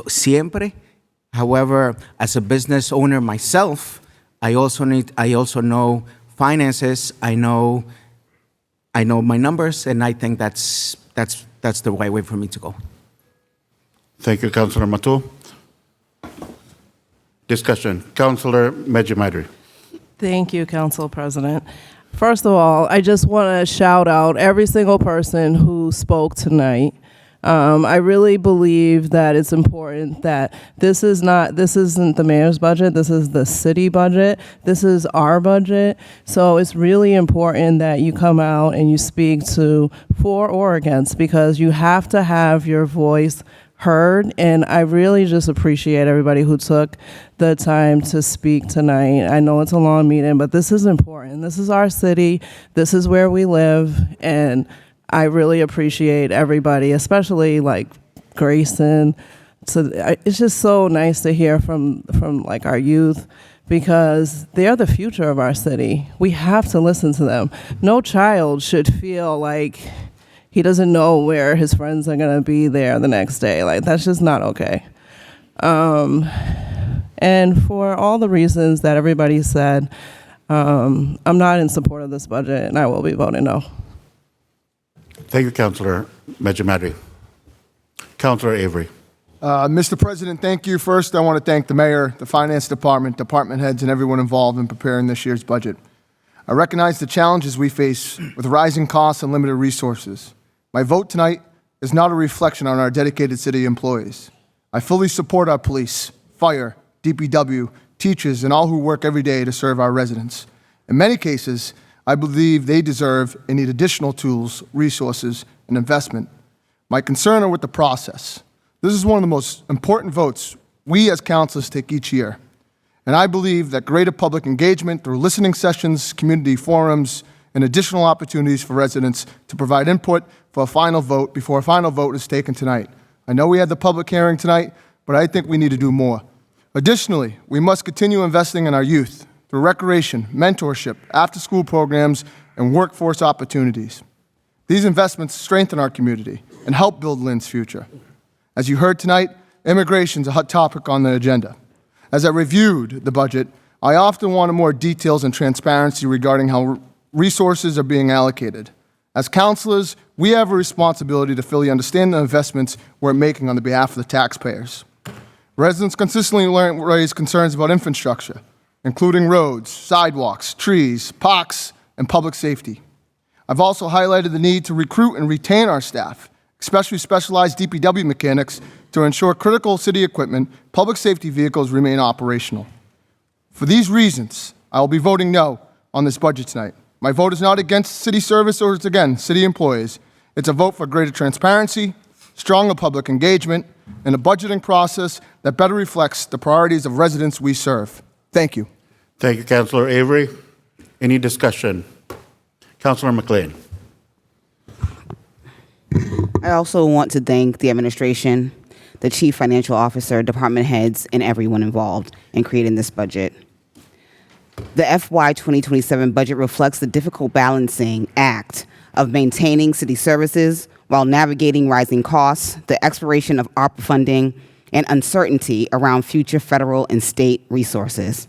Speaker 15: siempre. However, as a business owner myself, I also know finances. I know my numbers, and I think that's the right way for me to go.
Speaker 1: Thank you, Councilor Matul. Discussion. Councilor Medjimidri.
Speaker 18: Thank you, Council President. First of all, I just want to shout out every single person who spoke tonight. I really believe that it's important that this isn't the mayor's budget, this is the city budget, this is our budget. So it's really important that you come out and you speak for or against, because you have to have your voice heard, and I really just appreciate everybody who took the time to speak tonight. I know it's a long meeting, but this is important. This is our city, this is where we live, and I really appreciate everybody, especially like Grayson. So it's just so nice to hear from like our youth, because they are the future of our city. We have to listen to them. No child should feel like he doesn't know where his friends are going to be there the next day. Like, that's just not okay. And for all the reasons that everybody said, I'm not in support of this budget, and I will be voting no.
Speaker 1: Thank you, Councilor Medjimidri. Councilor Avery.
Speaker 17: Mr. President, thank you. First, I want to thank the mayor, the finance department, department heads, and everyone involved in preparing this year's budget. I recognize the challenges we face with rising costs and limited resources. My vote tonight is not a reflection on our dedicated city employees. I fully support our police, fire, DPW, teachers, and all who work every day to serve our residents. In many cases, I believe they deserve and need additional tools, resources, and investment. My concern are with the process. This is one of the most important votes we as councilors take each year. And I believe that greater public engagement through listening sessions, community forums, and additional opportunities for residents to provide input for a final vote before a final vote is taken tonight. I know we had the public hearing tonight, but I think we need to do more. Additionally, we must continue investing in our youth through recreation, mentorship, after-school programs, and workforce opportunities. These investments strengthen our community and help build Lynn's future. As you heard tonight, immigration is a hot topic on the agenda. As I reviewed the budget, I often wanted more details and transparency regarding how resources are being allocated. As councilors, we have a responsibility to fully understand the investments we're making on the behalf of the taxpayers. Residents consistently raise concerns about infrastructure, including roads, sidewalks, trees, parks, and public safety. I've also highlighted the need to recruit and retain our staff, especially specialized DPW mechanics, to ensure critical city equipment, public safety vehicles remain operational. For these reasons, I will be voting no on this budget tonight. My vote is not against city service or it's against city employees. It's a vote for greater transparency, stronger public engagement, and a budgeting process that better reflects the priorities of residents we serve. Thank you.
Speaker 1: Thank you, Councilor Avery. Any discussion? Councilor McLean.
Speaker 19: I also want to thank the administration, the chief financial officer, department heads, and everyone involved in creating this budget. The FY 2027 budget reflects the difficult balancing act of maintaining city services while navigating rising costs, the expiration of ARPA funding, and uncertainty around future federal and state resources.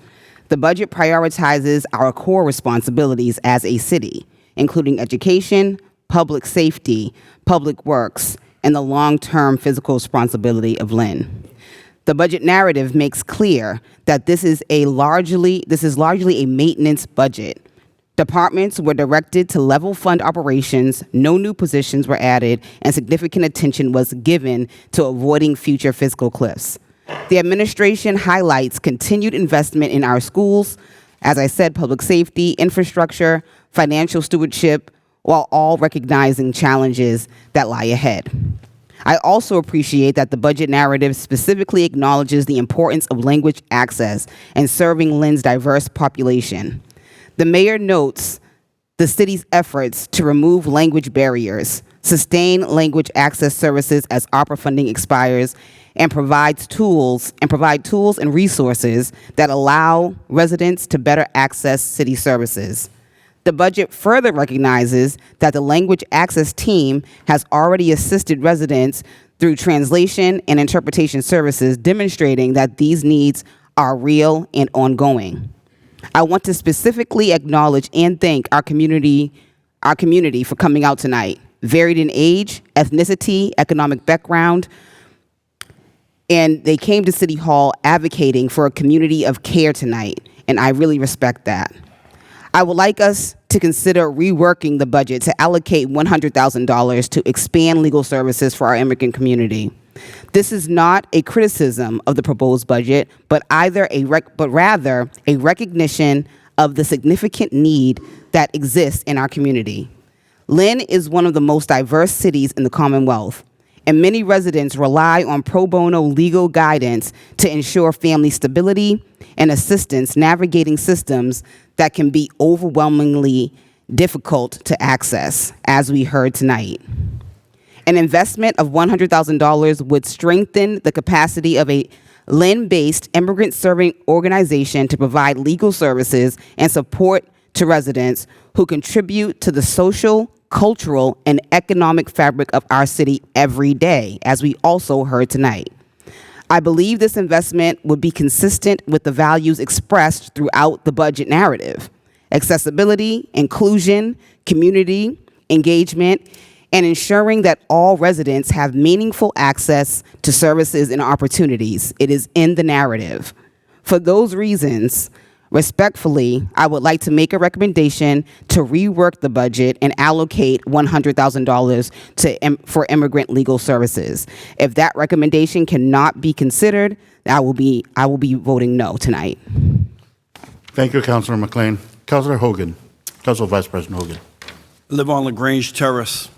Speaker 19: The budget prioritizes our core responsibilities as a city, including education, public safety, public works, and the long-term physical responsibility of Lynn. The budget narrative makes clear that this is largely a maintenance budget. Departments were directed to level fund operations, no new positions were added, and significant attention was given to avoiding future fiscal cliffs. The administration highlights continued investment in our schools, as I said, public safety, infrastructure, financial stewardship, while all recognizing challenges that lie ahead. I also appreciate that the budget narrative specifically acknowledges the importance of language access and serving Lynn's diverse population. The mayor notes the city's efforts to remove language barriers, sustain language access services as ARPA funding expires, and provide tools and resources that allow residents to better access city services. The budget further recognizes that the language access team has already assisted residents through translation and interpretation services, demonstrating that these needs are real and ongoing. I want to specifically acknowledge and thank our community for coming out tonight, varied in age, ethnicity, economic background, and they came to City Hall advocating for a community of care tonight, and I really respect that. I would like us to consider reworking the budget to allocate $100,000 to expand legal services for our immigrant community. This is not a criticism of the proposed budget, but rather a recognition of the significant need that exists in our community. Lynn is one of the most diverse cities in the Commonwealth, and many residents rely on pro bono legal guidance to ensure family stability and assistance navigating systems that can be overwhelmingly difficult to access, as we heard tonight. An investment of $100,000 would strengthen the capacity of a Lynn-based immigrant-serving organization to provide legal services and support to residents who contribute to the social, cultural, and economic fabric of our city every day, as we also heard tonight. I believe this investment would be consistent with the values expressed throughout the budget narrative: accessibility, inclusion, community, engagement, and ensuring that all residents have meaningful access to services and opportunities. It is in the narrative. For those reasons, respectfully, I would like to make a recommendation to rework the budget and allocate $100,000 for immigrant legal services. If that recommendation cannot be considered, I will be voting no tonight.
Speaker 1: Thank you, Councilor McLean. Councilor Hogan. Council Vice President Hogan.
Speaker 22: I live on LaGrange Terrace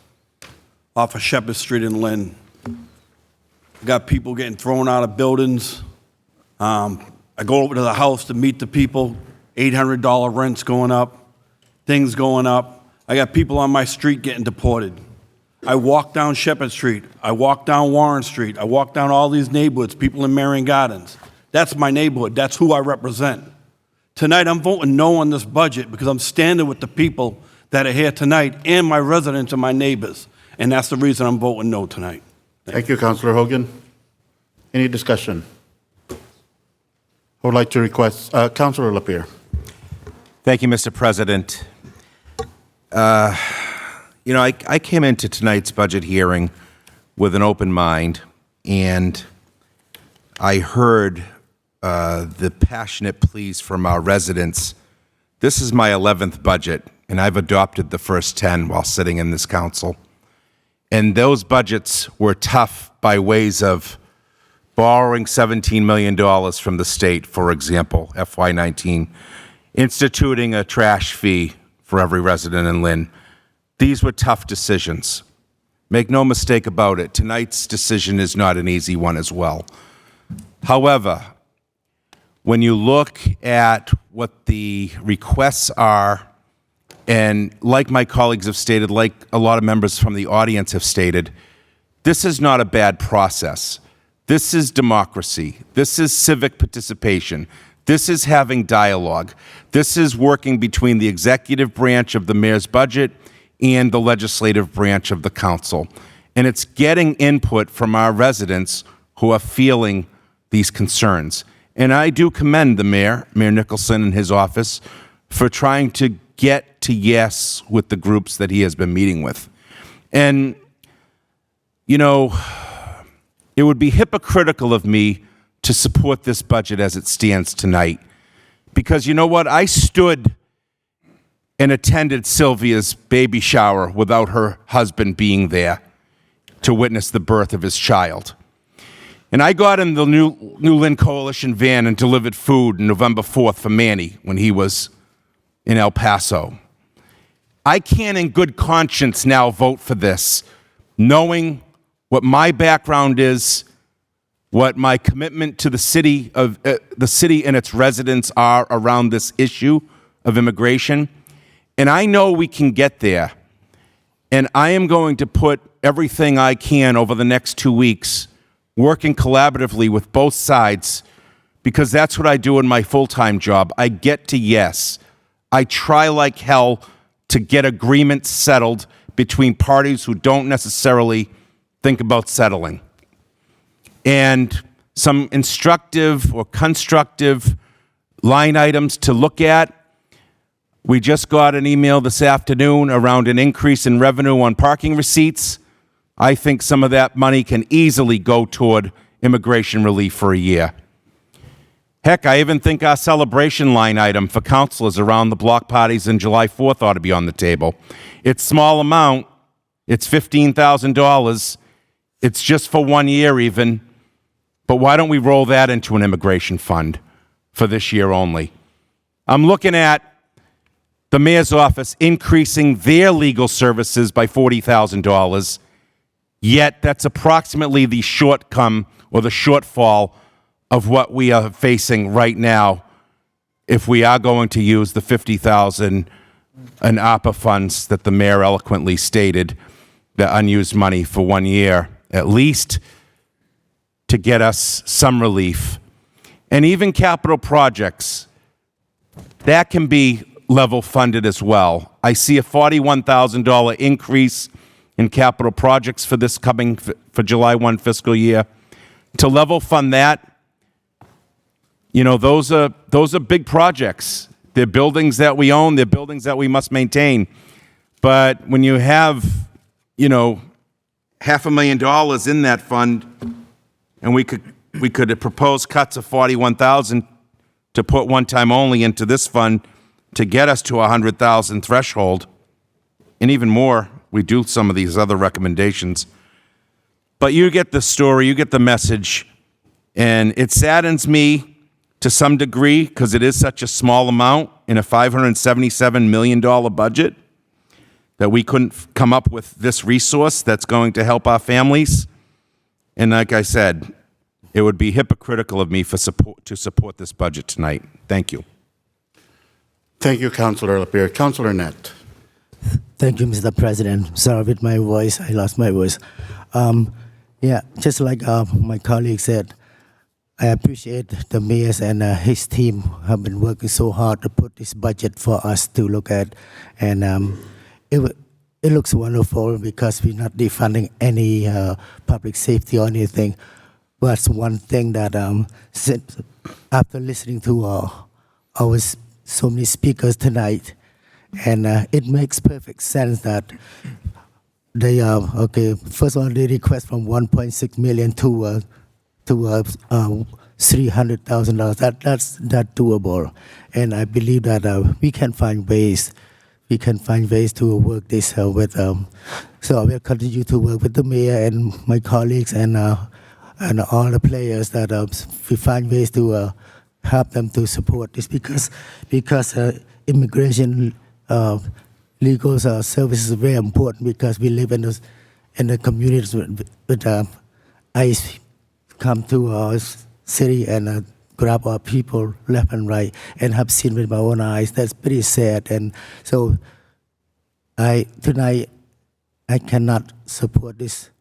Speaker 22: off of Shepherd Street in Lynn. Got people getting thrown out of buildings. I go over to the house to meet the people, $800 rents going up, things going up. I got people on my street getting deported. I walk down Shepherd Street. I walk down Warren Street. I walk down all these neighborhoods, people in Marion Gardens. That's my neighborhood. That's who I represent. Tonight, I'm voting no on this budget because I'm standing with the people that are here tonight and my residents and my neighbors. And that's the reason I'm voting no tonight.
Speaker 1: Thank you, Councilor Hogan. Any discussion? I would like to request Councilor Lapierre.
Speaker 13: Thank you, Mr. President. You know, I came into tonight's budget hearing with an open mind, and I heard the passionate pleas from our residents. This is my 11th budget, and I've adopted the first 10 while sitting in this council. And those budgets were tough by ways of borrowing $17 million from the state, for example, FY19, instituting a trash fee for every resident in Lynn. These were tough decisions. Make no mistake about it, tonight's decision is not an easy one as well. However, when you look at what the requests are, and like my colleagues have stated, like a lot of members from the audience have stated, this is not a bad process. This is democracy. This is civic participation. This is having dialogue. This is working between the executive branch of the mayor's budget and the legislative branch of the council. And it's getting input from our residents who are feeling these concerns. And I do commend the mayor, Mayor Nicholson and his office, for trying to get to yes with the groups that he has been meeting with. And, you know, it would be hypocritical of me to support this budget as it stands tonight. Because you know what? I stood and attended Sylvia's baby shower without her husband being there to witness the birth of his child. And I got in the New Lynn Coalition van and delivered food November 4th for Manny when he was in El Paso. I can't in good conscience now vote for this, knowing what my background is, what my commitment to the city and its residents are around this issue of immigration. And I know we can get there. And I am going to put everything I can over the next 2 weeks, working collaboratively with both sides, because that's what I do in my full-time job. I get to yes. I try like hell to get agreements settled between parties who don't necessarily think about settling. And some instructive or constructive line items to look at. We just got an email this afternoon around an increase in revenue on parking receipts. I think some of that money can easily go toward immigration relief for a year. Heck, I even think our celebration line item for councilors around the block parties on July 4th ought to be on the table. It's a small amount. It's $15,000. It's just for 1 year even. But why don't we roll that into an immigration fund for this year only? I'm looking at the mayor's office increasing their legal services by $40,000, yet that's approximately the shortcome or the shortfall of what we are facing right now if we are going to use the $50,000 in ARPA funds that the mayor eloquently stated, the unused money for 1 year, at least to get us some relief. And even capital projects, that can be level funded as well. I see a $41,000 increase in capital projects for this coming for July 1 fiscal year. To level fund that, you know, those are big projects. They're buildings that we own, they're buildings that we must maintain. But when you have, you know, $500,000 in that fund, and we could propose cuts of $41,000 to put one time only into this fund to get us to a $100,000 threshold, and even more, we do some of these other recommendations. But you get the story, you get the message, and it saddens me to some degree because it is such a small amount in a $577 million budget that we couldn't come up with this resource that's going to help our families. And like I said, it would be hypocritical of me to support this budget tonight. Thank you.
Speaker 1: Thank you, Councilor Lapierre. Councilor Net.
Speaker 6: Thank you, Mr. President. Sorry with my voice. I lost my voice. Yeah, just like my colleague said, I appreciate the mayor and his team have been working so hard to put this budget for us to look at. And it looks wonderful because we're not defunding any public safety or anything. But one thing that after listening to our so many speakers tonight, and it makes perfect sense that they okay. First of all, they request from 1.6 million to $300,000. That's doable, and I believe that we can find ways. We can find ways to work this with. So I will continue to work with the mayor and my colleagues and all the players that we find ways to help them to support this because immigration legal services is very important because we live in the communities with ICE come to our city and grab our people left and right and have seen with my own eyes. That's pretty sad. And so tonight I cannot support this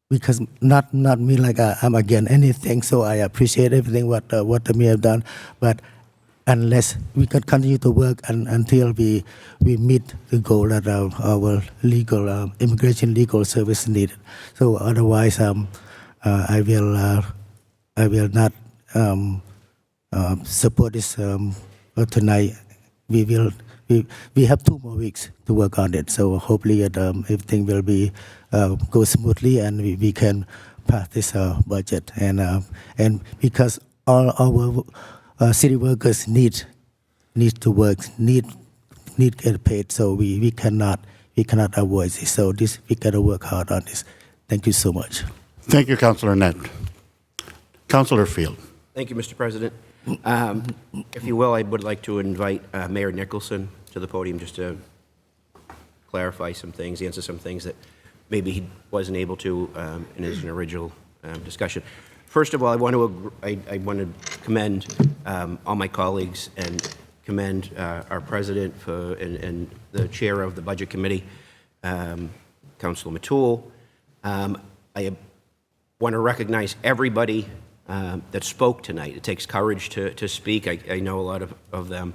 Speaker 6: because not me like I'm against anything. So I appreciate everything what the mayor have done, but unless we can continue to work until we meet the goal that our legal immigration legal service needed. So otherwise, I will not support this tonight. We have 2 more weeks to work on it. So hopefully everything will be go smoothly and we can pass this budget and because all our city workers need to work, need get paid. So we cannot avoid this. So we gotta work hard on this. Thank you so much.
Speaker 1: Thank you, Councilor Net. Councilor Field.
Speaker 7: Thank you, Mr. President. If you will, I would like to invite Mayor Nicholson to the podium just to clarify some things, answer some things that maybe he wasn't able to in his original discussion. First of all, I want to commend all my colleagues and commend our president and the chair of the Budget Committee, Councilor Matul. I want to recognize everybody that spoke tonight. It takes courage to speak. I know a lot of them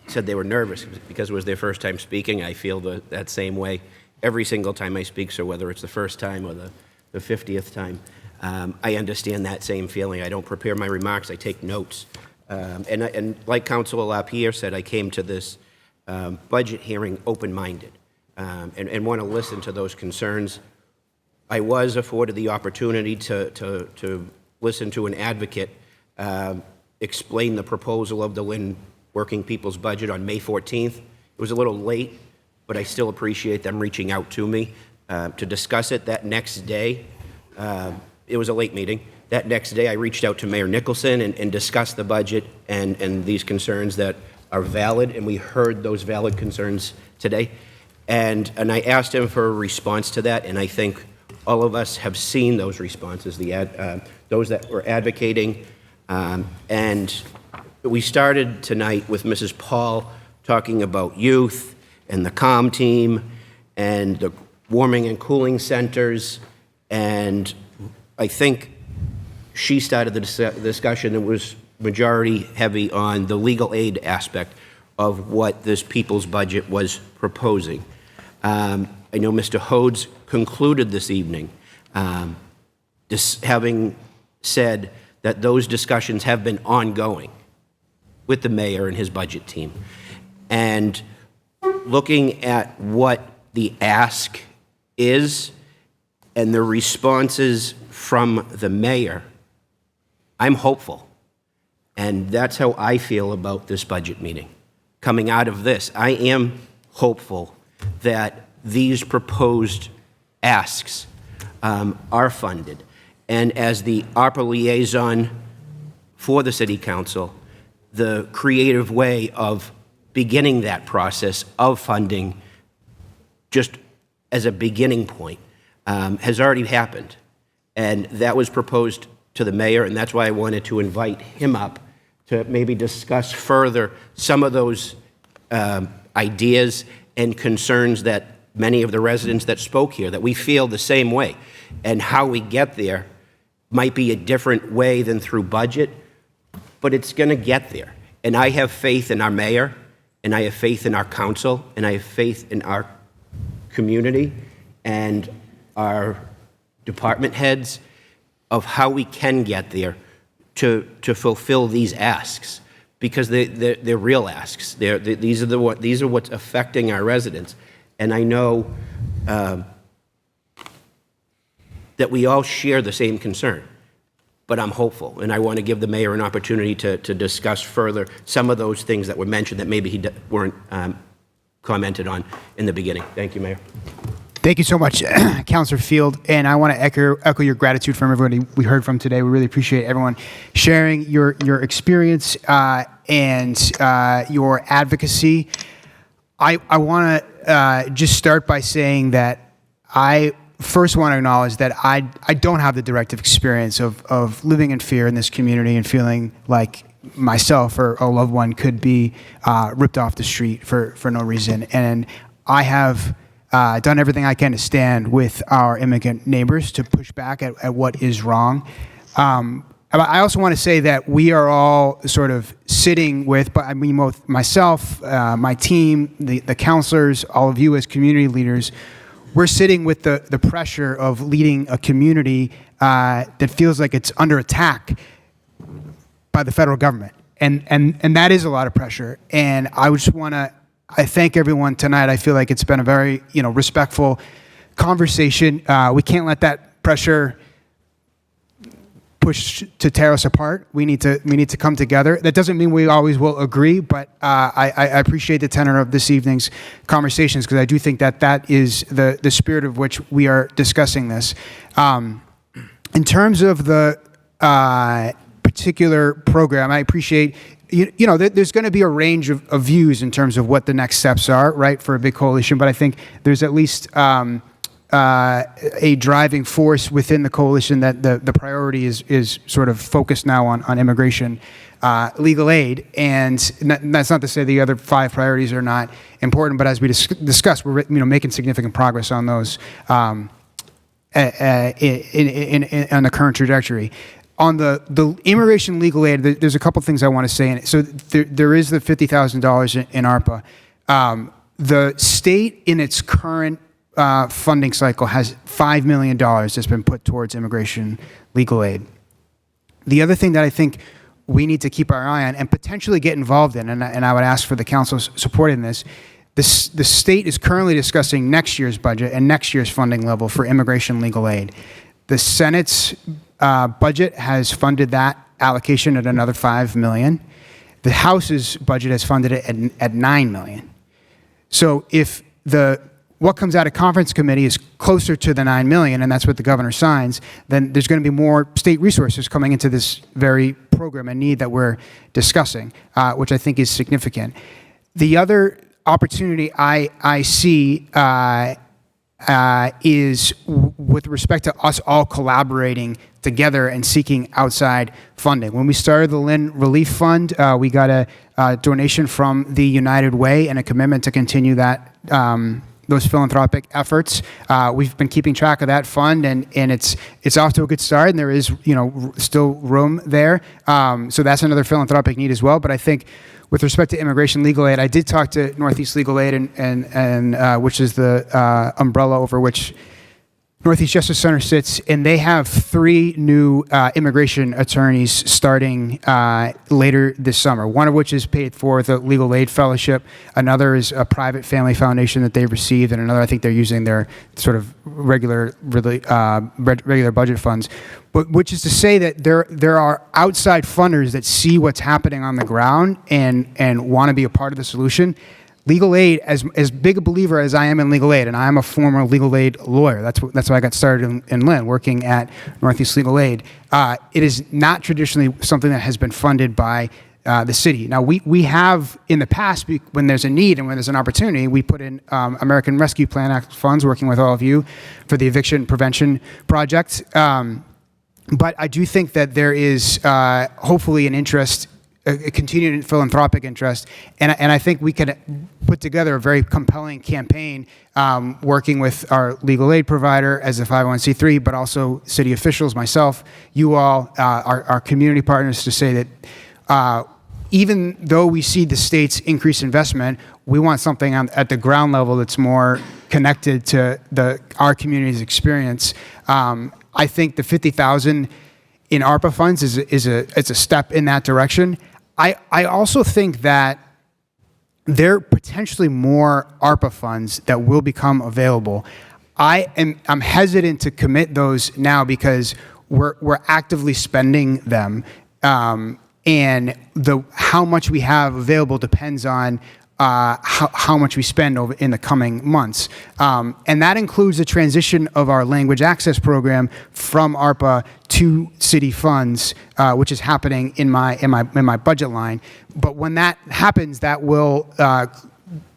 Speaker 7: said they were nervous because it was their first time speaking. I feel that same way every single time I speak, so whether it's the first time or the 50th time, I understand that same feeling. I don't prepare my remarks, I take notes. And like Councilor LaPierre said, I came to this budget hearing open-minded and want to listen to those concerns. I was afforded the opportunity to listen to an advocate explain the proposal of the Lynn Working People's Budget on May 14th. It was a little late, but I still appreciate them reaching out to me to discuss it that next day. It was a late meeting. That next day, I reached out to Mayor Nicholson and discussed the budget and these concerns that are valid, and we heard those valid concerns today. And I asked him for a response to that, and I think all of us have seen those responses, those that were advocating. And we started tonight with Mrs. Paul talking about youth and the CALM team and the warming and cooling centers. And I think she started the discussion that was majority heavy on the legal aid aspect of what this people's budget was proposing. I know Mr. Hodes concluded this evening having said that those discussions have been ongoing with the mayor and his budget team. And looking at what the ask is and the responses from the mayor, I'm hopeful. And that's how I feel about this budget meeting. Coming out of this, I am hopeful that these proposed asks are funded. And as the ARPA liaison for the City Council, the creative way of beginning that process of funding, just as a beginning point, has already happened. And that was proposed to the mayor, and that's why I wanted to invite him up to maybe discuss further some of those ideas and concerns that many of the residents that spoke here, that we feel the same way. And how we get there might be a different way than through budget, but it's going to get there. And I have faith in our mayor, and I have faith in our council, and I have faith in our community and our department heads of how we can get there to fulfill these asks, because they're real asks. These are what's affecting our residents. And I know that we all share the same concern. But I'm hopeful, and I want to give the mayor an opportunity to discuss further some of those things that were mentioned that maybe weren't commented on in the beginning. Thank you, Mayor.
Speaker 20: Thank you so much, Councilor Field. And I want to echo your gratitude from everybody we heard from today. We really appreciate everyone sharing your experience and your advocacy. I want to just start by saying that I first want to acknowledge that I don't have the direct experience of living in fear in this community and feeling like myself or a loved one could be ripped off the street for no reason. And I have done everything I can to stand with our immigrant neighbors to push back at what is wrong. I also want to say that we are all sort of sitting with, but I mean both myself, my team, the counselors, all of you as community leaders, we're sitting with the pressure of leading a community that feels like it's under attack by the federal government. And that is a lot of pressure. And I just want to I thank everyone tonight. I feel like it's been a very, respectful conversation. We can't let that pressure push to tear us apart. We need to come together. That doesn't mean we always will agree, but I appreciate the tenor of this evening's conversations because I do think that is the spirit of which we are discussing this. In terms of the particular program, I appreciate. There's going to be a range of views in terms of what the next steps are, right, for a big coalition. But I think there's at least a driving force within the coalition that the priority is sort of focused now on immigration, legal aid. And that's not to say the other 5 priorities are not important. But as we discussed, we're making significant progress on those in the current trajectory. On the immigration legal aid, there's a couple things I want to say. So there is the $50,000 in ARPA. The state in its current funding cycle has $5 million that's been put towards immigration legal aid. The other thing that I think we need to keep our eye on and potentially get involved in, and I would ask for the council's support in this, the state is currently discussing next year's budget and next year's funding level for immigration legal aid. The Senate's budget has funded that allocation at another $5 million. The House's budget has funded it at $9 million. So if what comes out of conference committee is closer to the $9 million, and that's what the governor signs, then there's going to be more state resources coming into this very program and need that we're discussing, which I think is significant. The other opportunity I see is with respect to us all collaborating together and seeking outside funding. When we started the Lynn Relief Fund, we got a donation from the United Way and a commitment to continue that those philanthropic efforts. We've been keeping track of that fund, and it's off to a good start, and there is still room there. So that's another philanthropic need as well. But I think with respect to immigration legal aid, I did talk to Northeast Legal Aid, and which is the umbrella over which Northeast Justice Center sits, and they have 3 new immigration attorneys starting later this summer, one of which is paid for the Legal Aid Fellowship. Another is a private family foundation that they've received, and another, I think they're using their sort of regular budget funds. But which is to say that there are outside funders that see what's happening on the ground and want to be a part of the solution. Legal aid, as big a believer as I am in legal aid, and I am a former legal aid lawyer. That's why I got started in Lynn, working at Northeast Legal Aid. It is not traditionally something that has been funded by the city. Now, we have in the past, when there's a need and when there's an opportunity, we put in American Rescue Plan Act funds, working with all of you for the eviction prevention project. But I do think that there is hopefully an interest, a continued philanthropic interest, and I think we could put together a very compelling campaign working with our legal aid provider as a 501c3, but also city officials, myself, you all, our community partners, to say that even though we see the state's increased investment, we want something at the ground level that's more connected to our community's experience. I think the $50,000 in ARPA funds is a step in that direction. I also think that there are potentially more ARPA funds that will become available. I'm hesitant to commit those now because we're actively spending them, and how much we have available depends on how much we spend over in the coming months, and that includes the transition of our language access program from ARPA to city funds, which is happening in my budget line. But when that happens, that will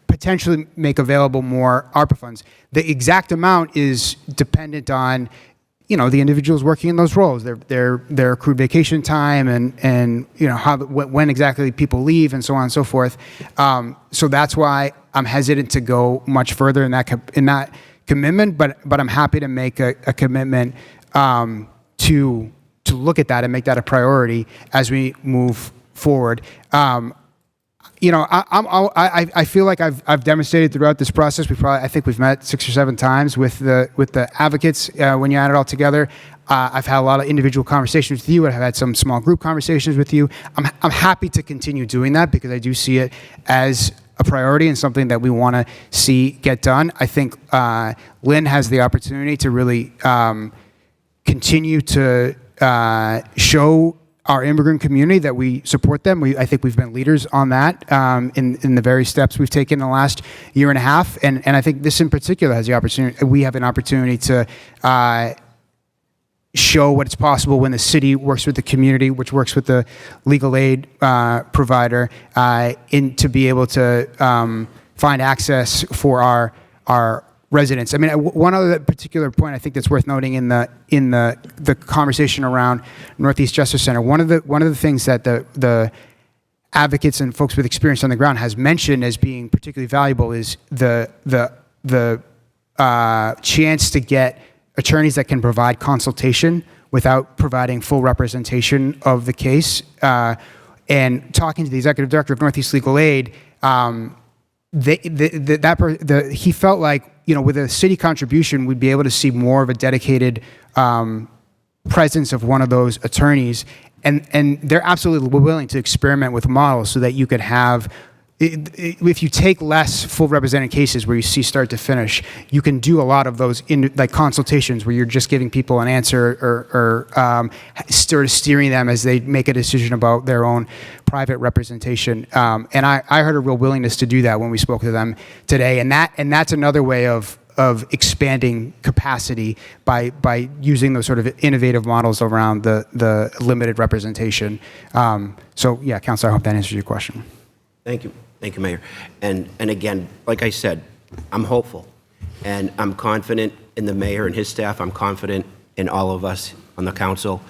Speaker 20: potentially make available more ARPA funds. The exact amount is dependent on, the individuals working in those roles, their accrued vacation time, and when exactly people leave, and so on and so forth. So that's why I'm hesitant to go much further in that commitment. But I'm happy to make a commitment to look at that and make that a priority as we move forward. I feel like I've demonstrated throughout this process. I think we've met 6 or 7 times with the advocates when you add it all together. I've had a lot of individual conversations with you. I've had some small group conversations with you. I'm happy to continue doing that because I do see it as a priority and something that we want to see get done. I think Lynn has the opportunity to really continue to show our immigrant community that we support them. I think we've been leaders on that in the very steps we've taken in the last year and a half. And I think this in particular has the opportunity, we have an opportunity to show what's possible when the city works with the community, which works with the legal aid provider, to be able to find access for our residents. I mean, one other particular point I think that's worth noting in the conversation around Northeast Justice Center. One of the things that the advocates and folks with experience on the ground has mentioned as being particularly valuable is the chance to get attorneys that can provide consultation without providing full representation of the case. And talking to the executive director of Northeast Legal Aid, he felt like, with a city contribution, we'd be able to see more of a dedicated presence of one of those attorneys. And they're absolutely willing to experiment with models so that you could have, if you take less full represented cases where you see start to finish, you can do a lot of those like consultations where you're just giving people an answer or sort of steering them as they make a decision about their own private representation. And I heard a real willingness to do that when we spoke to them today. And that's another way of expanding capacity by using those sort of innovative models around the limited representation. So yeah, Councilor, I hope that answers your question.
Speaker 7: Thank you. Thank you, Mayor. And again, like I said, I'm hopeful, and I'm confident in the mayor and his staff. I'm confident in all of us on the council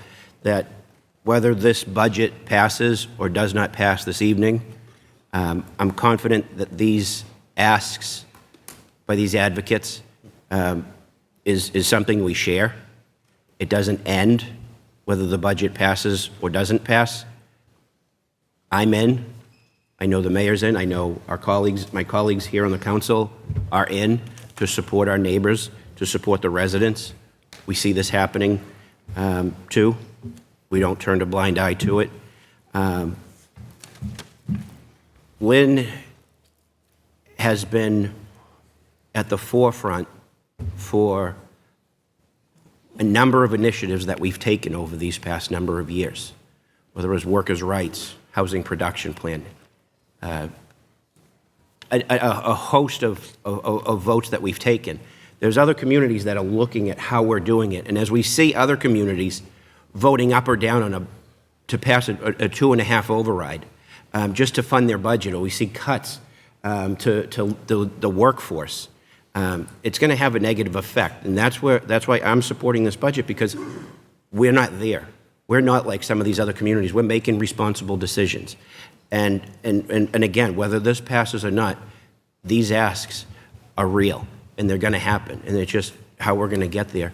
Speaker 7: that whether this budget passes or does not pass this evening, I'm confident that these asks by these advocates is something we share. It doesn't end whether the budget passes or doesn't pass. I'm in. I know the mayor's in. I know my colleagues here on the council are in to support our neighbors, to support the residents. We see this happening too. We don't turn a blind eye to it. Lynn has been at the forefront for a number of initiatives that we've taken over these past number of years, whether it was workers' rights, housing production plan, a host of votes that we've taken. There's other communities that are looking at how we're doing it, and as we see other communities voting up or down to pass a 2.5 override just to fund their budget, or we see cuts to the workforce, it's going to have a negative effect, and that's why I'm supporting this budget, because we're not there. We're not like some of these other communities. We're making responsible decisions. And again, whether this passes or not, these asks are real, and they're going to happen, and it's just how we're going to get there.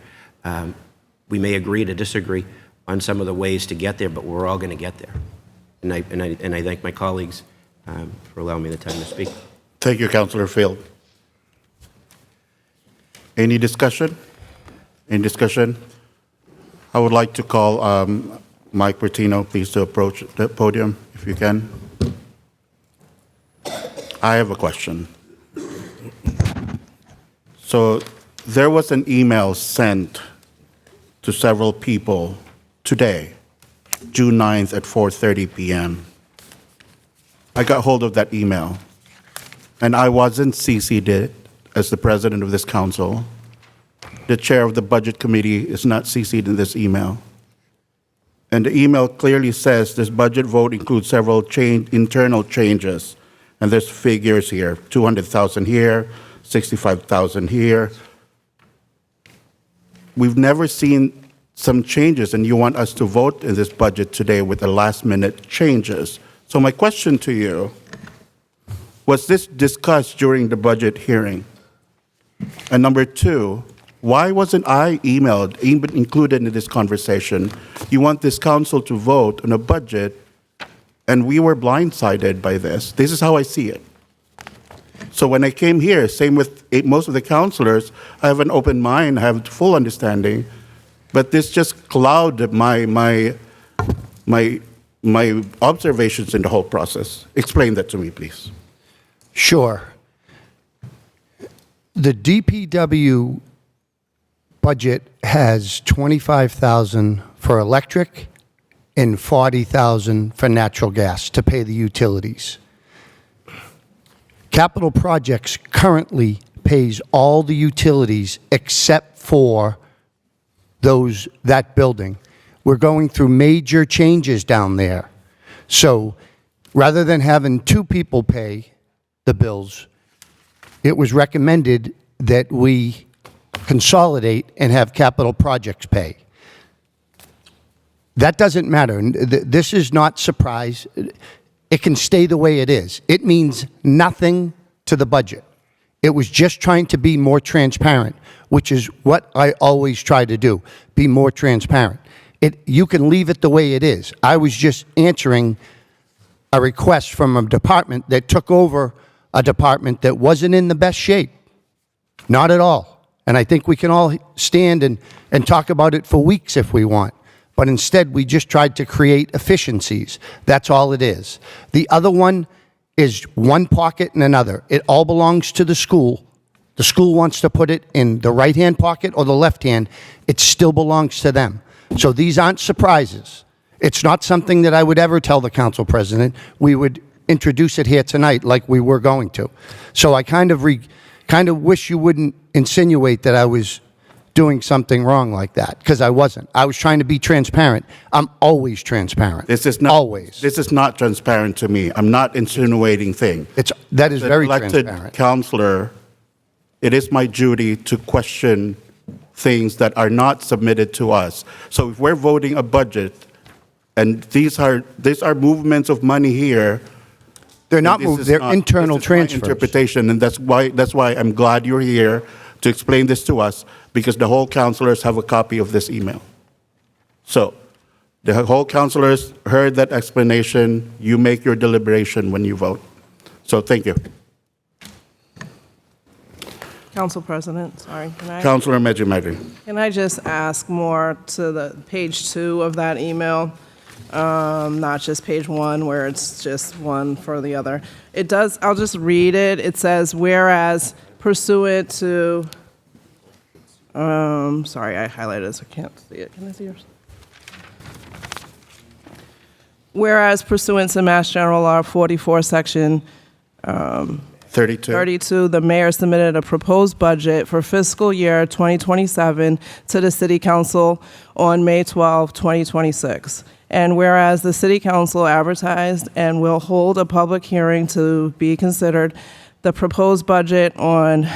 Speaker 7: We may agree to disagree on some of the ways to get there, but we're all going to get there. And I thank my colleagues for allowing me the time to speak.
Speaker 1: Thank you, Councillor Field. Any discussion? Any discussion? I would like to call Mike Bertino, please, to approach the podium, if you can. I have a question. So There was an email sent to several people today, June 9th at 4:30 p.m. I got hold of that email, and I wasn't CC'd it as the president of this council. The chair of the budget committee is not CC'd in this email. And the email clearly says this budget vote includes several internal changes. And there's figures here, 200,000 here, 65,000 here. We've never seen some changes, and you want us to vote in this budget today with the last-minute changes. So my question to you, was this discussed during the budget hearing? And number two, why wasn't I emailed, even included in this conversation? You want this council to vote on a budget, and we were blindsided by this. This is how I see it. So when I came here, same with most of the councilors, I have an open mind, I have full understanding, but this just clouded my observations in the whole process. Explain that to me, please.
Speaker 5: Sure. The DPW budget has 25,000 for electric and 40,000 for natural gas to pay the utilities. Capital Projects currently pays all the utilities except for that building. We're going through major changes down there. So rather than having two people pay the bills, it was recommended that we consolidate and have Capital Projects pay. That doesn't matter. This is not surprise. It can stay the way it is. It means nothing to the budget. It was just trying to be more transparent, which is what I always try to do, be more transparent. You can leave it the way it is. I was just answering a request from a department that took over a department that wasn't in the best shape. Not at all. And I think we can all stand and talk about it for weeks if we want. But instead, we just tried to create efficiencies. That's all it is. The other one is one pocket and another. It all belongs to the school. The school wants to put it in the right-hand pocket or the left-hand. It still belongs to them. So these aren't surprises. It's not something that I would ever tell the council president. We would introduce it here tonight like we were going to. So I kind of wish you wouldn't insinuate that I was doing something wrong like that, because I wasn't. I was trying to be transparent. I'm always transparent.
Speaker 1: This is not always. This is not transparent to me. I'm not insinuating things.
Speaker 5: That is very
Speaker 1: elected
Speaker 5: transparent.
Speaker 1: Counselor, it is my duty to question things that are not submitted to us. So if we're voting a budget, and these are movements of money here.
Speaker 5: They're not moved. They're internal transfers.
Speaker 1: Interpretation, and that's why I'm glad you're here to explain this to us, because the whole councilors have a copy of this email. So the whole councilors heard that explanation. You make your deliberation when you vote. So thank you.
Speaker 18: Council President, sorry.
Speaker 1: Councilor Medjimagri.
Speaker 18: Can I just ask more to the page 2 of that email? Not just page 1 where it's just one for the other. It does, I'll just read it. It says, whereas pursuant to, sorry, I highlighted it so I can't see it. Can I see yours? Whereas pursuant to Mass General Law 44, Section 32, the mayor submitted a proposed budget for fiscal year 2027 to the City Council on May 12, 2026. And whereas the City Council advertised and will hold a public hearing to be considered the proposed budget on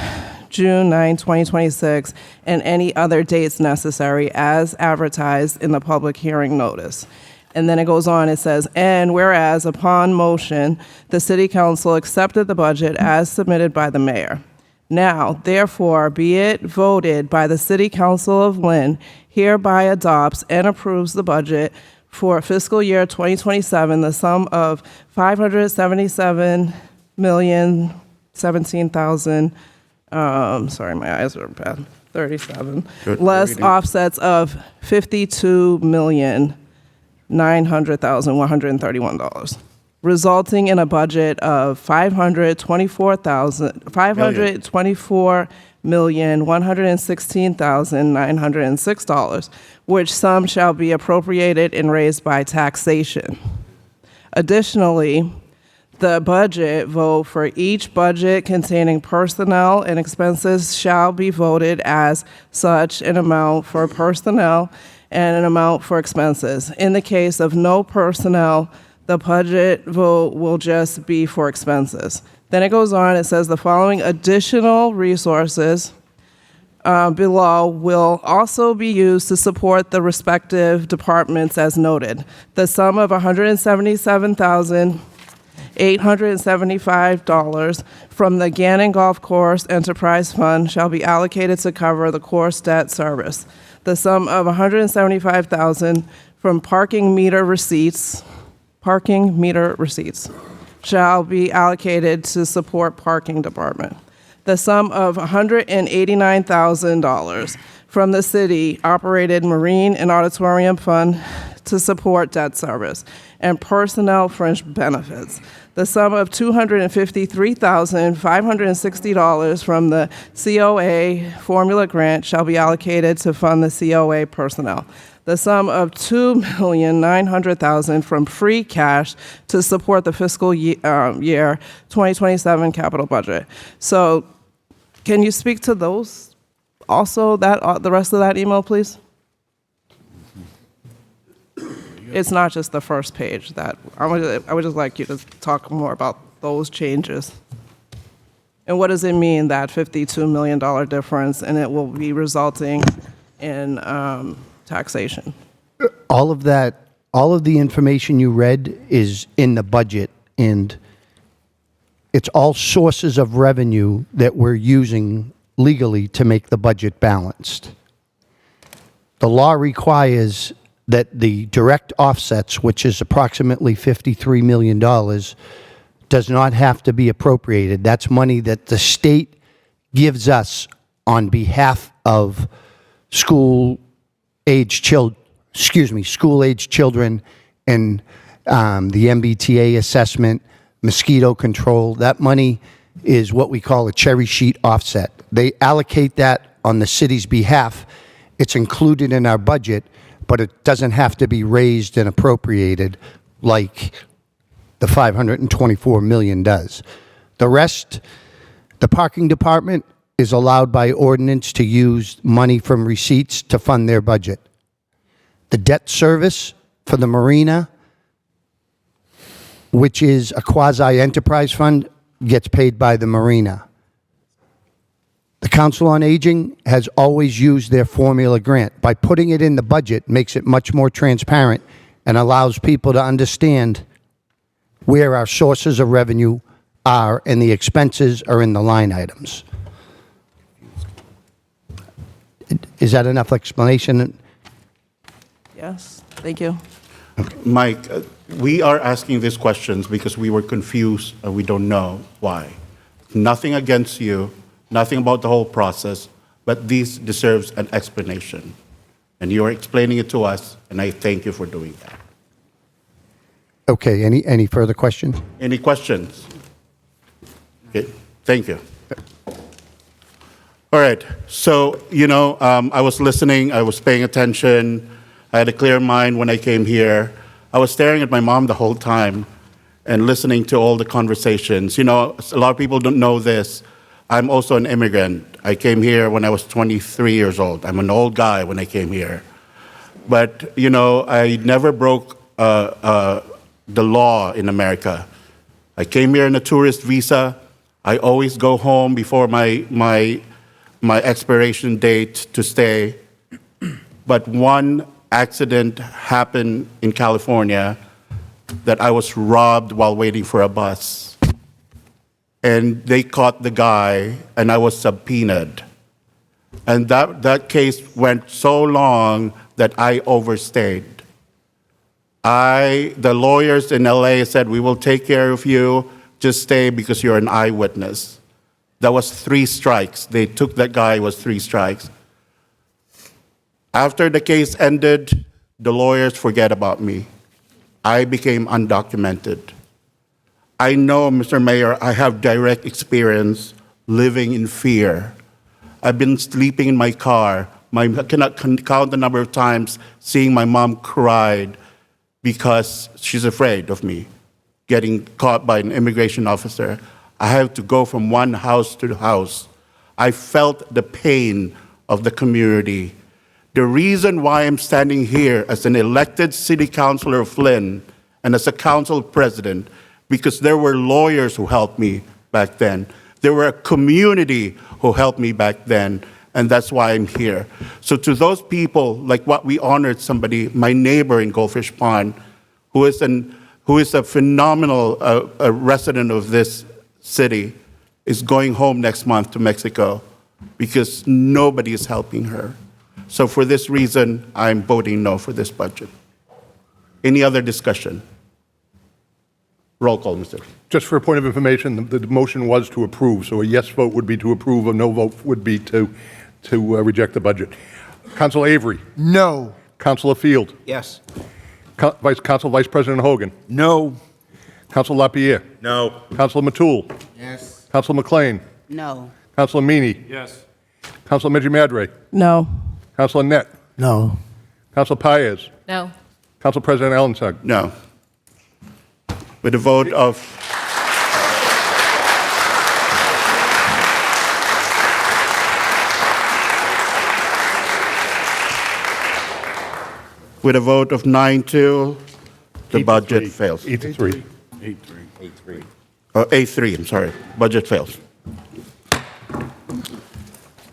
Speaker 18: June 9, 2026, and any other dates necessary as advertised in the public hearing notice. And then it goes on, it says, and whereas upon motion, the City Council accepted the budget as submitted by the mayor. Now, therefore, be it voted by the City Council of Lynn, hereby adopts and approves the budget for fiscal year 2027, the sum of $577,017,000, sorry, my eyes are bad, 37, less offsets of $52,900,131, resulting in a budget of $524 $1,116,906, which sum shall be appropriated and raised by taxation. Additionally, the budget vote for each budget containing personnel and expenses shall be voted as such an amount for personnel and an amount for expenses. In the case of no personnel, the budget vote will just be for expenses. Then it goes on, it says the following additional resources below will also be used to support the respective departments as noted. The sum of $177,875 from the Gannon Golf Course Enterprise Fund shall be allocated to cover the course debt service. The sum of $175,000 from parking meter receipts shall be allocated to support parking department. The sum of $189,000 from the city-operated Marine and Auditorium Fund to support debt service and personnel fringe benefits. The sum of $253,560 from the COA formula grant shall be allocated to fund the COA personnel. The sum of $2,900,000 from free cash to support the fiscal year 2027 capital budget. So can you speak to those also, that the rest of that email, please? It's not just the first page. That I would just like you to talk more about those changes. And what does it mean, that $52 million difference, and it will be resulting in taxation?
Speaker 5: All of that, all of the information you read is in the budget, and it's all sources of revenue that we're using legally to make the budget balanced. The law requires that the direct offsets, which is approximately $53 million, does not have to be appropriated. That's money that the state gives us on behalf of school-age children and the MBTA assessment, mosquito control. That money is what we call a cherry sheet offset. They allocate that on the city's behalf. It's included in our budget, but it doesn't have to be raised and appropriated like the $524 million does. The rest, the parking department is allowed by ordinance to use money from receipts to fund their budget. The debt service for the marina, which is a quasi-enterprise fund, gets paid by the marina. The Council on Aging has always used their formula grant. By putting it in the budget, makes it much more transparent and allows people to understand where our sources of revenue are and the expenses are in the line items. Is that enough explanation?
Speaker 18: Yes, thank you.
Speaker 1: Mike, we are asking these questions because we were confused and we don't know why. Nothing against you, nothing about the whole process, but this deserves an explanation. And you are explaining it to us, and I thank you for doing that.
Speaker 5: Okay, any further questions?
Speaker 1: Any questions? Okay, thank you. All right, so, I was listening, I was paying attention, I had a clear mind when I came here. I was staring at my mom the whole time and listening to all the conversations. A lot of people don't know this. I'm also an immigrant. I came here when I was 23 years old. I'm an old guy when I came here. But, I never broke the law in America. I came here on a tourist visa. I always go home before my expiration date to stay. But one accident happened in California that I was robbed while waiting for a bus. And they caught the guy, and I was subpoenaed. And that case went so long that I overstayed. The lawyers in LA said, we will take care of you, just stay because you're an eyewitness. That was 3 strikes. They took that guy, it was 3 strikes. After the case ended, the lawyers forget about me. I became undocumented. I know, Mr. Mayor, I have direct experience living in fear. I've been sleeping in my car. I cannot count the number of times seeing my mom cried because she's afraid of me getting caught by an immigration officer. I have to go from one house to the house. I felt the pain of the community. The reason why I'm standing here as an elected city councilor of Lynn and as a council president, because there were lawyers who helped me back then. There were a community who helped me back then, and that's why I'm here. So to those people, like what we honored somebody, my neighbor in Goldfish Pond, who is a phenomenal resident of this city, is going home next month to Mexico because nobody is helping her. So for this reason, I'm voting no for this budget. Any other discussion? Roll call, Mr.
Speaker 12: Just for a point of information, the motion was to approve, so a yes vote would be to approve, a no vote would be to reject the budget. Councilor Avery?
Speaker 15: No.
Speaker 12: Councilor Field?
Speaker 7: Yes.
Speaker 12: Council Vice President Hogan?
Speaker 22: No.
Speaker 12: Councilor LaPierre?
Speaker 22: No.
Speaker 12: Councilor Matul?
Speaker 15: Yes.
Speaker 12: Councilor McLean?
Speaker 19: No.
Speaker 12: Councilor Meany?
Speaker 22: Yes.
Speaker 12: Councilor Medji-Madre?
Speaker 18: No.
Speaker 12: Councilor Net?
Speaker 6: No.
Speaker 12: Councilor Paez?
Speaker 9: No.
Speaker 12: Council President Allensag?
Speaker 1: No. With a vote of with a vote of 9-2, the budget fails.
Speaker 12: 8-3.
Speaker 22: 8-3.
Speaker 1: 8-3, I'm sorry. Budget fails.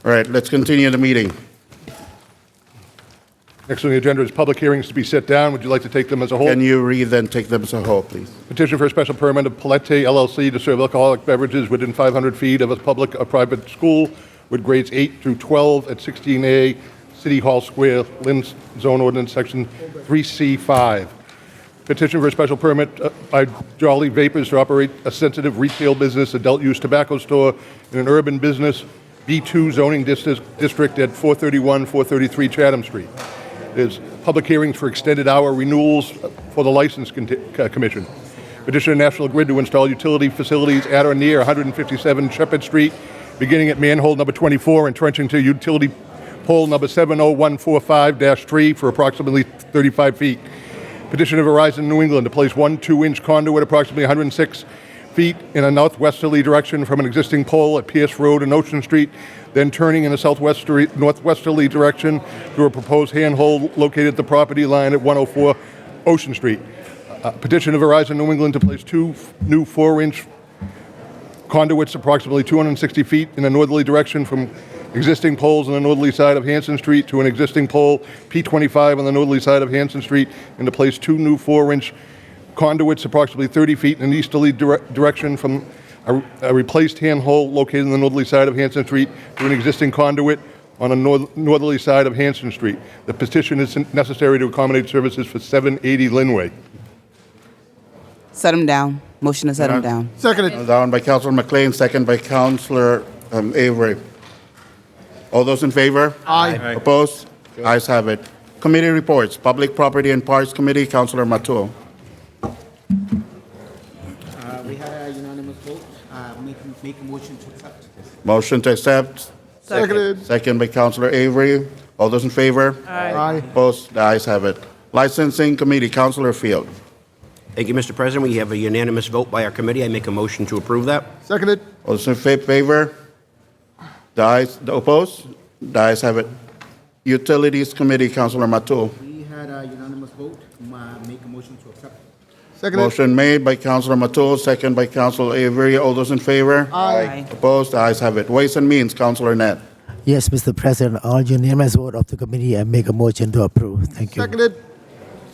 Speaker 1: All right, let's continue the meeting.
Speaker 12: Next on the agenda is public hearings to be set down. Would you like to take them as a whole?
Speaker 1: Can you read and take them as a whole, please?
Speaker 12: Petition for a special permit of Palette LLC to serve alcoholic beverages within 500 feet of a public or private school with grades 8 through 12 at 16A City Hall Square, Lynn Zone Ordinance, Section 3C5. Petition for a special permit by Jolly Vapors to operate a sensitive retail business, adult use tobacco store in an urban business, B2 zoning district at 431, 433 Chatham Street. There's public hearings for extended hour renewals for the License Commission. Petition to National Grid to install utility facilities at or near 157 Shepherd Street, beginning at manhole number 24 and trenching to utility pole number 70145-3 for approximately 35 feet. Petition of Verizon New England to place one 2-inch conduit approximately 106 feet in a northwesterly direction from an existing pole at Pierce Road and Ocean Street, then turning in a northwesterly direction through a proposed handhold located at the property line at 104 Ocean Street. Petition of Verizon New England to place two new 4-inch conduits approximately 260 feet in a northerly direction from existing poles on the northerly side of Hanson Street to an existing pole P25 on the northerly side of Hanson Street, and to place two new 4-inch conduits approximately 30 feet in an easterly direction from a replaced handhole located on the northerly side of Hanson Street to an existing conduit on a northerly side of Hanson Street. The petition is necessary to accommodate services for 780 Linway.
Speaker 19: Set him down. Motion to set him down.
Speaker 12: Seconded.
Speaker 1: Down by Councilor McLean, second by Councilor Avery. All those in favor?
Speaker 15: Aye.
Speaker 1: Opposed? Ayes have it. Committee reports. Public Property and Parks Committee, Councilor Matul.
Speaker 15: We had a unanimous vote. Make a motion to accept.
Speaker 1: Motion to accept.
Speaker 12: Seconded.
Speaker 1: Second by Councilor Avery. All those in favor?
Speaker 15: Aye.
Speaker 1: Opposed? The ayes have it. Licensing Committee, Councilor Field.
Speaker 7: Thank you, Mr. President. We have a unanimous vote by our committee. I make a motion to approve that.
Speaker 12: Seconded.
Speaker 1: All those in favor? The ayes, the opposed? The ayes have it. Utilities Committee, Councilor Matul.
Speaker 15: We had a unanimous vote. Make a motion to accept.
Speaker 12: Seconded.
Speaker 1: Motion made by Councilor Matul, second by Councilor Avery. All those in favor?
Speaker 15: Aye.
Speaker 1: Opposed? The ayes have it. Ways and Means, Councilor Net.
Speaker 6: Yes, Mr. President, all unanimous vote of the committee, I make a motion to approve. Thank you.
Speaker 12: Seconded.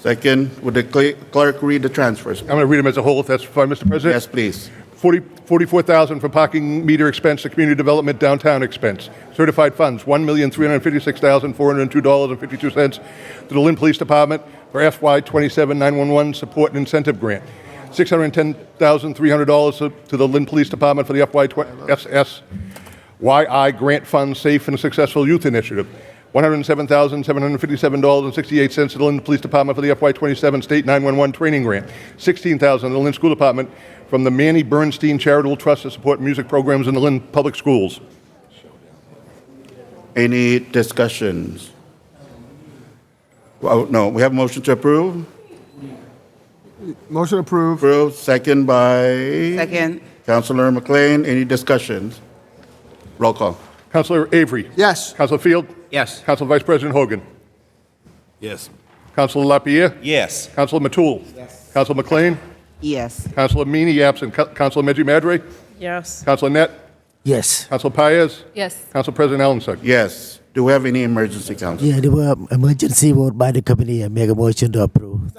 Speaker 1: Second, would the clerk read the transfers?
Speaker 12: I'm going to read them as a whole, if that's fine, Mr. President.
Speaker 1: Yes, please.
Speaker 12: $44,000 for parking meter expense to community development downtown expense. Certified funds, $1,356,402.52 to the Lynn Police Department for FY27 911 support and incentive grant. $610,300 to the Lynn Police Department for the FYSSYI grant fund safe and successful youth initiative. $107,757.68 to the Lynn Police Department for the FY27 State 911 Training Grant. $16,000 to the Lynn School Department from the Manny Bernstein Charitable Trust to support music programs in the Lynn Public Schools.
Speaker 1: Any discussions? Well, no, we have a motion to approve.
Speaker 17: Motion approved.
Speaker 1: Approved, second by
Speaker 19: Second.
Speaker 1: Councilor McLean. Any discussions? Roll call.
Speaker 12: Councilor Avery.
Speaker 17: Yes.
Speaker 12: Councilor Field.
Speaker 7: Yes.
Speaker 12: Council Vice President Hogan.
Speaker 22: Yes.
Speaker 12: Councilor Lapierre.
Speaker 22: Yes.
Speaker 12: Councilor Matul. Yes. Councilor McLean.
Speaker 19: Yes.
Speaker 12: Councilor Meany absent. Councilor Medji Madre.
Speaker 18: Yes.
Speaker 12: Councilor Net.
Speaker 6: Yes.
Speaker 12: Councilor Paez.
Speaker 11: Yes.
Speaker 12: Council President Allensug.
Speaker 1: Yes. Do we have any emergency, Council?
Speaker 6: Yeah, there were emergency vote by the committee. I make a motion to approve.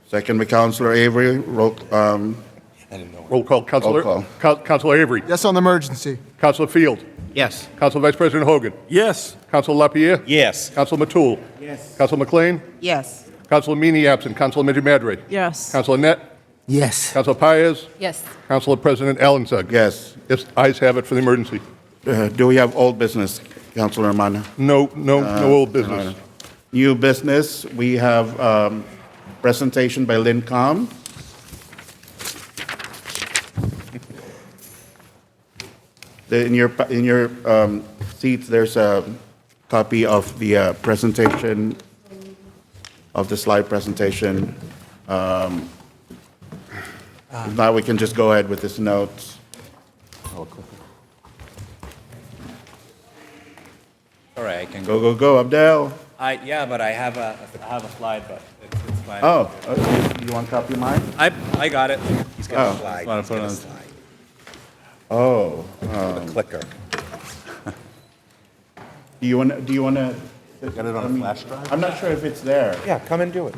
Speaker 1: Second by Councilor Avery. Roll
Speaker 12: call. Councilor.
Speaker 1: Roll
Speaker 12: Councilor Avery.
Speaker 17: Yes on the emergency.
Speaker 12: Councilor Field.
Speaker 7: Yes.
Speaker 12: Council Vice President Hogan.
Speaker 22: Yes.
Speaker 12: Councilor Lapierre.
Speaker 22: Yes.
Speaker 12: Councilor Matul.
Speaker 19: Yes.
Speaker 12: Councilor McLean.
Speaker 19: Yes.
Speaker 12: Councilor Meany absent. Councilor Medji Madre.
Speaker 18: Yes.
Speaker 12: Councilor Net.
Speaker 6: Yes.
Speaker 12: Councilor Paez.
Speaker 11: Yes.
Speaker 12: Councilor President Allensug.
Speaker 1: Yes.
Speaker 12: Yes, ayes have it for the emergency.
Speaker 1: Do we have old business, Councilor Armando?
Speaker 12: No old business.
Speaker 1: New business, we have presentation by Lynn Com. In your seats, there's a copy of the presentation, of the slide presentation. If not, we can just go ahead with this notes.
Speaker 4: All right, I can
Speaker 1: Go, Abdel.
Speaker 4: Yeah, but I have a slide, but it's fine.
Speaker 1: Oh, okay. You want to copy mine?
Speaker 4: I got it. He's got
Speaker 1: Oh.
Speaker 4: a slide.
Speaker 1: Just wanna
Speaker 4: He's
Speaker 1: put
Speaker 4: got a
Speaker 1: on-
Speaker 4: slide.
Speaker 1: Oh.
Speaker 4: The clicker.
Speaker 1: Do you want to?
Speaker 4: Got it on a flash drive?
Speaker 1: I'm not sure if it's there.
Speaker 4: Yeah, come and do it.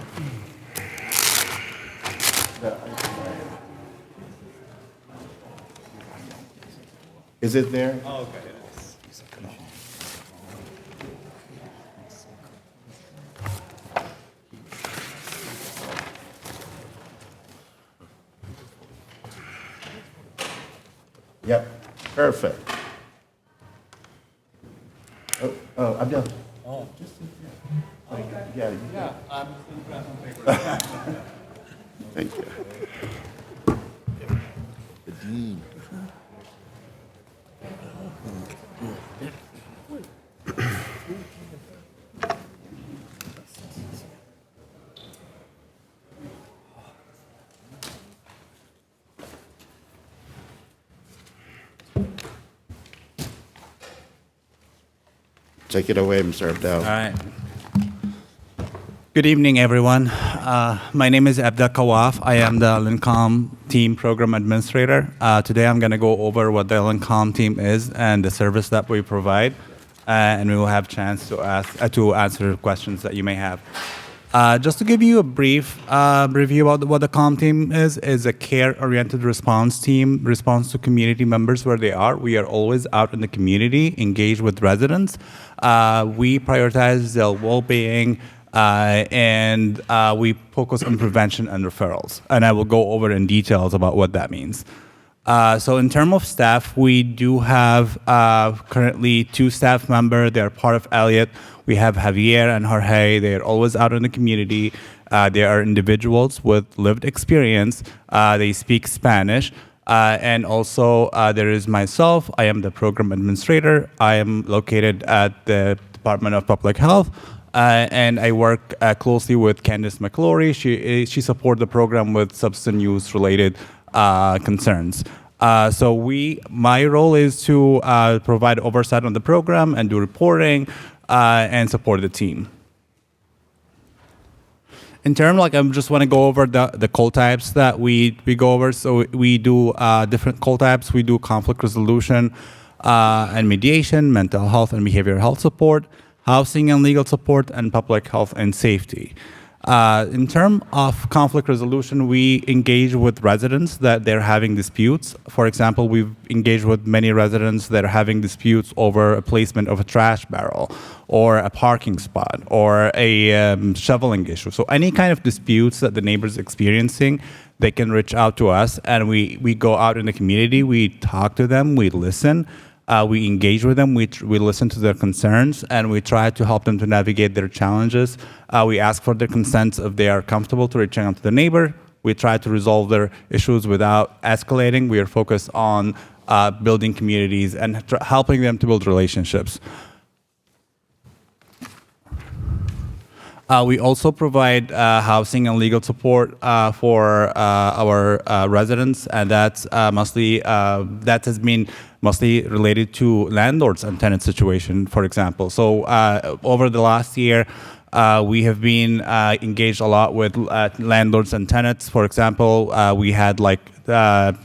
Speaker 1: Is it there?
Speaker 4: Oh, okay.
Speaker 1: Yep, perfect. Oh, Abdel.
Speaker 4: Oh.
Speaker 1: Just sit there. Yeah.
Speaker 4: Yeah, I'm still grabbing paper.
Speaker 1: Thank you.
Speaker 13: The dean.
Speaker 1: Take it away, Mr. Abdel.
Speaker 4: All right. Good evening, everyone. My name is Abdel Kawaf. I am the Lincom team program administrator. Today I'm going to go over what the Lincom team is and the service that we provide, and we will have a chance to answer questions that you may have. Just to give you a brief review about what the COM team is a care-oriented response team, response to community members where they are. We are always out in the community, engaged with residents. We prioritize their well-being, and we focus on prevention and referrals. And I will go over in details about what that means. So in terms of staff, we do have currently 2 staff members. They're part of Elliott. We have Javier and Jorge. They are always out in the community. They are individuals with lived experience. They speak Spanish. And also there is myself. I am the program administrator. I am located at the Department of Public Health. And I work closely with Candice McClory. She supports the program with substance use related concerns. So my role is to provide oversight on the program and do reporting and support the team. In terms, I just want to go over the call types that we go over. So we do different call types. We do conflict resolution and mediation, mental health and behavioral health support, housing and legal support, and public health and safety. In terms of conflict resolution, we engage with residents that they're having disputes. For example, we've engaged with many residents that are having disputes over a placement of a trash barrel or a parking spot or a shoveling issue. So any kind of disputes that the neighbor's experiencing, they can reach out to us, and we go out in the community, we talk to them, we listen. We engage with them, we listen to their concerns, and we try to help them to navigate their challenges. We ask for their consent if they are comfortable to reaching out to the neighbor. We try to resolve their issues without escalating. We are focused on building communities and helping them to build relationships. We also provide housing and legal support for our residents, and that's mostly that has been mostly related to landlords and tenant situation, for example. So over the last year, we have been engaged a lot with landlords and tenants. For example, we had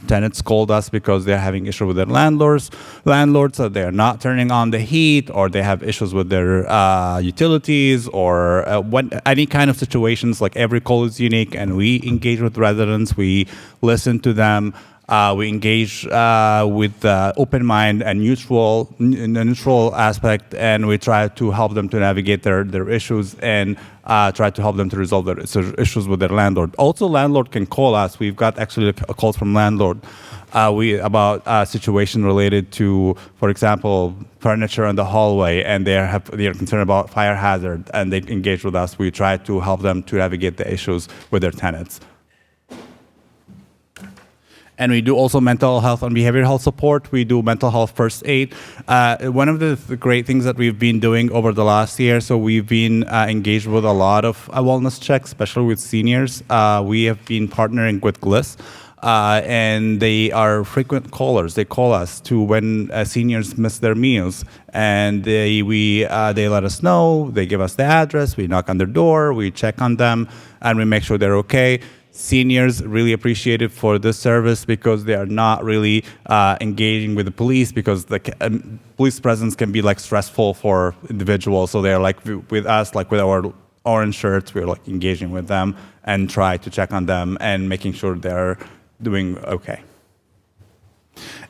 Speaker 4: tenants called us because they're having issue with their landlords, so they're not turning on the heat, or they have issues with their utilities, or any kind of situations. Like, every call is unique, and we engage with residents. We listen to them. We engage with open mind and neutral aspect, and we try to help them to navigate their issues and try to help them to resolve their issues with their landlord. Also, landlord can call us. We've got actually a call from landlord about a situation related to, for example, furniture in the hallway, and they are concerned about fire hazard, and they engage with us. We try to help them to navigate the issues with their tenants. And we do also mental health and behavioral health support. We do mental health first aid. One of the great things that we've been doing over the last year, so we've been engaged with a lot of wellness checks, especially with seniors. We have been partnering with GLIS, and they are frequent callers. They call us to when seniors miss their meals, and they let us know. They give us the address. We knock on their door. We check on them, and we make sure they're okay. Seniors really appreciate it for this service because they are not really engaging with the police, because the police presence can be stressful for individuals. So they're with us, with our orange shirts, we're engaging with them and try to check on them and making sure they're doing okay.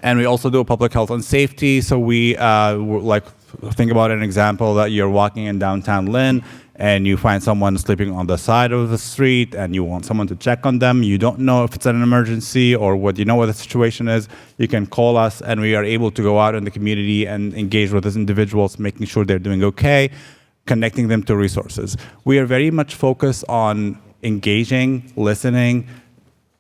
Speaker 4: And we also do public health and safety. So we think about an example that you're walking in downtown Lynn, and you find someone sleeping on the side of the street, and you want someone to check on them. You don't know if it's an emergency or what the situation is. You can call us, and we are able to go out in the community and engage with those individuals, making sure they're doing okay, connecting them to resources. We are very much focused on engaging, listening,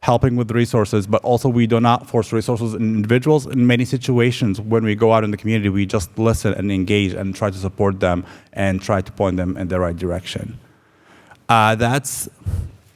Speaker 4: helping with resources, but also we do not force resources in individuals. In many situations, when we go out in the community, we just listen and engage and try to support them and try to point them in the right direction. That's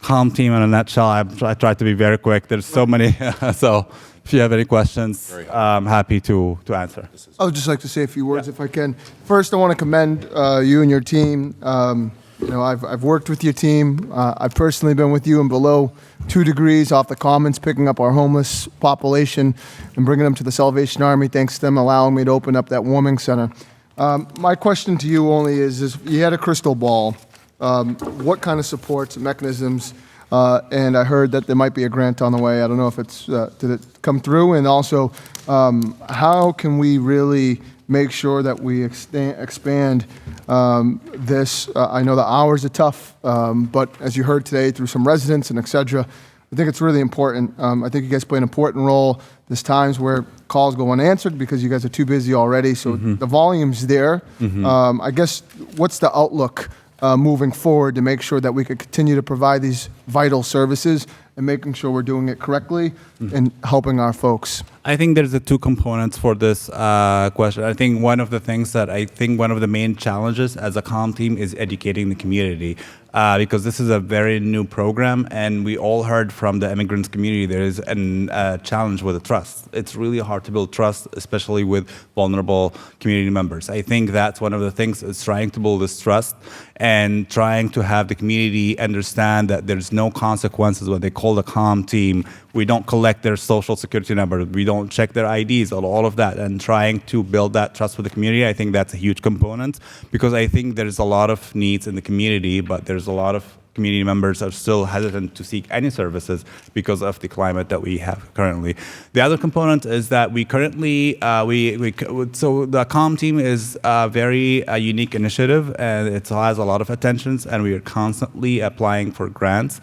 Speaker 4: CALM team in a nutshell. I tried to be very quick. There's so many, so if you have any questions, I'm happy to answer.
Speaker 17: I would just like to say a few words if I can. First, I want to commend you and your team. I've worked with your team. I've personally been with you in below 2 degrees off the Commons, picking up our homeless population and bringing them to the Salvation Army. Thanks to them allowing me to open up that warming center. My question to you only is you had a crystal ball. What kind of supports and mechanisms? And I heard that there might be a grant on the way. I don't know if it's did it come through? And also, how can we really make sure that we expand this? I know the hours are tough, but as you heard today through some residents and et cetera, I think it's really important. I think you guys play an important role. There's times where calls go unanswered because you guys are too busy already, so the volume's there. I guess, what's the outlook moving forward to make sure that we could continue to provide these vital services and making sure we're doing it correctly and helping our folks?
Speaker 4: I think there's 2 components for this question. I think one of the main challenges as a CALM team is educating the community, because this is a very new program, and we all heard from the immigrants community there is a challenge with the trust. It's really hard to build trust, especially with vulnerable community members. I think that's one of the things, is trying to build this trust and trying to have the community understand that there's no consequences when they call the CALM team. We don't collect their social security number. We don't check their IDs, all of that, and trying to build that trust with the community. I think that's a huge component, because I think there's a lot of needs in the community, but there's a lot of community members are still hesitant to seek any services because of the climate that we have currently. The other component is that we currently, so the CALM team is a very unique initiative, and it has a lot of attentions, and we are constantly applying for grants.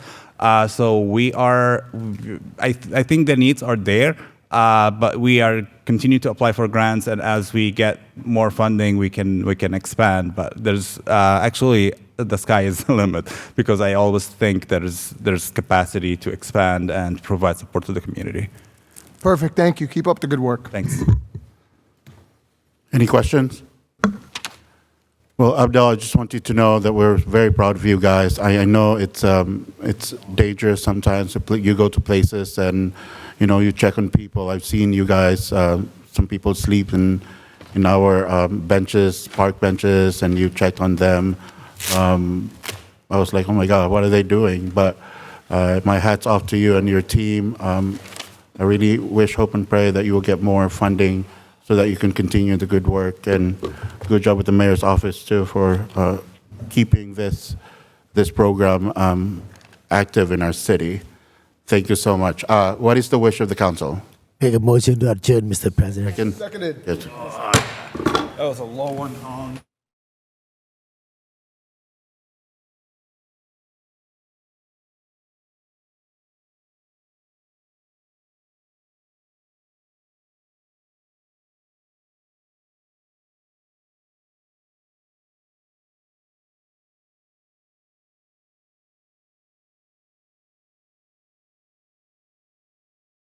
Speaker 4: So we are, I think the needs are there, but we are continue to apply for grants, and as we get more funding, we can expand. But there's actually, the sky is the limit, because I always think there's capacity to expand and provide support to the community.
Speaker 17: Perfect. Thank you. Keep up the good work.
Speaker 4: Thanks.
Speaker 1: Any questions? Well, Abdel, I just want you to know that we're very proud of you guys. I know it's dangerous sometimes. You go to places and, you check on people. I've seen you guys, some people sleep in our benches, park benches, and you checked on them. I was like, oh my God, what are they doing? But my hat's off to you and your team. I really wish, hope, and pray that you will get more funding so that you can continue the good work. And good job with the mayor's office too for keeping this program active in our city. Thank you so much. What is the wish of the council?
Speaker 6: Make a motion to adjourn, Mr. President.
Speaker 1: Seconded. Yes.
Speaker 22: That was a low one.